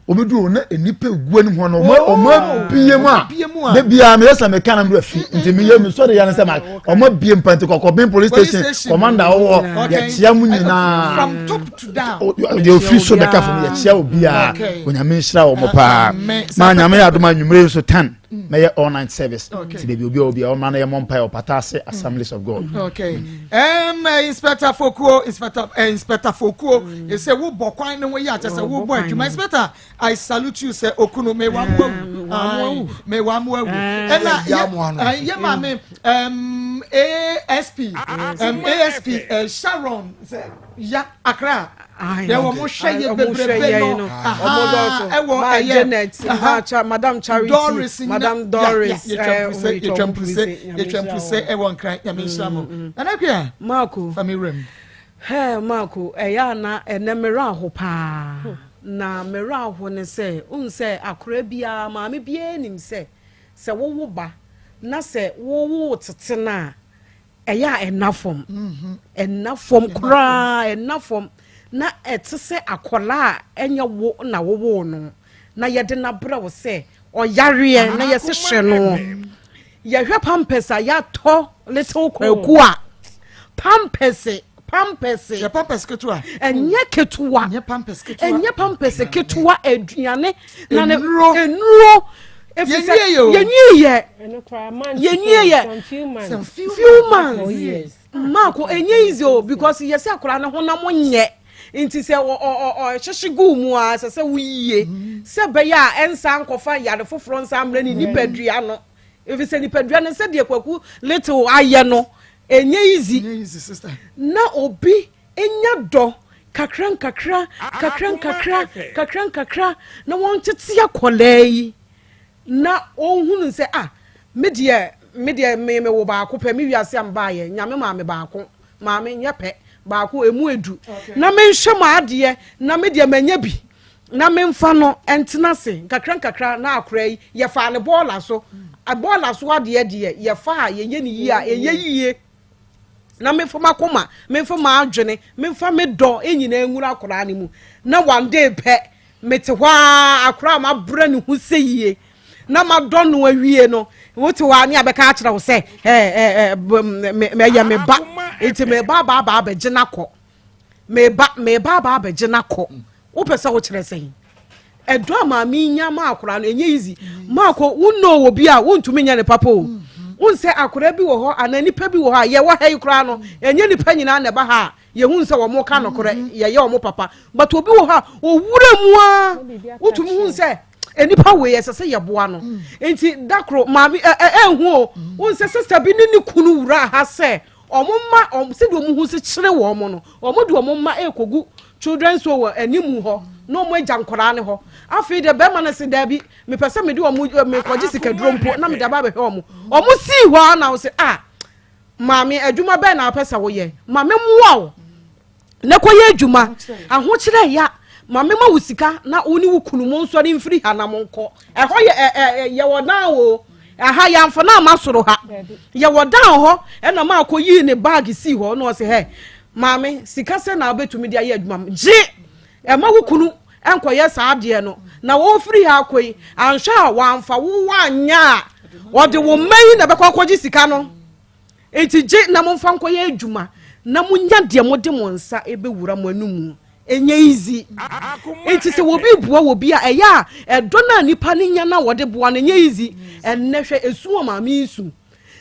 obedu na enipa egu anim hono o biem a de bia me yesa me kana mdo afi nti me yemi so de ya nse ma o biem pante kokobe police station commander wo ya chia mu nyina from top to down the official the ka from ya chia obi a onyame nhira wo pa ma nyame ya adoma nwumre so 10 may online service to the obi o man yem empire patase assemblies of God okay inspector Fokuo you say wo bokwan ne wo ya say wo boy adwuma inspector I salute you say okuno me wa mo ena ya ma me ASP Sharon say ya Accra there were more shey bebrebe no omodo Janet Madam Charity Madam Doris you say e won cry ya me nshamo anakwa Marco famirem Marco ya na enemera ho pa na mera ho ne say unse akora bia ma me bia nim say wo ba na say wo tetena eya enafom kra enafom na etese akola enya wo na wo no na yede na bra wo se oyare na yese hwe no ye hwe pampers ya to little kwaku a pampers ya pampers ketua enye ketua enye pampers ketua aduane na ne enuro yenye some few months Marco enye easy because yesi akora ne honam nye inti se o hyehyigu mu a se wuyiye se be ya ensa nkofa yade foforo nsa amre ni nipadua no efi se nipadua no se de kwaku little aye no enye easy sister na obi enya do kakra na won tete akolai na ohunu se me wo baako pe me wiase amba ye nyame maame baako maame nyepe baako emu edu na me nhwe ma ade na me de manya bi na me mfa no entena se kakra na akora yi ye fa ne bola so a bola so ade ye fa ye ni yi a eye yiye na me fama koma me fama adwene me fa me do enyina enwura akora ne mu na one day pe mete hwa akora ma bra ne hu seyiye na ma do no awie no wote wa ne abeka akira wo se me ya me ba enti me ba be gina ko me ba be gina ko wo pese wo kire sen edo ama mi nya ma akora no enye easy ma ko wo bi a wo ntumi nya ne papa o unse akora bi wo ho ananipa bi wo ha ye wo ha kura no enye nipa nyina na ba ha ye hunse wo mo ka no kora ye wo mo papa but obi wo ha owura mu a utumi hunse enipa we ye sese ye boa no enti dakro maami hu unse sister bi ni kunu wura ha se omumma se do mu hu se kire wo mo no omodu omumma ekogu children so wo animu ho no mo agya nkora ne ho afi de be ma na se da bi me pese me de me koji sikaduro mpo na me da ba be he omo si ho na wo se maami adwuma be na pese wo ye maami muwa wo ne koye adwuma aho kire ya maami ma wusika na oni wukunu mo nso ni mfiri ha na mo nko eho ye wodan wo aha ya mfo na masoro ha ye wodan ho e na ma akoyi ne bag si ho na wo se he maami sika se na obetumi dia ye adwuma je e ma wukunu enkoye saade no na wo firi ha akoi anhwa wa amfa wo wanya wo de wo mai na bekwa kwaji sika no enti je na mo mfa nkoye adwuma na munya de mo de mo nsa ebewura mo anumu enye easy enti se wo bi bua wo bi a eya edo na nipa ne nya na wo de bua na enye easy ennehwe esu ma mi nsu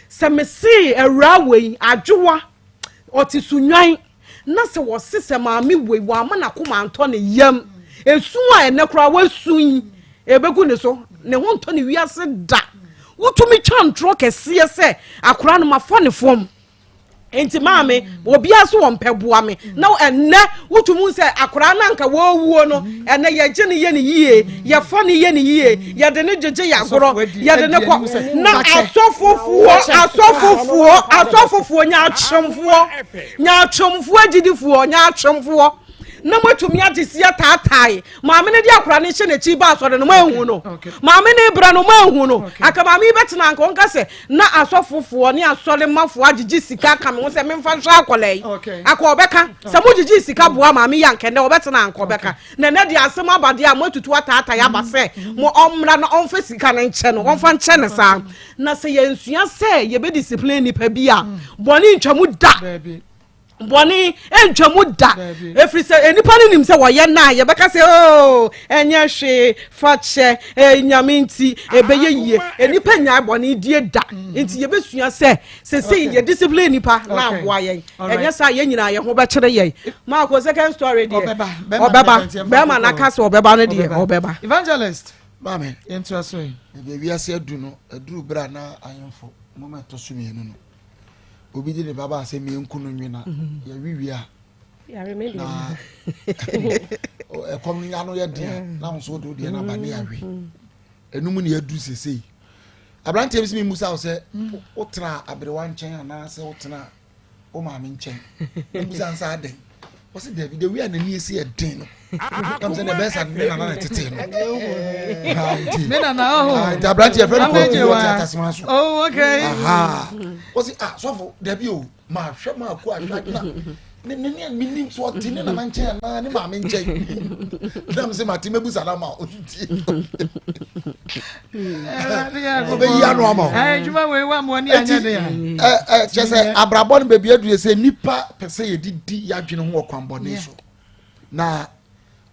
se me si ewura wei adwowa oti sunwan na se wo sese ma mi wei wa ma na koma anto ne yam esu a enekura wasun ebegu ne so ne ho nto ne wiase da wutumi chantro kese se akora no mafo ne fom enti maame obi aso wo mpeboa me na enne wutumu se akora na nka wo wuo no enne ye gye ne ye ne yie ye fo ne ye ne yie ye de ne jeje ya goro ye de ne ko na asofofuo nya achomfuo agidifuo nya achomfuo na matumi adesia taatai maame ne di akora ne hye ne chi ba asore no mahu no maame ne bra no mahu no akaba mi betena anka onka se na asofofo ne asore mafo agigi sika ka me ho se memfa hwa akolai akọ obeka se mo gigi sika boa maame yanke ne obetena anka obeka na ne di asem abade a matutu ataatai aba se mo omra na onfa sika ne nche no onfa nche ne sa na se ye nsua se ye be discipline ni pa bi a boni ntwamu da boni entwamu da efri se enipa ni nim se wo ye na ye beka se enye hwe fache nyame nti ebeye yie enipa nya boni die da nti ye besua se ye discipline nipa na aboa ye enye sa ye nyina ye ho be kire ye Maa Akos second story die obeba be ma na ka se obeba no die obeba evangelist mame ento aso e be wiase adu no adu bra na ayemfo moment to so mienu no obi di ne baba se mi enku no nwina ya wiwia ya remember na e kom nya no ye de na so do de na ba ne ya wi enum ne adu sesei abrante bi se mi musa o se o tra abrewa nchen ana se o tena o ma mi nchen musa nsa den o se David de wi anani esi e den no am se the best and me na tete no me na the abrante e friend ko what atasima so oh okay aha o se so David o ma hwe ma ko ahwa na ne minim so tini na manche na ne ma menche dam se mati mebu salama o ti be ya no ama juma we wa mo ni anya de ya chese abrabo no bebi adu se nipa pese ye didi ya dwene ho okwambone so na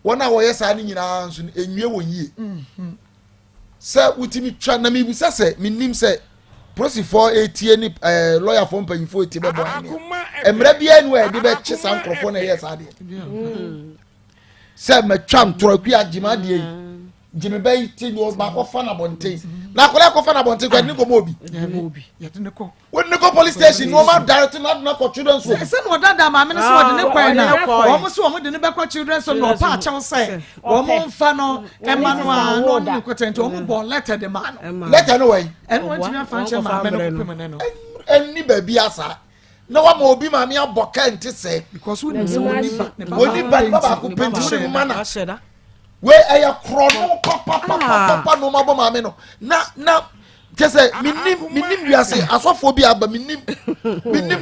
wona wo yesa ni nyina nso enwie wo yie se utimi twa na mebu se minim se prosi for etie ni lawyer for mpanyifo etie bebo emre bia nu e de be che san krofo na yes ade se me twam toroku agima de yi jimi be ti no ma ko fa na bonten na ko fa na bonten ko ni ko mo obi yete ne ko woni ko police station no ma direct na ko children so se no dada ma me no so de ne kwa na o mo so o mo de ne be kwa children so no pa cha say o mo mfa no e ma no a no ni ko tento o mo bo letter de ma no letter no way en won ti me fa che ma me no ko pe me no enni ba bi asa na wa ma obi ma me aboka nti se because we ni ba ko petition ma na we aya krono papa no ma bo ma me no na kese minim wiase asofo bi aba minim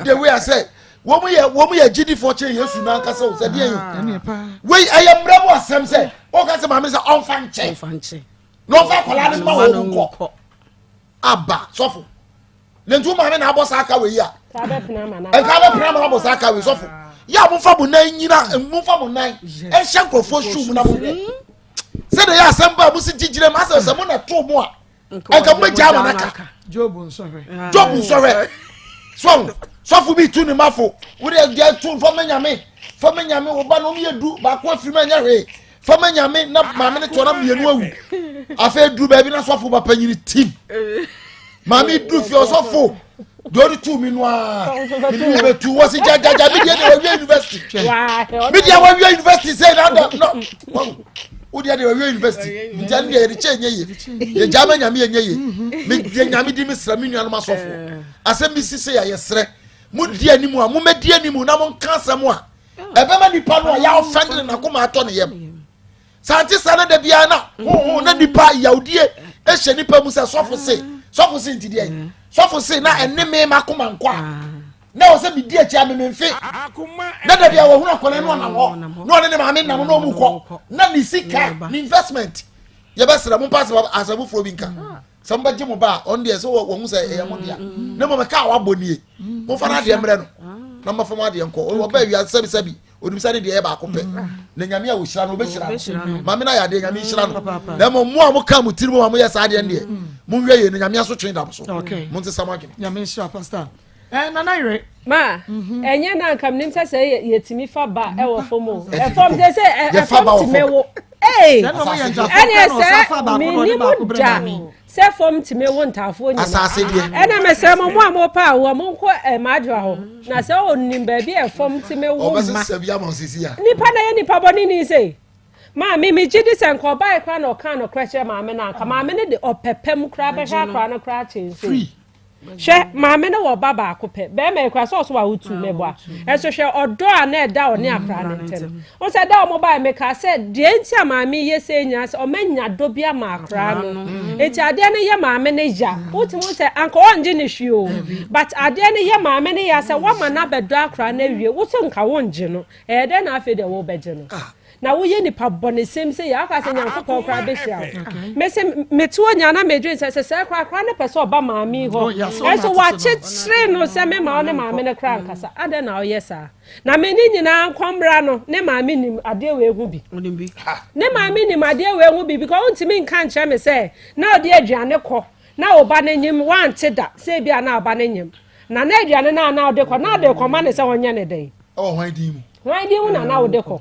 the way I say wo mu ye gidi for che Yesu na nka se o se de yo we aya mramo asem se o ka se ma me se on fanche no fa kola ni ma wo ko aba sofo le ntu ma me na abosa aka we ya ka be pina ma na abosa aka we sofo ya mo fa bo nan nyina mo fa bo nan e hye krofo shu mu na mo se de ya asem ba mo si gigire ma se mo na to mo a aka mo jama naka job nsore so fu bi tu ni mafo wo de dia tu fo menyame wo ba no me du ba ko afiri manya hwe fo menyame na ma me ne to na mienu awu afa du ba bi na so fu ba panyiri team ma me du fi so fu do tu mi no a mi be tu wo si jajaja bi de we university mi dia we university say na no odi ade we university njan de chenye ye jama nyame ye me de nyame di misra mi nuanu masofo asem bi sise ya yesre mu di animu a mu medi animu na mo kansa mu a ebe ma nipa no ya offend na ko ma ato ne yem santi sana de bia na na nipa yaudie e hye nipa mu se sofo se ntidi ai sofo se na enne me makoma nkwa na o se bi di achi amememfe na da bia wo hu akona no na ho no ne ma me na no mu ko na ni sika ni investment ye besra mu pass asabu fro bi nka samba je mu ba on de so wo hu se e mo dia na mo me ka wa bonie mo fa na de mre no na ma fa ma de nko wo ba wi asabi onim sa ne de e ba ko pe na nyame a wo hira no be hira ma me na ya de nyame hira no na mo a mo ka mo tiri mo mo ye sa de ne mo hwe ye na nyame aso twen dam so mo nte sama gene nyame hira pastor nana ire ma enye na nkam nim sese yetimi fa ba e wo fomo e fom de se e fom timewo ene se minimum da se fom timewo ntafo nyina asase die ene me se mo mo pa wo mo nko e madwa ho na se onim ba bi e fom timewo ma se bia mo sisi ya nipa na ye nipa boni ni se ma mi gidi se nko ba e kra na o kan no kra che ma me na nka ma me ne de opepem kra be hwa kra na kra che free she maame ne wo baba akopɛ be me kra so wa hutu mebo eso hwe odo a na eda oni akra ne ntem o se da o mobile me ka se de enti a maame ye se nya se o manya do bia ma akra no enti ade ne ye maame ne ja uti mu se anko onje ne hwi o but ade ne ye maame ne ya se wa ma na bedo akra na wie wo se nka wonje no e de na afi de wo beje no na wo ye nipa bone sem se ya ka se nyankopɔ kra be hia me se metu onya na medwin se se kra ne pese oba maami ho eso wa chechire no se me ma ne maami ne kra nkasa ade na oyesa na me ni nyina nkombra no ne maami nim ade we hu bi ne maami nim ade we hu bi because untimi nka nche me se na ode aduane kɔ na oba ne nyim wante da se bia na oba ne nyim na aduane na ode kɔ na ade kɔ ma ne se wonye ne den hwan di mu na ode kɔ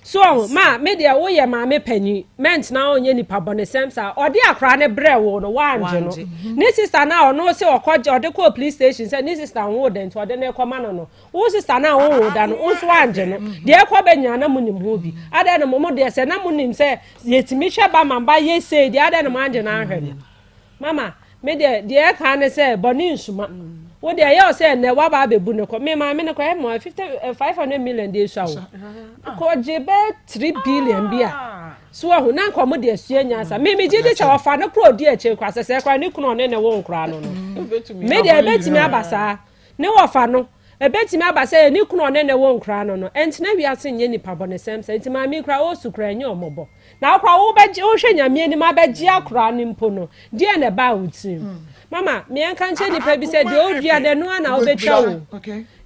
so ma me de wo ye ma me panyi ment na onye nipa bone semsa odi akra ne bre wo no wanje no ni sister na ono se okoje odi ko police station se ni sister wo de nto odi ne koma no wo sister na wo da no unso wanje no de ko benya na munim ho bi ade no mo de se na munim se yetimi hwe ba mamba ye se de ade no manje na ahwe no mama me de ka ne se bone nsuma wo de ye o se ne wa ba bebu ne ko me ma me ne ko e mo 500 million de so ko jebe 3 billion bia so ho na nko mo de asua nyansa me gidi cha ofa ne kro di eche kwa se kwa ni kuno ne wo nkra no me de betimi abasa ne wofa no ebetimi abasa ni kuno ne wo nkra no entina wi ase nye nipa bone semsa entima mi kra o sukra nye omobo na kwa wo beje wo hwe nyame ni ma beje akra ni mpo no die ne ba utim mama me enka nche nipa bi se de odua de no na obetwa wo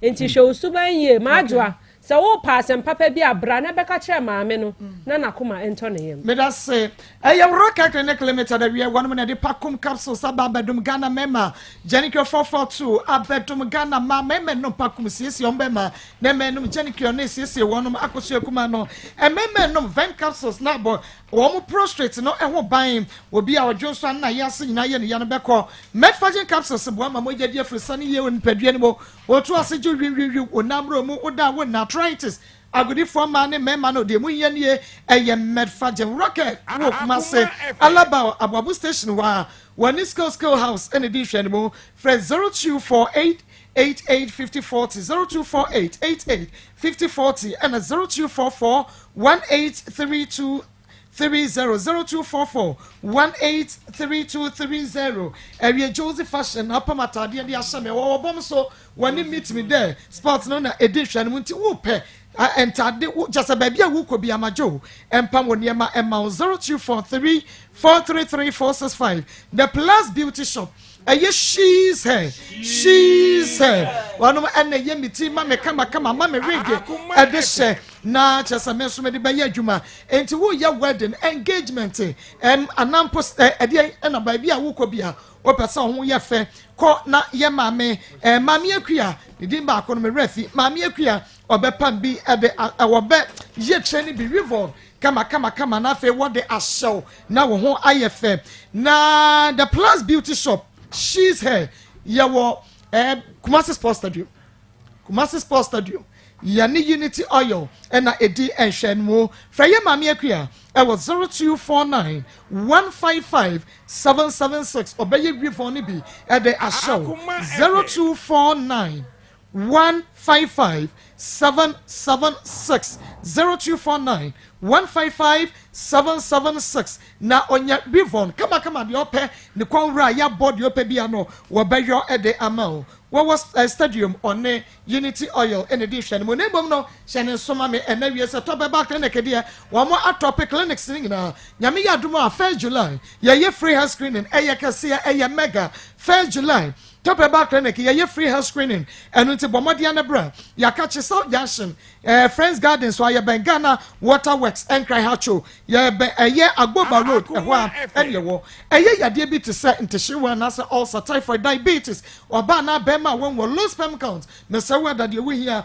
enti hwe osuban ye madwa so wo pass and papa bi abra na beka kire maame no na nakoma ento ne yem me da say rocket clinic limited we one na de pakum capsules ababedum Ghana mema Jenicure 442 abedum Ghana ma mema no pakum siesie ombema na menum Jenicure ne siesie wonum akoso akuma no mema no vent capsules na bo wo prostrate no ho ban obi a odwonso na yase nyina ye ne ya no beko metformin capsules bo ama mo jade afrisane ye won padua ne bo otu ase ju wi onamro mu oda won arthritis agudi for man mema no de mu ye ne eye medfagen rocket wo kuma se alaba ababu station wa wanisco school house in edition mo fresh 0248 885040 0248 885040 and 0244 1832 300244 183230 area Joseph fashion apamatade de asame wo bom so wani meet me there sports no na edition munti wo pe entade just baby a wo ko bi amajo empam woniema emma 0243 433465 the plus beauty shop she's her one and ye miti ma me kama ma me rege edeshe na chesa me so me de baye adwuma enti wo ya wedding engagement anampo ede na ba bia wo ko bia wo pesa ho ye fe ko na ye mame mame akua didi ba ko no me refi mame akua obepam bi ede awobe ye training bi revon kama na fe what they ashow na wo ho ayefe na the plus beauty shop she's here yawo Kumasi Sports Stadium yani Unity Oil na edi enhwenmo fraye mame akua was 0249 155 776 obeye grifon ni bi the ashow 0249 155 776 0249 155 776 na onya bivon kama de ope ne kwonra ya board ope bia no wo beyo ede amao wo was stadium on Unity Oil in edition mo nebom no shene soma me enawie se to be back clinic dia wo mo atop clinics ni na nyame ya dum a 1 July ye free health screening kase mega 1 July top back clinic ye free health screening enu nti bomodia na bra ya catch South Junction Friends Garden so ye Bengana Waterworks enkrai hacho ye Agboba Road ehwa enyewo yade bi to say ntehyewa na say ulcer typhoid diabetes oba na bema when we low sperm count me say we that we here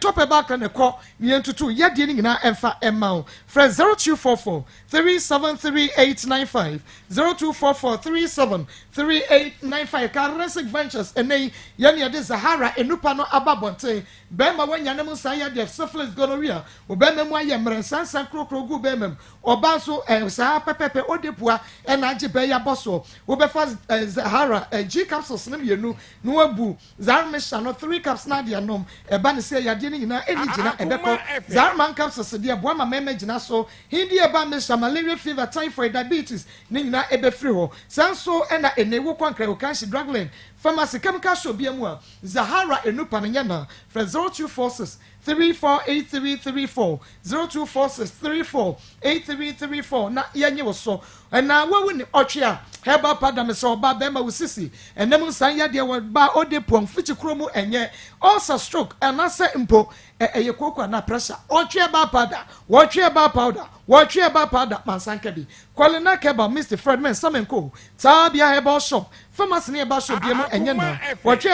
top back clinic ko yentutu yade ni na emfa emma friends 0244 3733895 0244 373895 Caresic Ventures ene yani ade Sahara enupa no ababonte bema wanya nem san ya de syphilis gonorrhea obema mu aye mrensansan krokrogu bema oba so sa pepepe odepua na age be ya boso obefa Sahara G capsules nem yenu no abu zarmesha no 3 caps na de anom eba ne se ya de ni nyina eni gina ebeko zarman capsules de aboa ma mema gina so hindi eba mesha malaria fever typhoid diabetes ni nyina ebe free ho sanso na enewo kwankra o kanshi drugland pharmacy chemical shop biamu Sahara enupa nya na 0246 348334 0246 348334 na yenye wo so na wawu ni otwe heba pada me so ba bema wusisi enem san ya de ba odepom fichi kromu enye also stroke anase mpo eye kokwa na pressure otwe ba pada watwe ba powder watwe ba pada mansanka bi kwalina keba Mr Fredman Samenko tabia heba shop pharmacy ne ba shop biamu enye na watwe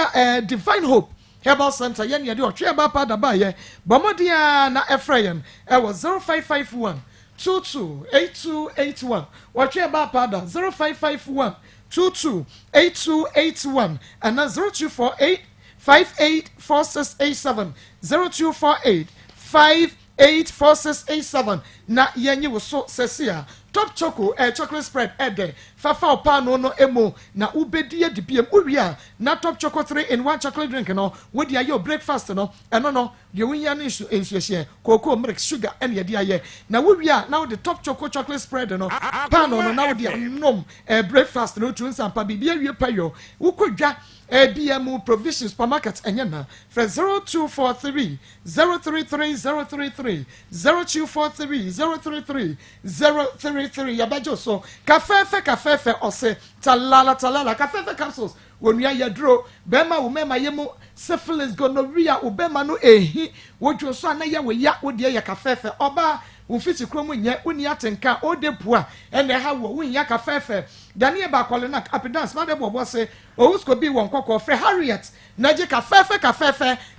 Divine Hope Herbal Center yen yede otwe ba pada ba ye bomodia na Efrayan was 0551 228281 watwe ba pada 0551 228281 and 0248 584687 0248 584687 na yenye wo so sesia top choco chocolate spread ede fafa opa no emo na ubedi de biem uwia na top choco 3 in 1 chocolate drink no wodi aye breakfast no eno no de winya ne ensuehie cocoa milk sugar ene de aye na uwia na the top choco chocolate spread no pan no na wodi nom breakfast no tun sampa bibia wie payo ukodwa ABM Provision Supermarket Enyana for 0243 033 033 0243 033 033 Yabajo so kafefe ose talala kafefe capsules wonua yedro bema wo mema yemu syphilis gonorrhea obema no ehi wodwo so anaye we ya wode ye kafefe oba wo fiti kromu nye uni atenka odepua ene ha wo wunya kafefe daniel ba kolena apidance ma de bobo se ousko bi won kokko fre Harriet naje kafefe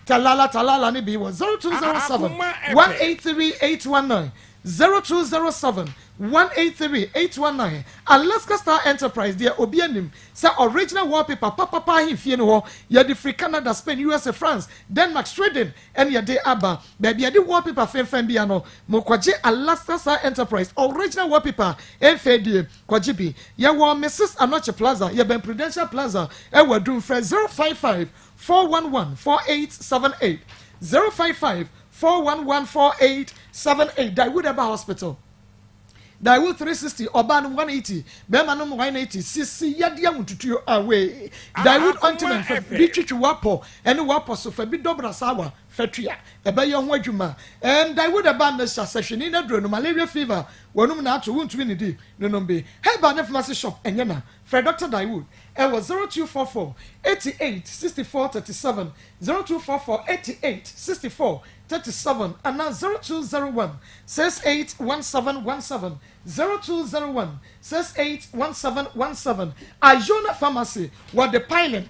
talala ne bi wo 0207 183819 0207 183819 Alaska Star Enterprise there obianim say original wallpaper papa himfie no ho ye de free Canada Spain USA France Denmark Sweden and ye de aba baby ye de wallpaper fen bia no mo kwaje Alaska Star Enterprise original wallpaper enfedie kwaje bi ye wo Mrs Anoche Plaza ye Ben Prudential Plaza e wadum frɛ 055 411 4878 055 4114878 Dawood Eba Hospital Dawood 360 Oban 180 Bemanum 180 Sisi Yadia Mututu away Dawood ointment for bitchu wapo and wapo so for bit dobra sawa fetria ebe ye ho adwuma Dawood Eba Nurse session in adro no malaria fever wonum na to wontu ni di no nombe Heba na pharmacy shop enyana for Dr. Dawood was 0244 88 64 37 0244 88 64 37 and now 0201 681717 0201 681717 Ajona Pharmacy what the pylon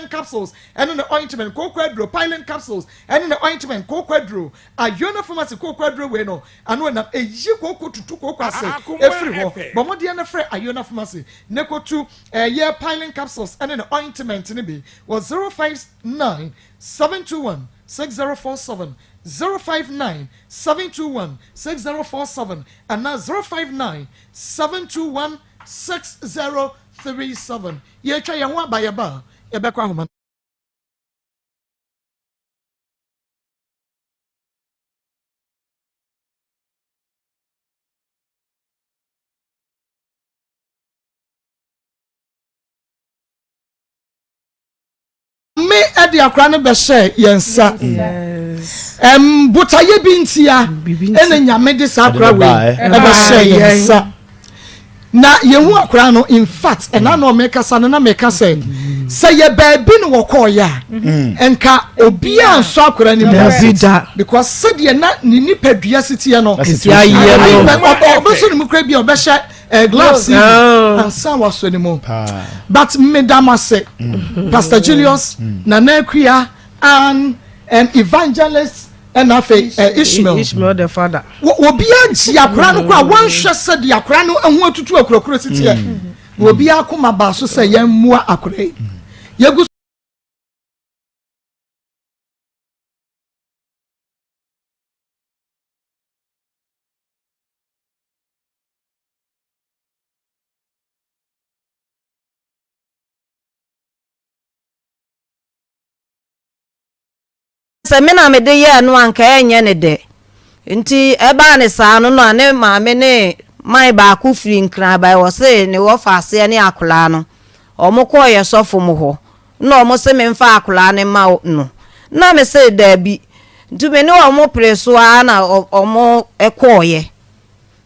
capsules and in the ointment co-quadro pylon capsules and in the ointment co-quadro Ajona Pharmacy co-quadro we no and when a yi co to co-quase every ho but mo dia na frɛ Ajona Pharmacy neko to year pylon capsules and in the ointment ni bi was 059 721 6047 059 721 6047 and now 059 721 6037 ye twa ye ho abayaba ye bekwa homa me edi akra ne be share yensa botaye bintia ene nyame de sakra we e be share yensa na yehu akra no in fact ena no make asa na make say ye baabi no woko ya enka obi anso akra ni muzida because said ye na ni nipadua sitie no ya yelo oboso ni mukra bi obehye gloves and some was anymore but madam say Pastor Julius Nanakuya and evangelist and Ishmael the father obi anti akra no kwa wan hwe said the akra no ehu atutu akrokro sitie obi akoma ba so say yan mua akra yegu se me na me de ye no anka enye ne de nti eba ne sa no no ne ma me ne mai ba ku firi nkran ba wo se ne wo fa ase ne akola no omukọ ye sofo mu ho na omo se me mfa akola ne ma no na me se da bi nti me ne omo preso a na omo ekoye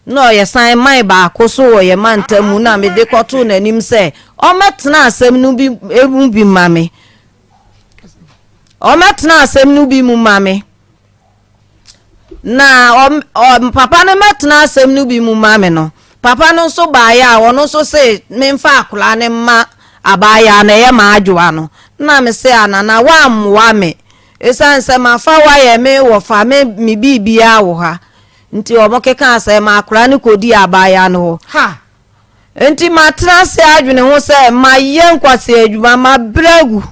no ye san mai ba ko so ye mantamu na me de koto na nim se o metna asem no bi ebu bi mame o metna asem no bi mu mame na papa no metna asem no bi mu mame no papa no so ba ya wono so se me mfa akola ne ma abaya na ye ma adwoa no na me se anana wa mwa me esanse ma fa wa ye me wo fa me mi bibia wo ha nti omokeka ase ma akora ne kodi abaya no ha nti matra se adwene ho se ma ye nkwase adwuma ma bragu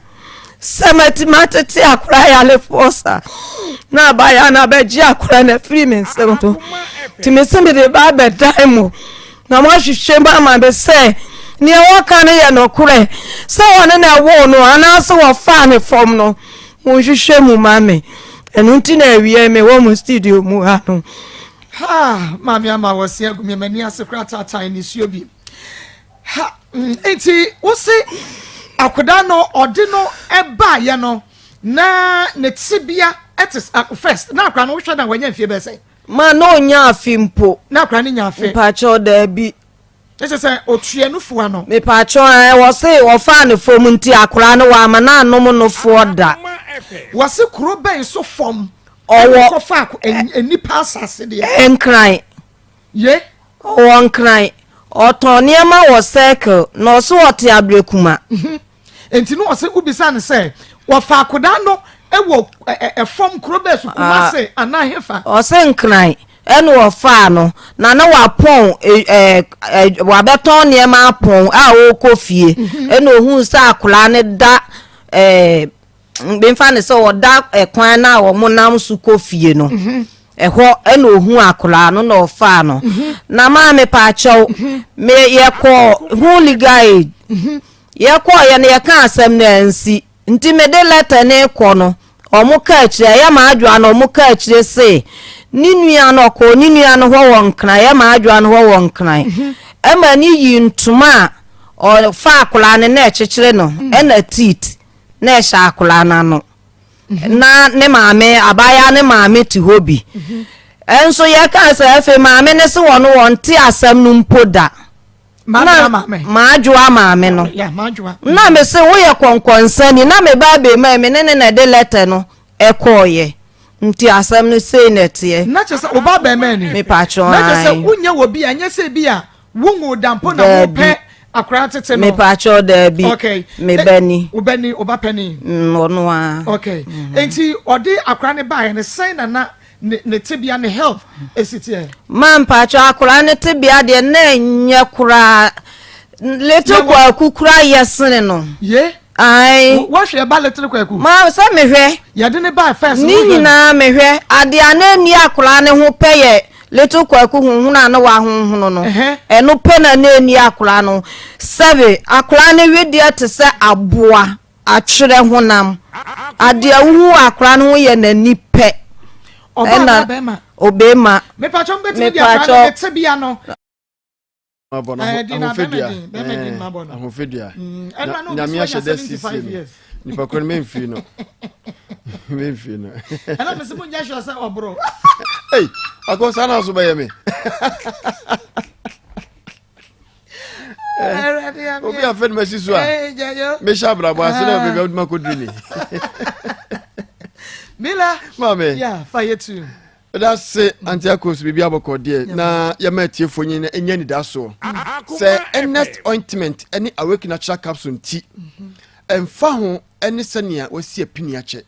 semati matete akora ya le fosa na abaya na beji akora na free men semto ti me se me de ba be daimo na mo hwehwe ba ma be se ni e waka ne ye no kure se wona na wo no ana se wo fa ne form no mo hwehwe mu mame enu nti na awie me wo mu studio mu ha no ha mami ama wasi agumi mani asekrata tan ni suobi ha enti wo se akoda no ode no eba ye no na ne tibia etis first na akra no wo hwe na wanya mfie be sei ma no nya afimpo na akra ne nya afi pa cho da bi Ese say otue no fo ano. Me pa cho wo say wo fa ne fom nti akora no wa ma na anom no fo da. Wo se kuro ben so fom. Owo ko fa enipa asase de. Enkran. Ye? Owo nkran. Oton niema wo circle no so wote abrekuma. Enti no wo se ubisa ne say wo fa akoda no ewo fom kuro ben so kuma se anahefa. O se nkran. Enu ofa no na wa pon wa beton niema pon a o kofie enu ohun sa akula ne da bemfa ne so oda kwan na wo monam su kofie no eho enu ohun akula no na ofa no na ma me pa chaw me ye ko holy guide ye ko ye ne ye kan asem na nsi nti me de letter ne ko no omuka akire ya ma adwa na omuka akire se ninua no ko ninua no ho wonkran ya ma adwa no ho wonkran ema ni yintuma o fa akula ne na echekire no ena tit na esha akula na no na ne maame abaya ne maame ti hobi enso ye kan se afi maame ne se wono wonte asem no mpoda ma adwa maame no ya ma adwa na me se wo ye konkonsa ni na me ba be ma me ne na de letter no ekoye nti asem no sei netie na chese oba be ma ni me patcho na chese unya wo bi anya se bi a wo dampo na wo pe akra tete no me patcho da bi okay me bani oba pani ono a okay enti odi akra ne ba ne sei na ne tibia ne help esitie man patcho akra ne tibia de na nya kura leto kwa kukura yesene no ye ai what you about little kwaku ma so mehwe ya de ne ba first ni nyina mehwe ade anani akura ne ho peye leto kwaku hunhuna na wa hunhunu no eno pe na nani akura no sebe akura ne wedia te se aboa atwere honam ade awu akura no ye nani pe obema me pacho mbeti dia akura ne tebia no Abona ahofedia ahofedia na mi ahye da sisi nipa kon memfi no memfi no ana me se mo nya hwe say obro hey akosa na so baye me obi afen masisu a me shabra bo ase na obi ma kodrini mila mame yeah fire too. That's say Auntie Akos bibi aboko de na ya matie fonyi na enya ni da so say Ernest ointment any awake natural capsule nti emfa ho ene sania wasi apini ache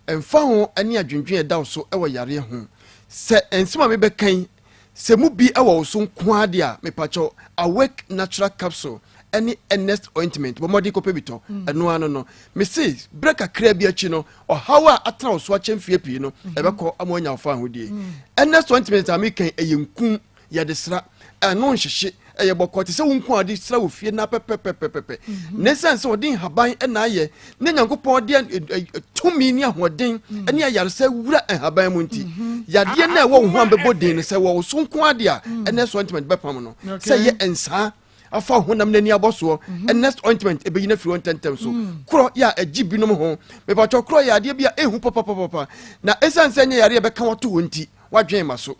emfa ho ene adwendwen e da so e wo yare ho se ensima me bekan se mu bi e wo so nko ade a me pacho awake natural capsule any Ernest ointment bo modi ko pebito eno ano no me say break akra bi achi no o hawa atra so achemfie pii no e be ko amonya ofa hodie Ernest ointment amekan eyenku ya desra eno nhihye eye bokoti se wonku ade sra wo fie na pepepepepe ne sense odin haban na aye ne nyankopon de tumi ni ahoden ene ayaresa wura haban mu nti yade na wo ho ambebodin ne se wo so nku ade a Ernest ointment bepam no se ye ensa afa honam nani aboso Ernest ointment ebeyina firi ontentem so kro ya agibinom ho me ba cho kro ya ade bia ehu papa na esanse nya yare beka wato wonti wadwen maso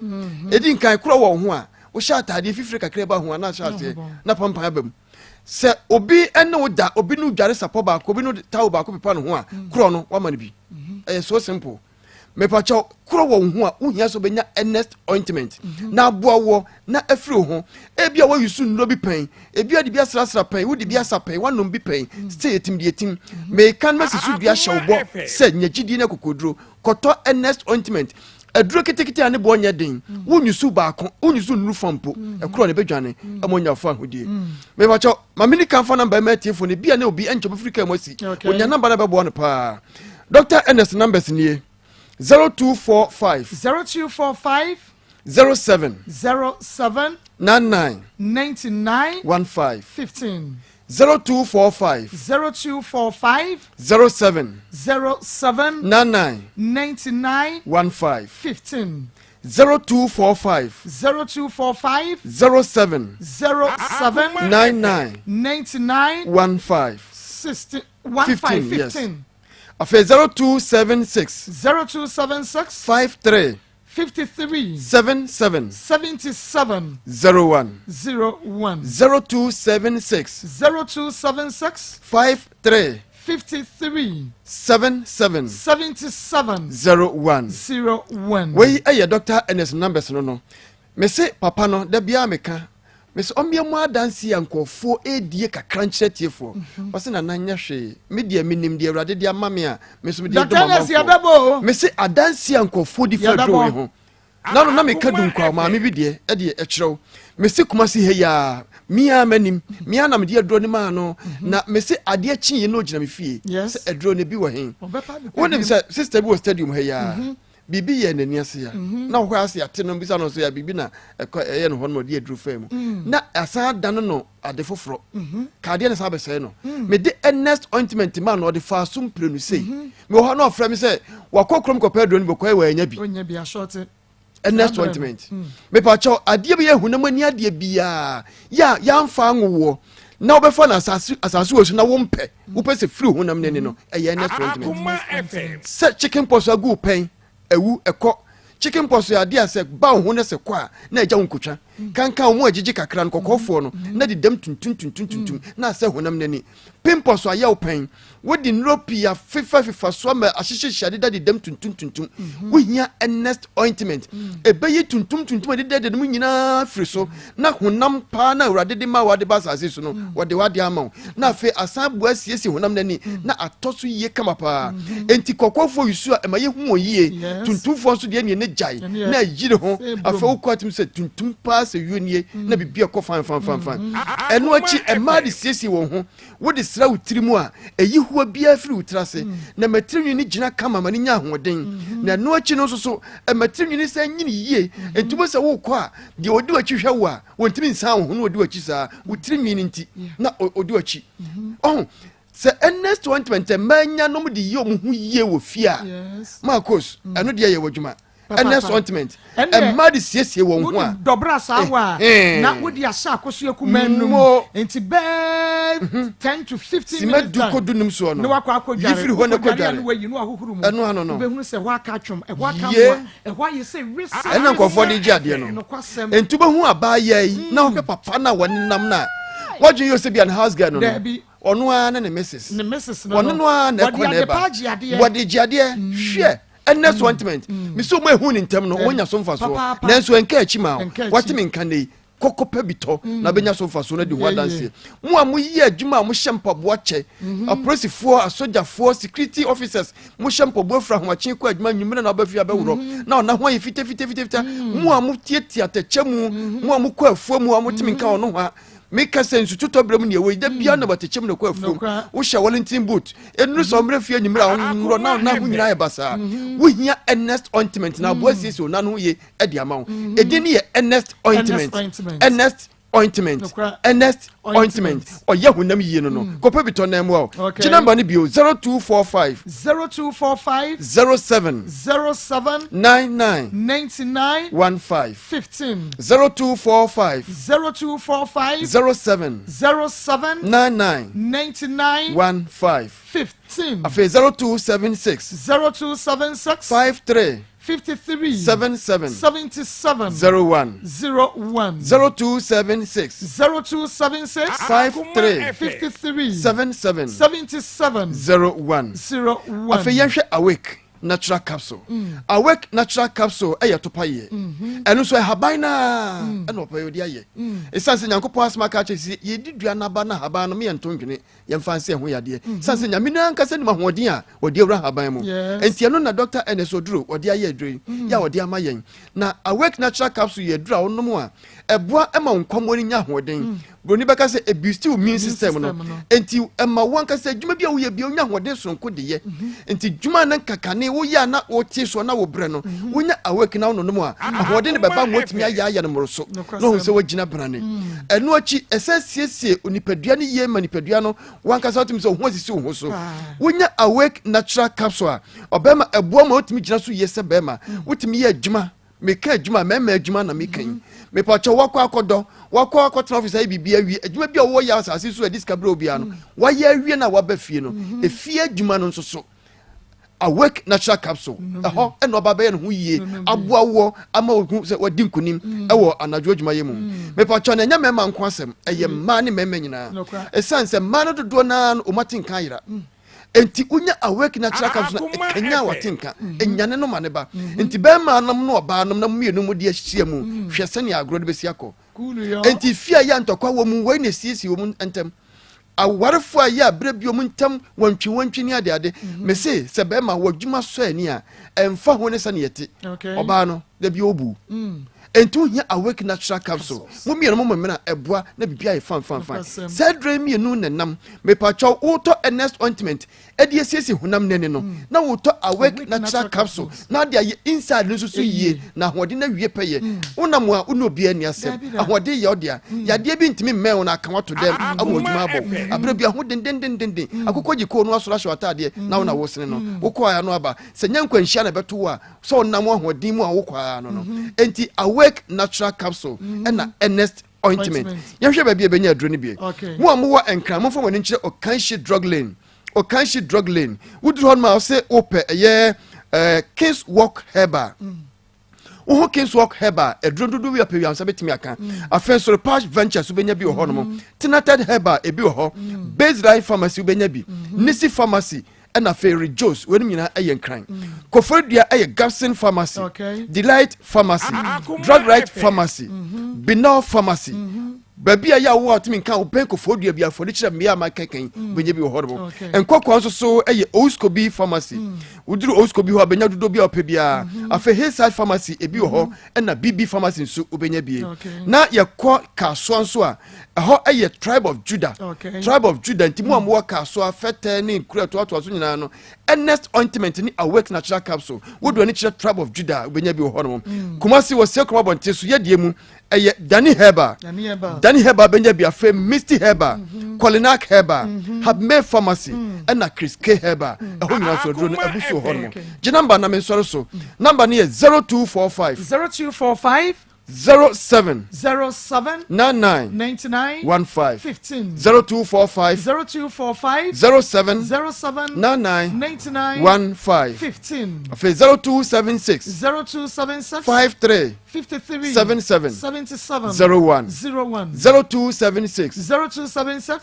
edi nkan kro wo ho a wo sha atade fifire kakra ba ho na sha se na pampa abam se obi ene wo da obi no dware sapo ba ko obi no tawo ba ko pepa no ho a kro no wa mane bi so simple me pa cho kro wo ho a wo hia so benya Ernest ointment na aboa wo na afiri ho ebia wo yusu nro bi pen ebia de bia srasra pen wo de bia sa pen wanom bi pen stay etim de etim me kan masisu bia hyewbo se nyagidi na kokodro koto Ernest ointment aduro kitikiti ane bo nya den wonyusu baako wonyusu nru fampo ekro ne bedwane amonya fa hodie me ba cho mamini kan fa number ma tiefo ne bia na obi encho Africa mosi onya number na bebo no pa Dr. Ernest numbers nie 0245 07 99 15 0245 07 99 15 0245 07 99 15 yes. Afe 0276 53 53 77 77 01 0276 53 53 77 01 wey eye Dr. Ernest numbers no me say papa no da bia meka me say omiemu adansi ankofo edie kakra nkyeretiefo wose na nanya hwe me dia minim dia urade dia mame a me so me dia do mama me say adansi ankofo di fa do ho na no na me ka dunkwa ma me bi de e de e kyerɛw me say kuma si he ya mia manim mia na me dia dro ni ma no na me say ade akyi no gina me fie say edro ne bi wo hen wonim say sister bi wo stadium he ya bibi ye nani ase ya na ho ase ate no bisa no so ya bibi na ye no hono de aduru fam na asa dan no ade foforo ka de na sa besɛ no me de Ernest ointment man no de fa sum plenu sei me ho na ofra me sɛ wakokrom kopa aduru ni bokɔ wa anya bi onya bi a short Ernest ointment me pa cho ade bi ye hunam ani ade bia ya mfa nwowo na obefa na asase wo so na wo mpɛ wo pɛ se free hunam nani no eye Ernest ointment se chicken pox agu pen ewu eko chicken pox ya dia se ba ho ne se kwa na eja nkotwa kankan omo agigi kakra no kokofo no na de dem tuntuntuntuntuntum na se honam nani pimples aya open wodi nropi ya fifa so ma ahyehye hyade da de dem tuntuntuntum wo hia Ernest ointment ebeyi tuntuntuntum de de mu nyina firi so na honam pa na urade de ma wade ba sase so no wade ama na fe asabu asiesi honam nani na atoso yie kama pa enti kokofo yusu a emaye hu oyie tuntumfo so de ne jai na yire ho afa ukwatim se tuntum pa se yunie na bibia ko fan eno achi ema de siesi wo ho wo de sra utirimu a eyi huwa bia firi utrase na matrinwi ni gina kama mani nya hoden na eno achi no so matrinwi ni sa nyini yie entumo se wo ko a de odi achi hwawo a wontimi nsan ho no odi achi sa utrinwi ni nti na odi achi oh se Ernest ointment manya no de ye omu yie wo fia Maa Akos eno de ye wadwuma Ernest ointment mad siesie wo ho a dobra sawa na wodi asa akoso ekumanum enti be 10 to 15 minutes du ko dunum so no na wakọ akọdware yifiri ho na kodware no wayi no ahohuru mu eno ano no be hunu se wa ka twom e wa ka mo e wa yi se resi ena nkofo de gi ade no enti be hu aba yi na wo papa na wonam na wajun yo se bi an house girl no ono a na ne missus no ono a na ko neba wodi gi ade hwe Ernest ointment mi so mo ehu ni ntem no wonya so mfa so na nso enka achi ma watimi nka nei kokopa bito na benya so mfa so na di ho adanse mo a mo yi adwuma mo hyempa bo ache apolicefoɔ asogyafoɔ security officers mo hyempa bo afra ho achi ko adwuma nwumre na obafia bewuro na ona ho ayi fita mo a mo tietia tachamu mo a mo kɔ afuo mu a mo timi nka ono ho Mika sensu tutobrem ne we da bia na batechem ne kwa afum wo hye Wellington boot enu so mre fie nyimra wo na hu nyira ye basa wo hia Ernest ointment na bo asieso na no ye e di ama wo edin ye Ernest ointment Ernest ointment ointment oye hunam yie no kopa bito na mu o ji number ne bio 0245 07 99 15 0245 07 99 15 afi 0276 53 77 01 0276 53 77 01 afi yehwe awake natural capsule awake natural capsule topaye enu so haban na eno payodi aye esanse nyankopɔ asma ka chesi yedi dua na ba na haban no me yentondwene yemfanse ho yade sanse nyamina ankasa ni mahoɔden a wodi awura haban mu enti eno na Dr. Ernest Oduro wodi aye aduro ya wodi ama yen na awake natural capsule ye dura onom a eboa ema nkwamori nya hoɔden broni beka se a boost immune system no enti ema wanka se dwuma bia wo ye bia onya hoɔden sonko de ye enti dwuma nan kakane wo ya na wo ti so na wo bre no wonya awake na no no a hoɔden ne beba motimi aya no moroso no se wo gina brane eno achi esasiesie onipadua ne ye manipadua no wanka sa otimi so ho asisi wo so wonya awake natural capsule obema eboa ma otimi gina so ye se bema wotimi ye adwuma meka adwuma mema adwuma na mekan me pacho wakọ akọtena office ayi bibia wi adwuma bia wo ya asase so adiska bro bia no wa ya wi na wa ba fie no efie adwuma no nso so awake natural capsule ɛhɔ ɛna ɔba bɛyɛ no ho yie aboawoɔ ama ohu sɛ wadi nkonim ɛwɔ anadwo adwuma yɛ mu mepatwɔ no ɛnyɛ mmarima nko asɛm ɛyɛ mmaa ne mmarima nyinaa ɛsiane sɛ mmaa no dodoɔ naa no ɔmate nka ayera enti unya awake natural capsule na ekanya watinka enyane no mane ba enti bɛrima nom no ɔbaa nom na mmienu mu de ahyia mu hwɛ sɛ ne agro de besi akɔ enti fia ya ntɔkwa wɔ mu wɔ ne siesie wɔ mu ntem awarefo a ya brɛ bi mu ntam wantwi ne ade me se sɛ bɛrima wɔ dwuma so ani a ɛmfa ho ne sɛ ne yɛte ɔbaa no da bi obu enti unya awake natural capsule mo mienu mo mena eboa na bibia ye fan sɛ dre mienu nenam me pacho woto nest ointment edi esiesi honam nene no na woto awake natural capsule na dia ye inside no so yie na hode na wie peye wonam a uno bia ni asem ahode ye odia yade bi ntimi mmɛn na aka wato dem amodwuma abo abra bia ho den akokɔji ko no asora hwata ade na wona wo sene no wokɔ aya no aba sɛ nyankwanhia na beto a sɛ wonam ahoden mu a wokɔ aya no enti awake natural capsule and nest ointment yɛhwɛ baabi ebenya aduro ne bie mo amowa enkran mo fa wani nkyerɛ okanshi drug lane wuduru hɔ ma ɔsɛ opɛ ɛyɛ King's Walk Herbal wo King's Walk Herbal aduro dodo wi apɛ wiam sɛ betimi aka afɛn so Patch Ventures wobenya bi wɔ hɔ no mo Tinated Herbal ebi wɔ hɔ Baseline Pharmacy wobenya bi Nisi Pharmacy and a fairy Joes when you are a young Kofodia a Gabson Pharmacy, Delight Pharmacy, Drug Right Pharmacy, Binal Pharmacy. Baby, I want me count bank of Fodia be a furniture me my caking when you be horrible. And Cock also so a Oscoby Pharmacy. We do Oscoby who have been able to be a pebia, a fair hillside pharmacy, a bio and a BB Pharmacy in Su Ubenabi. Now your quack Caswanswa, a ho a tribe of Judah, tribe of Judah, and Timon Walker, so a fat turning, Creator to Asunano, and nest ointment in awake natural capsule. Would do any tribe of Judah when you be horrible. Kumasi was circle up until Suyadimu. Danny Herbal, Danny Herbal, Benjabi, a friend, Misty Herbal, Colinac Herbal, have made pharmacy, and a Chris K Herbal, a home also drone a busu hormone. Janamba Namen Soroso, number near 0245 07 99 15 0245 07 99 15 0276 53 77 01 0276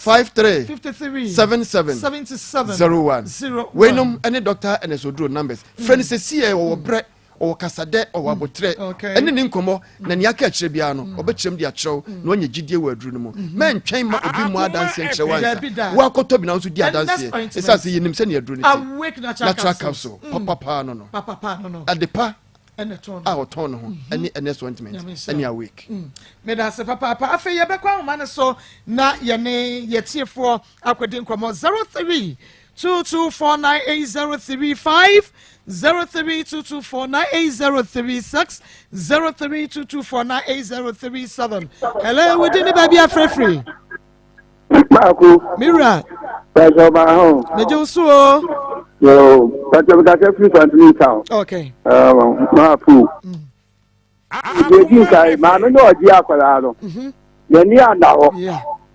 53 77 01 Wenum any doctor and so draw numbers friends say or bread or kasade or wabotre ene ni nkomo na ne aka akire bia no obetchirem dia chew na onye gidie wa aduru no mu men twɛn ma obi mu adanse nkire wansa wa koto bi na nso di adanse esase yenim se ne aduru ne natural capsule papa no adepa eneton a oton ho ene nest ointment ene awake me da se papa afa ye bekwa ma ne so na ye ne yetiefo akwedi nkomo 03 22498035 0322498036 0322498037. Hello, we didn't baby a free. Marco. Mira. That's all my home. Mejo so. Yo, that's what I free to me town. Okay. Marco. You think I man no dia kwala no. Ye ni anda ho.